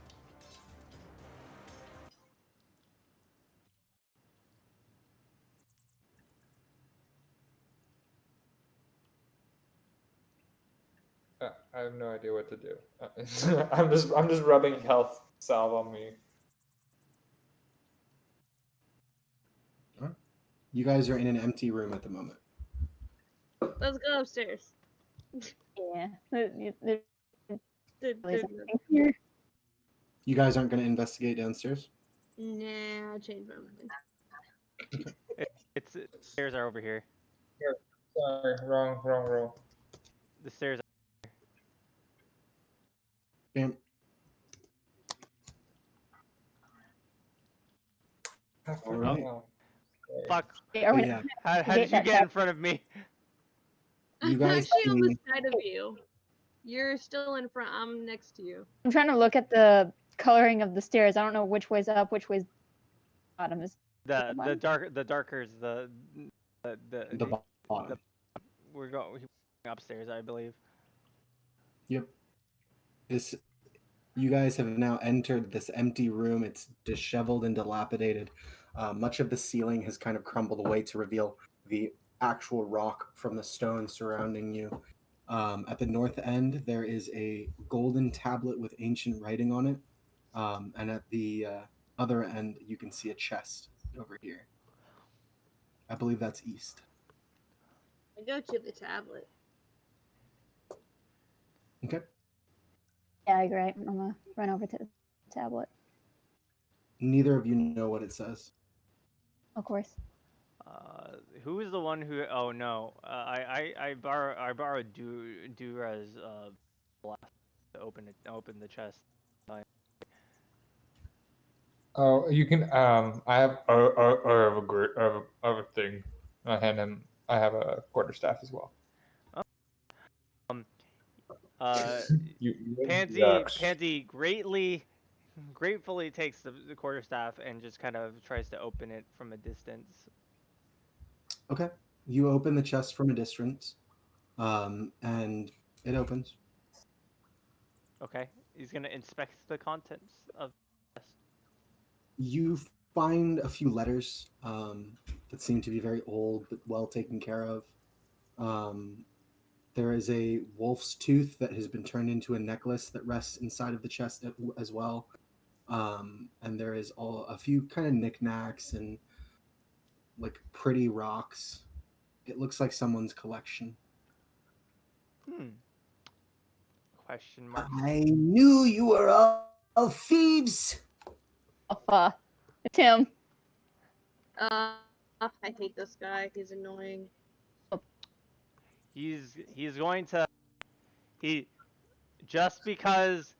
I have no idea what to do. I'm just rubbing health salve on me. You guys are in an empty room at the moment. Let's go upstairs. yeah, there's There's nothing here. You guys aren't going to investigate downstairs? Nah, I changed my mind. It's the stairs are over here. Sorry, wrong roll. The stairs. Bam. All right. Fuck. Okay, are we Yeah. How did you get in front of me? You I'm guys actually on the see- side of you. You're still in front. I'm next to you. I'm trying to look at the coloring of the stairs. I don't know which way's up, which way's bottom is. The darker is the the bottom. we're going upstairs, I believe. Yep. This. You guys have now entered this empty room. It's disheveled and dilapidated. Much of the ceiling has kind of crumbled away to reveal the actual rock from the stone surrounding you. At the north end, there is a golden tablet with ancient writing on it. And at the other end, you can see a chest over here. I believe that's east. I go to the tablet. Okay. Yeah, I agree. I'm gonna run over to the tablet, Neither of you know what it says. of course. Who is the one who? Oh no, I borrowed Dura's blast to open the chest. Oh, you can. I have a thing. I hand him. I have a quarterstaff as well. You Pansy gratefully takes the quarterstaff and just kind of tries to open it from a distance. Okay. You open the chest from a distance, and it opens. Okay, he's gonna inspect the contents of the chest. You find a few letters that seem to be very old but well taken care of. There is a wolf's tooth that has been turned into a necklace that rests inside of the chest as well. And there is a few kind of knickknacks and like pretty rocks. It looks like someone's collection. Question mark. I knew you were all thieves. It's him. I hate this guy. He's annoying. He's going to just because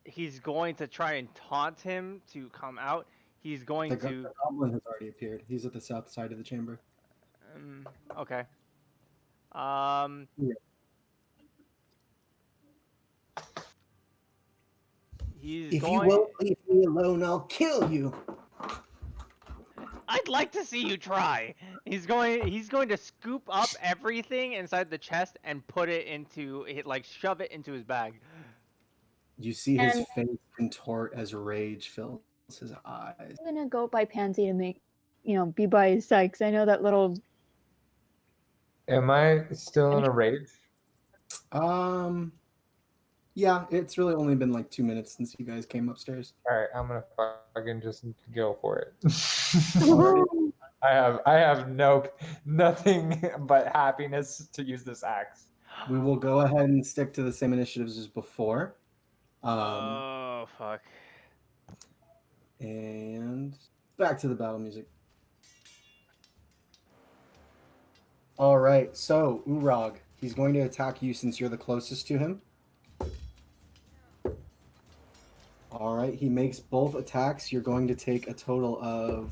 he's going to try and taunt him to come out. He's going The to. goblin has already appeared. He's at the south side of the chamber. Okay. Yeah. He's If you going. won't leave me alone, I'll kill you. I'd like to see you try. He's going to scoop up everything inside the chest and put it into like shove it into his bag. You see his And- face contort as rage fills his eyes. I'm gonna go by Pansy to make, be by his side, 'cause I know that little. Am I still in a rage? Yeah, it's really only been like 2 minutes since you guys came upstairs. All right, I'm gonna fucking just go for it. Alrighty. I have nothing but happiness to use this axe. We will go ahead and stick to the same initiatives as before. Oh fuck. And back to the battle music. All right, so Urag, he's going to attack you since you're the closest to him. All right, he makes both attacks. You're going to take a total of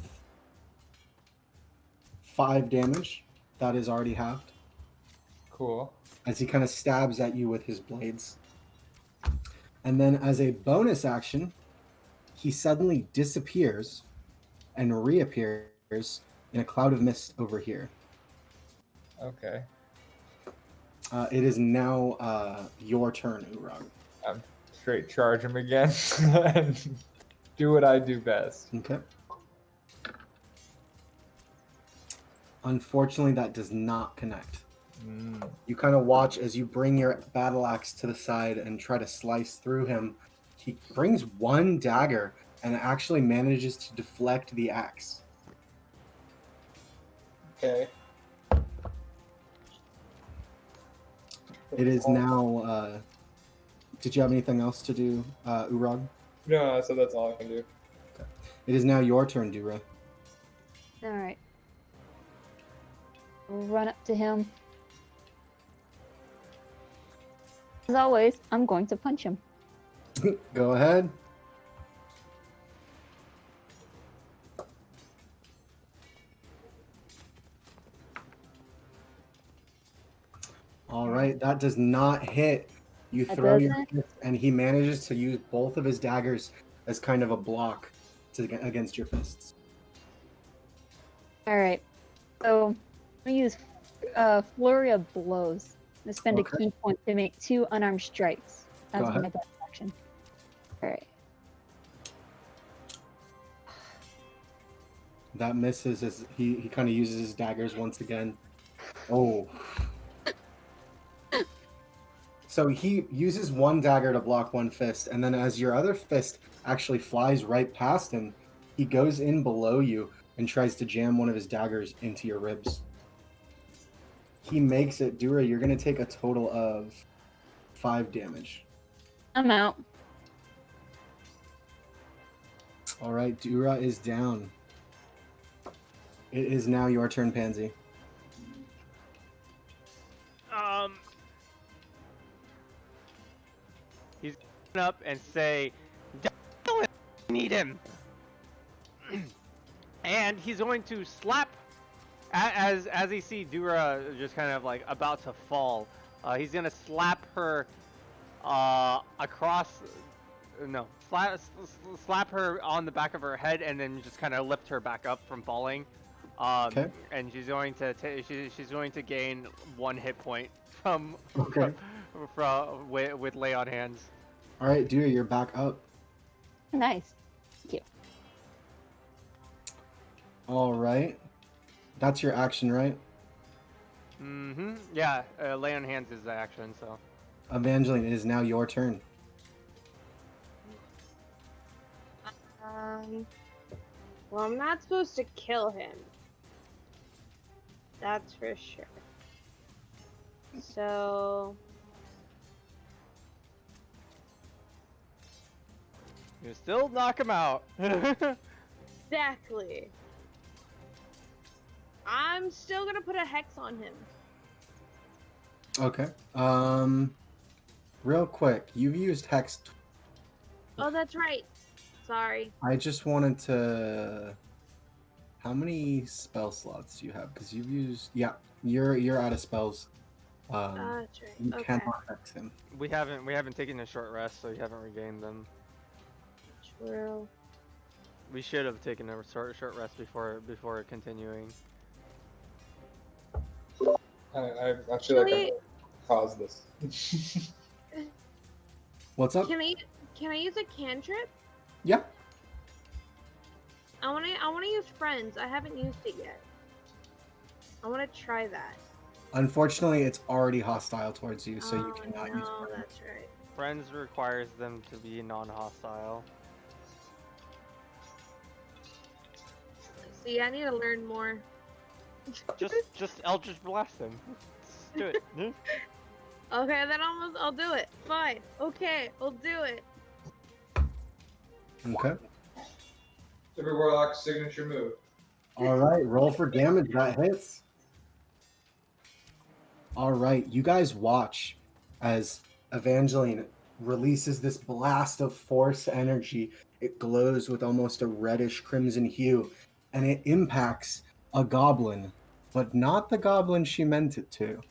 5 damage. That is already halved. Cool. As he kind of stabs at you with his blades. And then as a bonus action, he suddenly disappears and reappears in a cloud of mist over here. Okay. It is now your turn, Urag. I'm straight charge him again and do what I do best. Okay. Unfortunately, that does not connect. You kind of watch as you bring your battle axe to the side and try to slice through him. He brings one dagger and actually manages to deflect the axe. Okay. It is now. Did you have anything else to do, Urag? No, so that's all I can do. It is now your turn, Dura. All right. Run up to him. As always, I'm going to punch him. Go ahead. All right, that does not hit. You That throw your doesn't? fist, and he manages to use both of his daggers as kind of a block against your fists. All right. So I'm gonna use flurry of blows. I'm gonna spend Okay. a key point to make 2 unarmed strikes. That's Go my ahead. best action. All right. That misses as he kind of uses his daggers once again. Oh. So he uses one dagger to block one fist, and then as your other fist actually flies right past him, he goes in below you and tries to jam one of his daggers into your ribs. He makes it. Dura, you're going to take a total of 5 damage. I'm out. All right, Dura is down. It is now your turn, Pansy. He's going up and say, "Don't need him." And he's going to slap as he see Dura just kind of like about to fall. He's gonna slap her across. No, slap her on the back of her head and then just kind of lift her back up from falling. Okay. And she's going to she's going to gain 1 hit point from Okay. with lay on hands. All right, Dura, you're back up. Nice. All right. That's your action, right? Mm-hmm. Yeah, lay on hands is the action, so. Evangeline, it is now your turn. Well, I'm not supposed to kill him. That's for sure. So, You still knock him out. exactly. I'm still gonna put a hex on him. Okay. Real quick, you've used Hex. Oh, that's right. Sorry. I just wanted to. How many spell slots do you have? Because you've used. Yeah, you're out of spells. That's right. You Okay. cannot Hex him. we haven't taken a short rest, so you haven't regained them. Well, We should have taken a short rest before continuing. I feel like I Actually, caused this. What's up? can I use a cantrip? Yeah. I wanna use friends. I haven't used it yet. I wanna try that. Unfortunately, it's already hostile towards you, so you Oh cannot use no, friends. that's right. Friends requires them to be non-hostile. See, I need to learn more. Just Eldritch Blast them. Just do it. Okay, then I'll do it. Fine. Okay, I'll do it. Okay. Super Warlock's signature move. All right, roll for damage. That hits. All right, you guys watch as Evangeline releases this blast of force energy. It glows with almost a reddish crimson hue, and it impacts a goblin, but not the goblin she meant it to.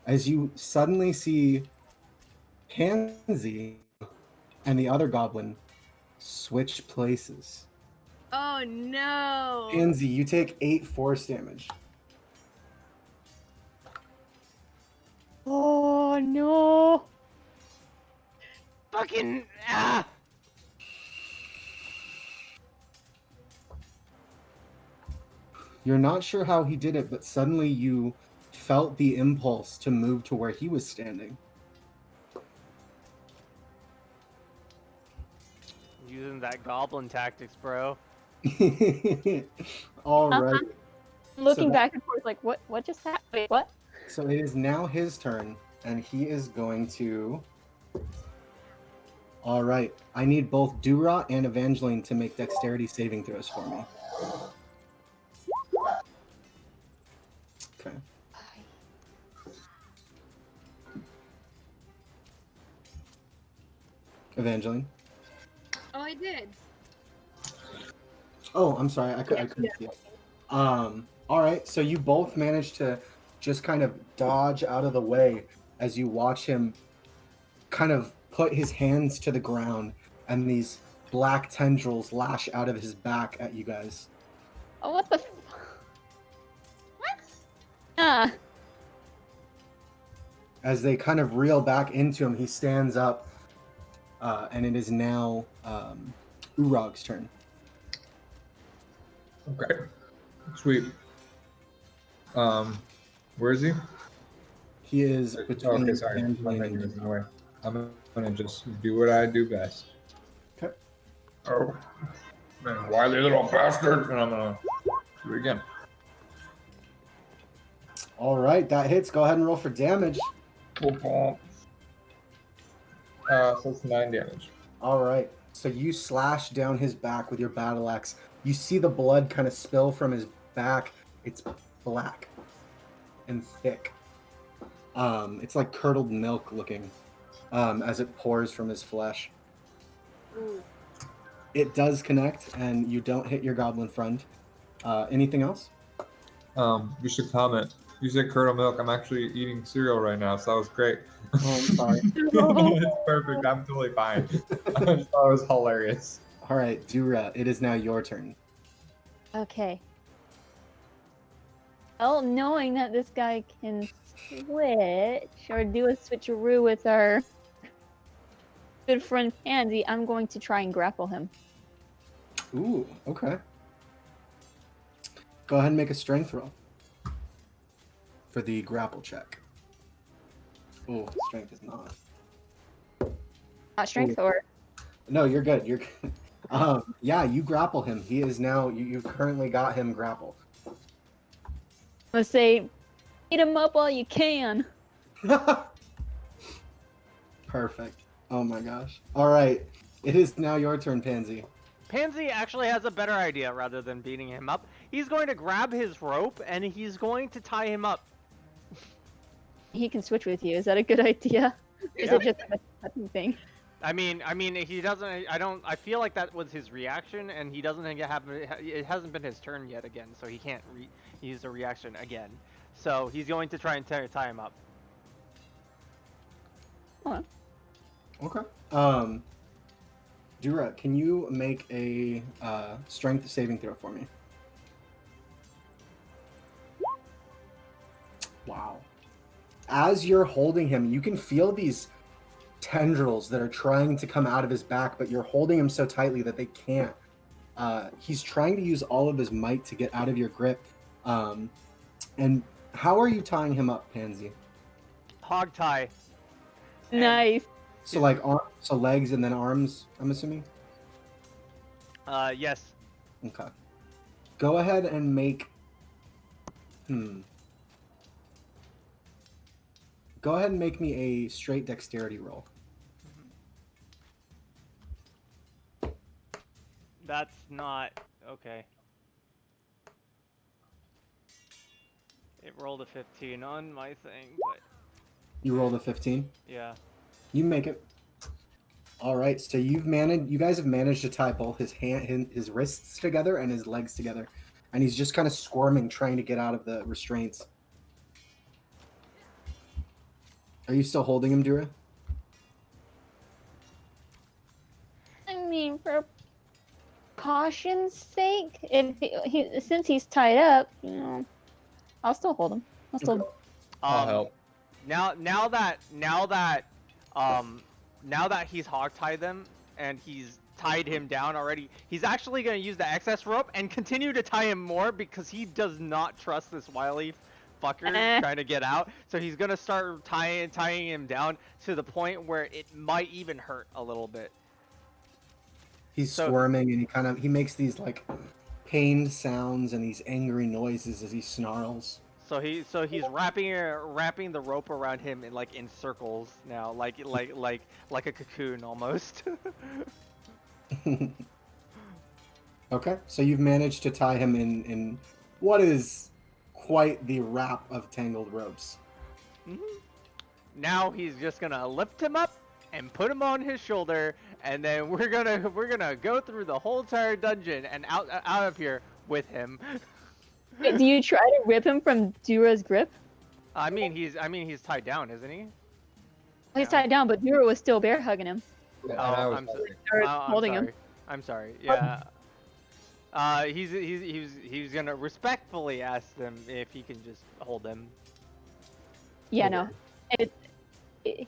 As you suddenly see Pansy and the other goblin switch places. Oh no. Pansy, you take 8 force damage. Oh no! Fucking You're not sure how he did it, but suddenly you felt the impulse to move to where he was standing. Using that goblin tactics, bro. All right. Looking that- back and forth, like, what just happened? Wait, what? So it is now his turn, and he is going to. All right. I need both Dura and Evangeline to make dexterity saving throws for me. Okay. Evangeline. Oh, I did. Oh, I'm sorry. I couldn't see it. All right. So you both managed to just kind of dodge out of the way as you watch him kind of put his hands to the ground, and these black tendrils lash out of his back at you guys. Oh, what the? What? Ah, As they kind of reel back into him, he stands up, and it is now Urog's turn. Okay. Sweet. Where is he? He is Oh, between okay, sorry. My Evangeline menu and is in the way. I'm gonna just do what I do best. Okay. Oh, man, wily little bastard! And I'm gonna do it again. All right, that hits. Go ahead and roll for damage. So it's 9 damage. All right. So you slash down his back with your battle axe. You see the blood kind of spill from his back. It's black and thick. It's like curdled milk looking as it pours from his flesh. Ooh. It does connect, and you don't hit your goblin friend. Anything else? Just a comment. You said curdled milk. I'm actually eating cereal right now, so that was great. Oh, I'm sorry. It's perfect. I'm totally fine. I just thought it was hilarious. All right, Dura, it is now your turn. okay. Well, knowing that this guy can switch or do a switcheroo with our good friend Pansy, I'm going to try and grapple him. Ooh, okay. Go ahead and make a strength roll for the grapple check. Oh, strength is not. Not strength or No, you're good. You're good. Yeah, you grapple him. He is now. You've currently got him grappled. let's say, eat him up while you can. Perfect. Oh my gosh. All right, it is now your turn, Pansy. Pansy actually has a better idea rather than beating him up. He's going to grab his rope and he's going to tie him up. He can switch with you. Is that a good idea? Is Yeah. it just a touching thing? I mean, he doesn't. I feel like that was his reaction, and he doesn't have. It hasn't been his turn yet again, so he can't use a reaction again. So he's going to try and tie him up. Okay. Dura, can you make a strength saving throw for me? Wow. As you're holding him, you can feel these tendrils that are trying to come out of his back, but you're holding him so tightly that they can't. He's trying to use all of his might to get out of your grip. And how are you tying him up, Pansy? Hog tie. And- Nice. So like so legs and then arms, I'm assuming? Yes. Okay. Go ahead and make Go ahead and make me a straight dexterity roll. That's not okay. It rolled a 15 on my thing, but You rolled a 15. yeah. You make it. All right, so you guys have managed to tie both his wrists together and his legs together, and he's just kind of squirming, trying to get out of the restraints. Are you still holding him, Dura? I mean, for caution's sake, if since he's tied up, I'll still hold him. I'll still. I'll help. Now that he's hog-tied them and he's tied him down already, he's actually going to use the excess rope and continue to tie him more because he does not trust this wily fucker trying to get out. So he's going to start tying him down to the point where it might even hurt a little bit. He's squirming, and he makes these like pained sounds and these angry noises as he snarls. So he's wrapping the rope around him in circles now, like a cocoon almost. Okay, so you've managed to tie him in what is quite the wrap of tangled ropes. Mm-hmm. Now he's just gonna lift him up and put him on his shoulder, and then we're gonna go through the whole entire dungeon and out of here with him. Wait, do you try to rip him from Dura's grip? I mean he's tied down, isn't he? He's tied down, but Dura was still bear hugging him. Yeah, Oh, and I was I'm sorry. holding. Or I'm holding him. sorry. I'm sorry. Yeah. He's gonna respectfully ask them if he can just hold them. Yeah, no.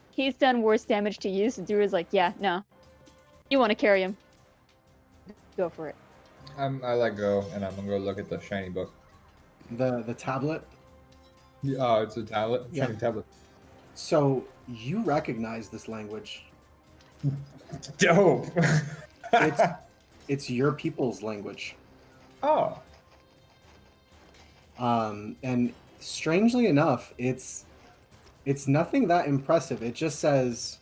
He's done worse damage to you, so Dura's like, yeah, no. You want to carry him. Go for it. I let go, and I'm gonna go look at the shiny book. The tablet. Oh, it's a tablet. Yeah. Shiny tablet. So you recognize this language. Dope. It's your people's language. Oh. And strangely enough, it's nothing that impressive. It just says,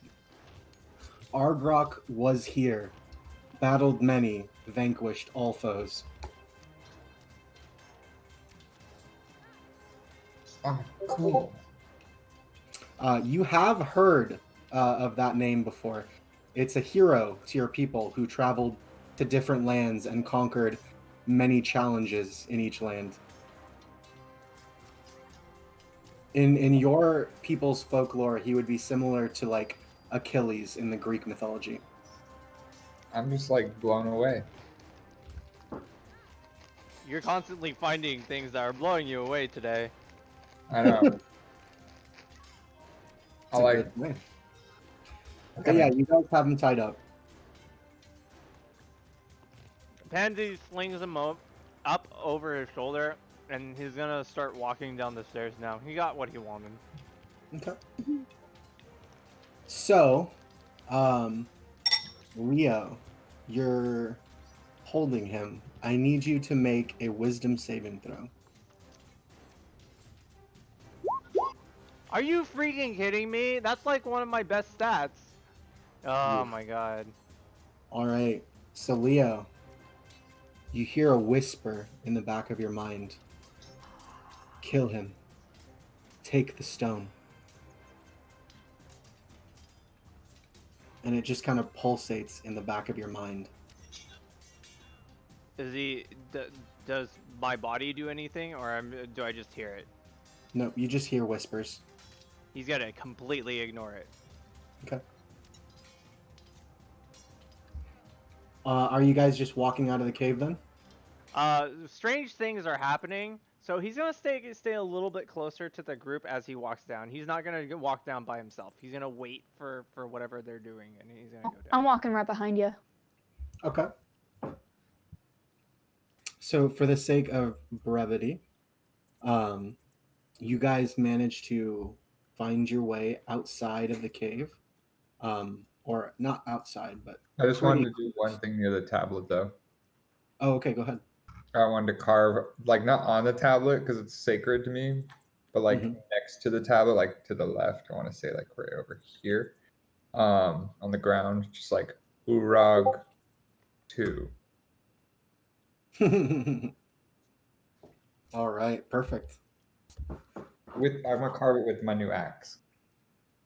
Argrok was here, battled many, vanquished all foes. Oh, cool. You have heard of that name before. It's a hero to your people who traveled to different lands and conquered many challenges in each land. In your people's folklore, he would be similar to like Achilles in the Greek mythology. I'm just like blown away. You're constantly finding things that are blowing you away today. I know. It's I a like. good way. But yeah, you guys have him tied up. Pansy slings him up over his shoulder, and he's gonna start walking down the stairs now. He got what he wanted. Okay. So, Leo, you're holding him. I need you to make a wisdom saving throw. Are you freaking kidding me? That's like one of my best stats. Oh Oof. my god. All right. So, Leo, you hear a whisper in the back of your mind. Kill him. Take the stone. And it just kind of pulsates in the back of your mind. Is he? Does my body do anything, or do I just hear it? No, you just hear whispers. He's gonna completely ignore it. Okay. Are you guys just walking out of the cave then? Strange things are happening, so he's gonna stay a little bit closer to the group as he walks down. He's not gonna walk down by himself. He's gonna wait for whatever they're doing, and he's gonna go I'm down. walking right behind you. Okay. So for the sake of brevity, you guys managed to find your way outside of the cave, or not outside, but I just pretty wanted to do one thing near the tablet though. Oh, okay, go ahead. I wanted to carve, like, not on the tablet because it's sacred to me, but like Mhm. next to the tablet, like to the left. I want to say like right over here, on the ground, just like Urag 2. All right, perfect. I'm gonna carve it with my new axe.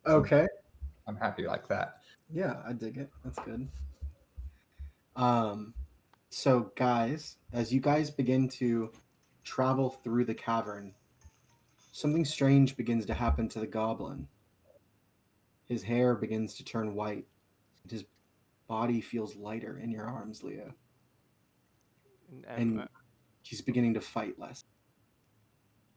Okay. I'm happy like that. Yeah, I dig it. That's good. So guys, as you guys begin to travel through the cavern, something strange begins to happen to the goblin. His hair begins to turn white, and his body feels lighter in your arms, Leo. And he's beginning to fight less.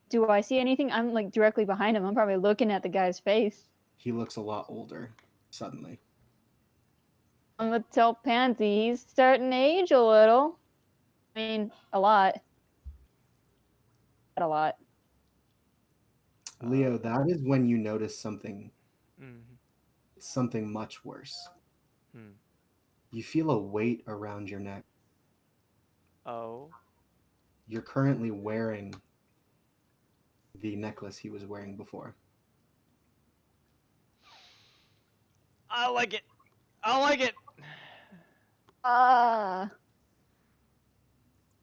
Do I see anything? I'm like directly behind him. I'm probably looking at the guy's face. He looks a lot older suddenly. I'm gonna tell Pansy he's starting to age a little. I mean, a lot. A lot. Leo, that is when you notice something much worse. Hmm. You feel a weight around your neck. Oh. You're currently wearing the necklace he was wearing before. I like it. I like it.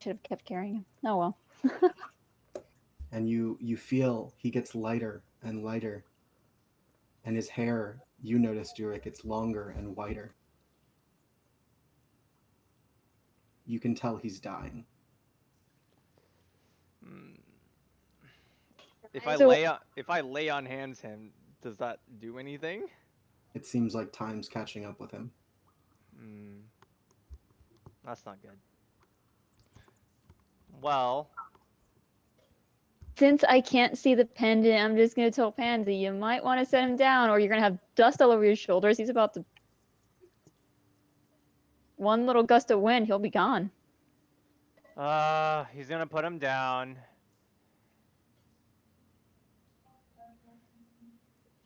Should have kept carrying him. Oh well. And you feel he gets lighter and lighter. And his hair, you notice, Jurek, it's longer and whiter. You can tell he's dying. If I lay on hands him, does that do anything? It seems like time's catching up with him. That's not good. Well, Since I can't see the pendant, I'm just gonna tell Pansy you might want to set him down, or you're gonna have dust all over your shoulders. He's about to. One little gust of wind, he'll be gone. he's gonna put him down.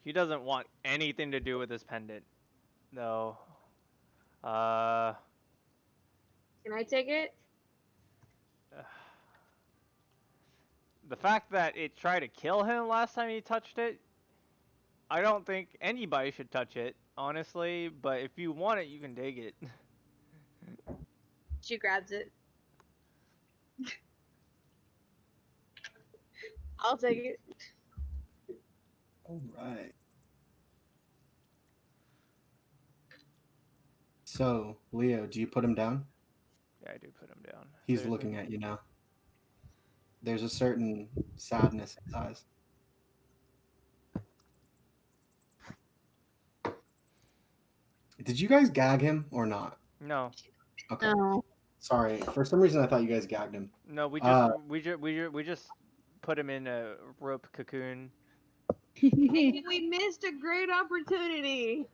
He doesn't want anything to do with this pendant, though. Can I take it? The fact that it tried to kill him last time he touched it, I don't think anybody should touch it, honestly. But if you want it, you can take it. She grabs it. I'll take it. All right. So, Leo, do you put him down? Yeah, I do put him down. He's looking at you now. There's a certain sadness in his eyes. Did you guys gag him or not? No. Okay. No. Sorry. For some reason, I thought you guys gagged him. No, we just put him in a rope cocoon. We missed a great opportunity.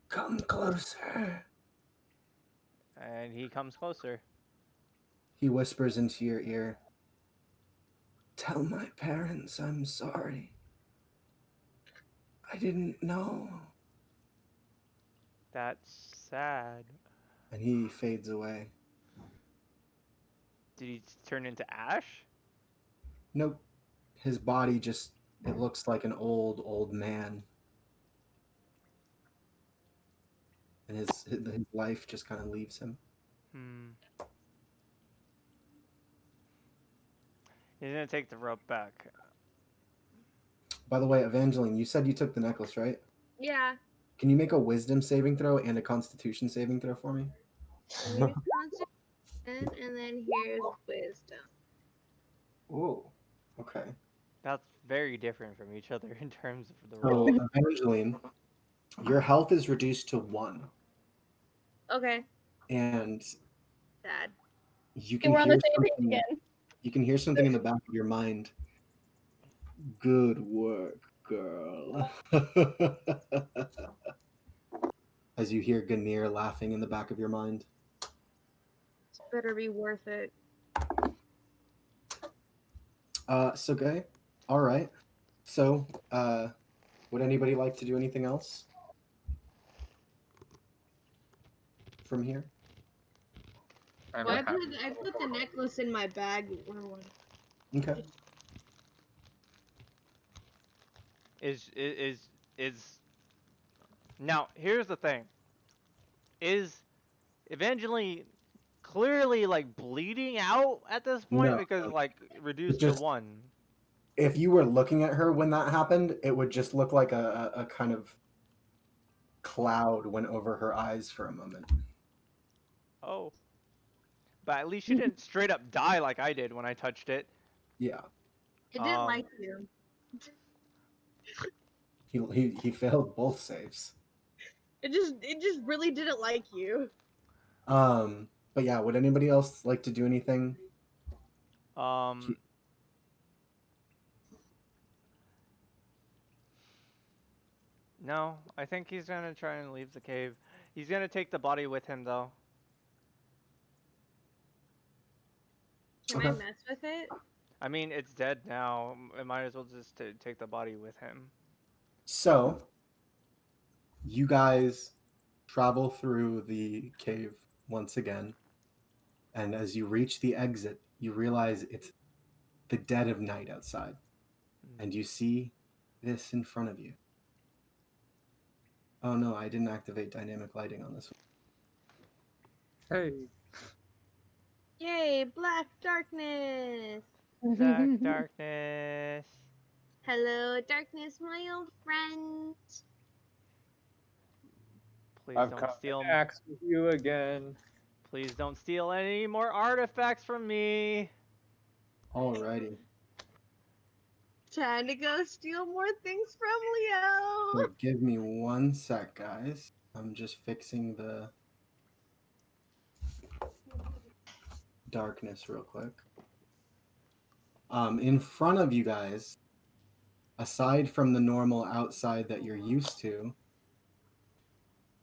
Come closer. And he comes closer. He whispers into your ear. Tell my parents I'm sorry. I didn't know. That's sad. And he fades away. Did he turn into ash? Nope. His body just, it looks like an old man. And his life just kind of leaves him. He's gonna take the rope back. By the way, Evangeline, you said you took the necklace, right? Yeah. Can you make a wisdom saving throw and a constitution saving throw for me? Here's Constitution, and then here's Wisdom. Ooh, okay. That's very different from each other in terms of the So, roll. Evangeline, your health is reduced to 1. Okay. and Sad. you Okay, can we're on hear the same page something. again. You can hear something in the back of your mind. Good work, girl. As you hear Ganir laughing in the back of your mind. This better be worth it. So okay. All right. So, would anybody like to do anything else from here? I'm Well, happy. I put the necklace in my bag. Okay. Is now here's the thing. Is Evangeline clearly like bleeding out at this point No, because no. like reduced to just- 1? If you were looking at her when that happened, it would just look like a kind of cloud went over her eyes for a moment. Oh. But at least she didn't straight up die like I did when I touched it. Yeah. It didn't like you. He failed both saves. It just really didn't like you. But yeah, would anybody else like to do anything? Um No, I think he's gonna try and leave the cave. He's gonna take the body with him though. Can I Okay. mess with it? I mean, it's dead now. I might as well just take the body with him. So, you guys travel through the cave once again, and as you reach the exit, you realize it's the dead of night outside, and you see this in front of you. Oh no, I didn't activate dynamic lighting on this one. Hey. Yay, black darkness! Black darkness. Hello, darkness, my old friend. Please I've don't come steal. to axe with you again. Please don't steal any more artifacts from me. Alrighty. Time to go steal more things from Leo. So give me 1 sec, guys. I'm just fixing the darkness real quick. In front of you guys, aside from the normal outside that you're used to,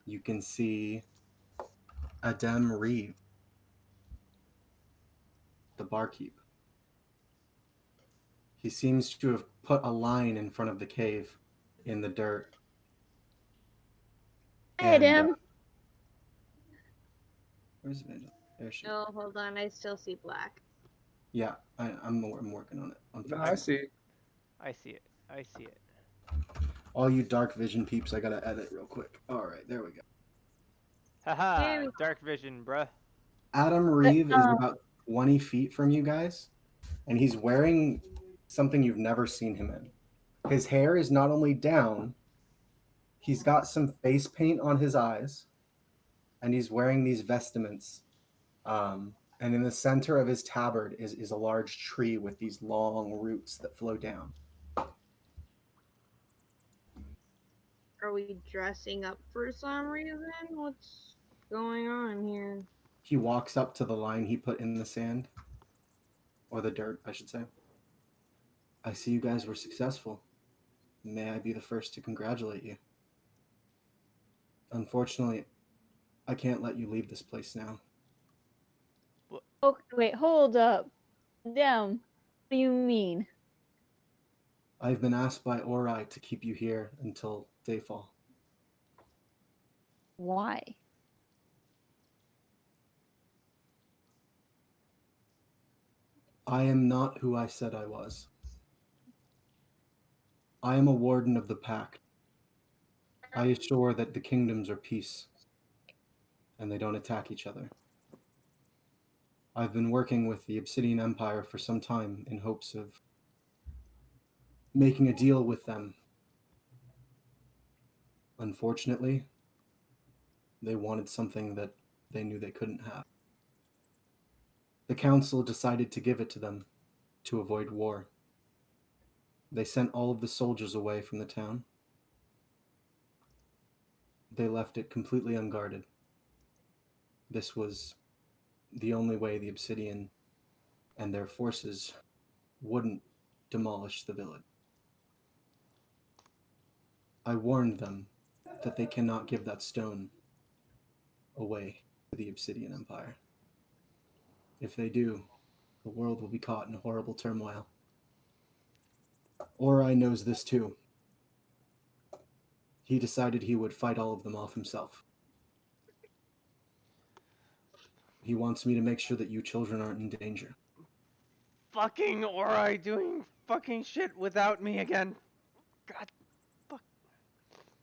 you can see Adem Reeve, the barkeep. He seems to have put a line in front of the cave in the dirt. Hey, And, Adam. where's Evangeline? There she is. No, hold on, I still see black. Yeah, I'm working on it. I'm No, fixing I it. see. I see it. I see it. All you dark vision peeps, I gotta edit real quick. All right, there we go. Haha, There we go. dark vision, bruh. Adam Reeve is about 20 feet from you guys, and he's wearing something you've never seen him in. His hair is not only down, he's got some face paint on his eyes, and he's wearing these vestments. And in the center of his tabard is a large tree with these long roots that flow down. Are we dressing up for some reason? What's going on here? He walks up to the line he put in the sand, or the dirt, I should say. I see you guys were successful. May I be the first to congratulate you. Unfortunately, I can't let you leave this place now. Okay, wait, hold up. Damn. What do you mean? I've been asked by Ori to keep you here until dayfall. Why? I am not who I said I was. I am a warden of the pact. I assure that the kingdoms are peace, and they don't attack each other. I've been working with the Obsidian Empire for some time in hopes of making a deal with them. Unfortunately, they wanted something that they knew they couldn't have. The council decided to give it to them to avoid war. They sent all of the soldiers away from the town. They left it completely unguarded. This was the only way the Obsidian and their forces wouldn't demolish the village. I warned them that they cannot give that stone away to the Obsidian Empire. If they do, the world will be caught in horrible turmoil. Ori knows this too. He decided he would fight all of them off himself. He wants me to make sure that you children aren't in danger. Fucking Ori doing fucking shit without me again. God.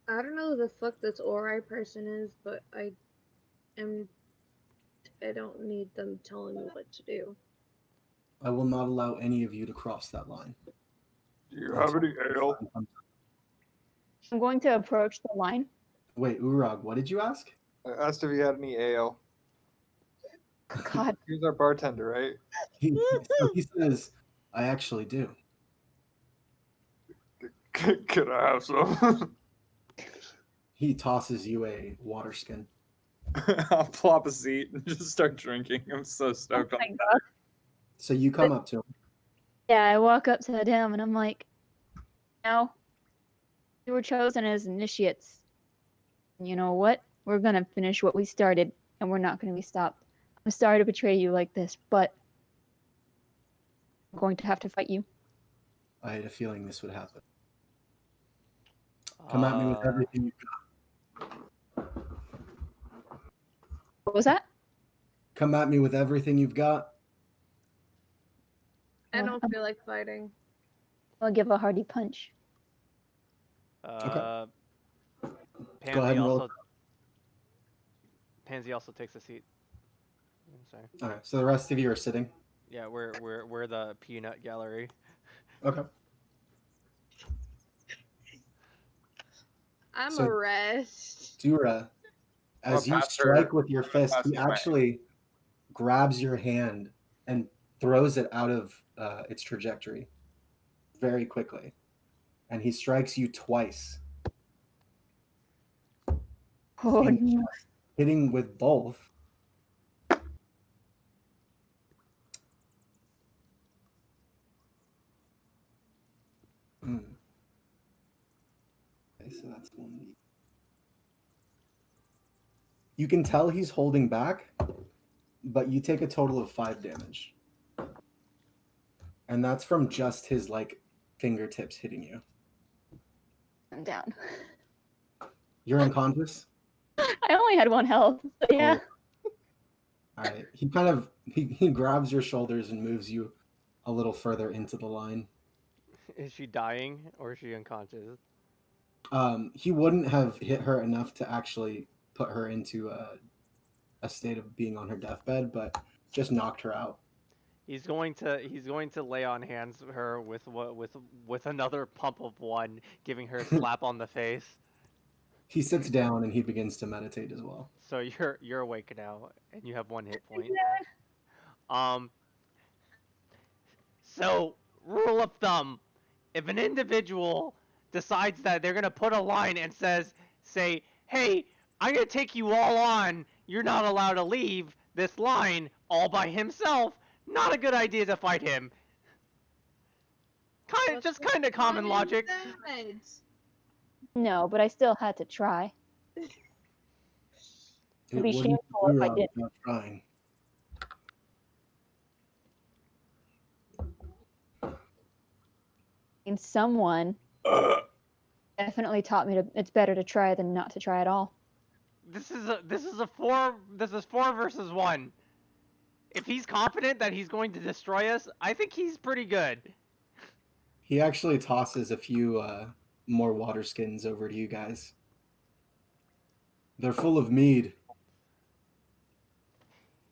I don't know who the fuck this Ori person is, but I don't need them telling me what to do. I will not allow any of you to cross that line. Do you have any ale? I'm going to approach the line. Wait, Urag, what did you ask? I asked if he had any ale. God, He's our bartender, right? He says, I actually do. Can I have some? He tosses you a water skin. I'll plop a seat and just start drinking. I'm so oh stoked on my God. So you come up to him. Yeah, I walk up to them and I'm like, no, we were chosen as initiates. And you know what? We're gonna finish what we started, and we're not gonna be stopped. I'm sorry to betray you like this, but I'm going to have to fight you. I had a feeling this would happen. Come at me with everything you've got. What was that? Come at me with everything you've got. I don't feel like fighting. I'll give a hearty punch. Go Pansy ahead and roll. also. Pansy also takes a seat. I'm sorry. All right, so the rest of you are sitting. Yeah, we're the peanut gallery. Okay. I'm So- a rest. Dura, as I'll you pass strike her- with your fist, pass he you my- actually grabs your hand and throws it out of its trajectory very quickly. And he strikes you twice, Oh And- no. hitting with both. Okay, so that's 1d. You can tell he's holding back, but you take a total of 5 damage. And that's from just his fingertips hitting you. I'm down. You're unconscious? I only had 1 health. So yeah. All right. He kind of he grabs your shoulders and moves you a little further into the line. Is she dying or is she unconscious? He wouldn't have hit her enough to actually put her into a state of being on her deathbed, but just knocked her out. He's going to lay on hands her with another pump of 1, giving her a slap on the face. He sits down and he begins to meditate as well. So you're awake now and you have 1 hit point. So rule of thumb, if an individual decides that they're gonna put a line and say, hey, I'm gonna take you all on, you're not allowed to leave this line all by himself, not a good idea to fight him. Just kind of common logic. No, but I still had to try. It It'd be wouldn't shameful if I Urag didn't. without trying. And someone definitely taught me it's better to try than not to try at all. This is 4 versus 1. If he's confident that he's going to destroy us, I think he's pretty good. He actually tosses a few more water skins over to you guys. They're full of mead.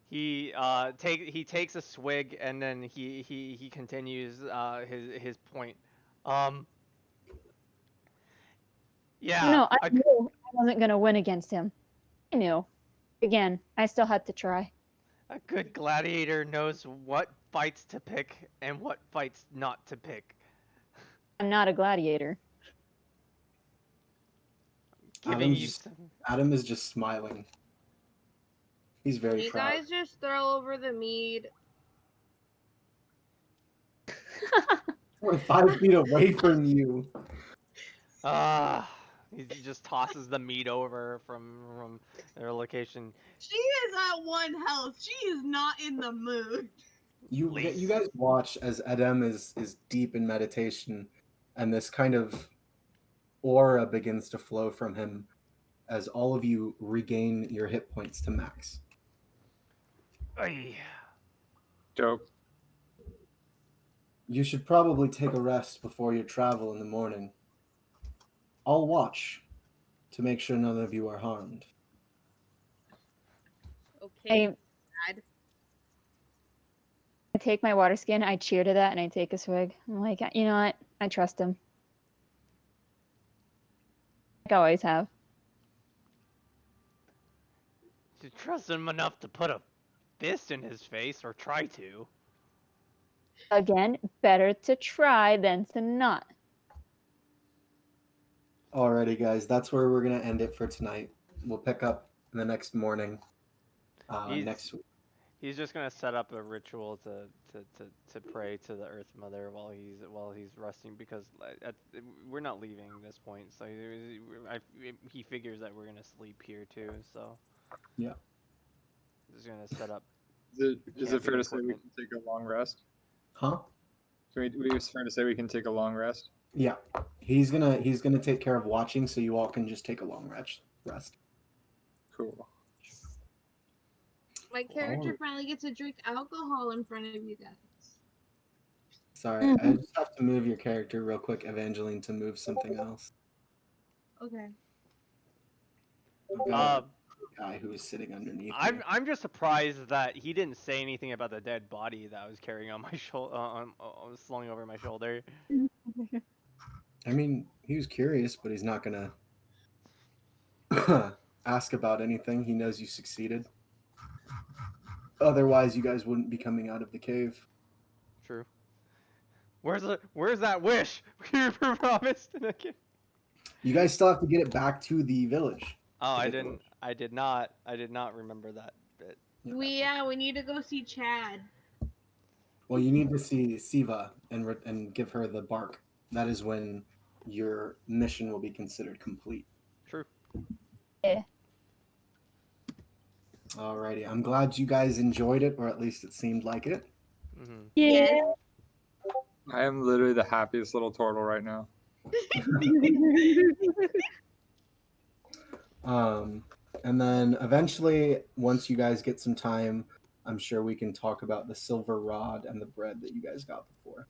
He takes a swig and then he continues his point. Yeah. No, I knew I wasn't gonna win against him. I knew. Again, I still had to try. A good gladiator knows what fights to pick and what fights not to pick. I'm not a gladiator. Giving you Adam is just smiling. He's very You proud. guys just throw over the mead. We're 5 feet away from you. Ah, he just tosses the meat over from their location. She is at 1 health. She is not in the mood. You Please. guys watch as Edem is deep in meditation, and this kind of aura begins to flow from him as all of you regain your hit points to max. Ay. Dope. You should probably take a rest before your travel in the morning. I'll watch to make sure none of you are harmed. Okay, I Dad. take my water skin, I cheer to that, and I take a swig. I'm like, you know what? I trust him. Like I always have. You trust him enough to put a fist in his face, or try to. Again, better to try than to not. Alrighty, guys, that's where we're gonna end it for tonight. We'll pick up in the next morning. Next week. He's just gonna set up a ritual to pray to the Earth Mother while he's resting, because we're not leaving this point. So he figures that we're gonna sleep here too. So Yeah. he's gonna set up. Is it fair to say we equipment. can take a long rest? Huh? It's fair to say we can take a long rest. Yeah. He's gonna take care of watching, so you all can just take a long rest. Cool. My character finally gets to drink alcohol in front of you guys. Sorry, I just have to move your character real quick, Evangeline, to move something else. Okay. I've got a guy who is sitting underneath you. I'm just surprised that he didn't say anything about the dead body that I was carrying on my shoulder, slung over my shoulder. I mean, he was curious, but he's not gonna ask about anything. He knows you succeeded. Otherwise, you guys wouldn't be coming out of the cave. True. Where's that wish we were promised? You guys still have to get it back to the village. Oh, to I get the didn't. wish. I did not remember that bit. We need to go see Chad. Well, you need to see Siva and give her the bark. That is when your mission will be considered complete. True. Yeah. Alrighty, I'm glad you guys enjoyed it, or at least it seemed like it. Mm-hmm. Yeah. I am literally the happiest little turtle right now. And then eventually, once you guys get some time, I'm sure we can talk about the silver rod and the bread that you guys got before.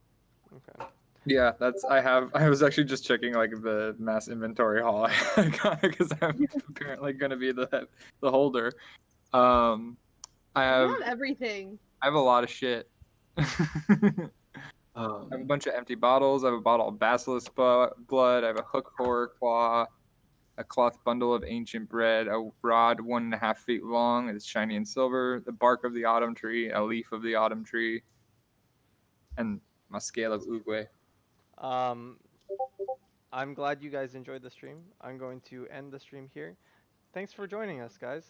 Okay. Yeah, I was actually just checking like the mass inventory haul I got because I'm apparently gonna be the holder. I You have have everything. a lot of shit. I have a bunch of empty bottles. I have a bottle of basilisk blood. I have a hook horror claw, a cloth bundle of ancient bread, a rod 1.5 feet long. It's shiny and silver. The bark of the autumn tree, a leaf of the autumn tree, and my scale of Uguay. I'm glad you guys enjoyed the stream. I'm going to end the stream here. Thanks for joining us, guys.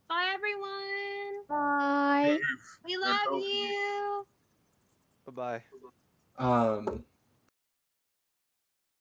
Bye, everyone. Bye. We love you. Bye bye.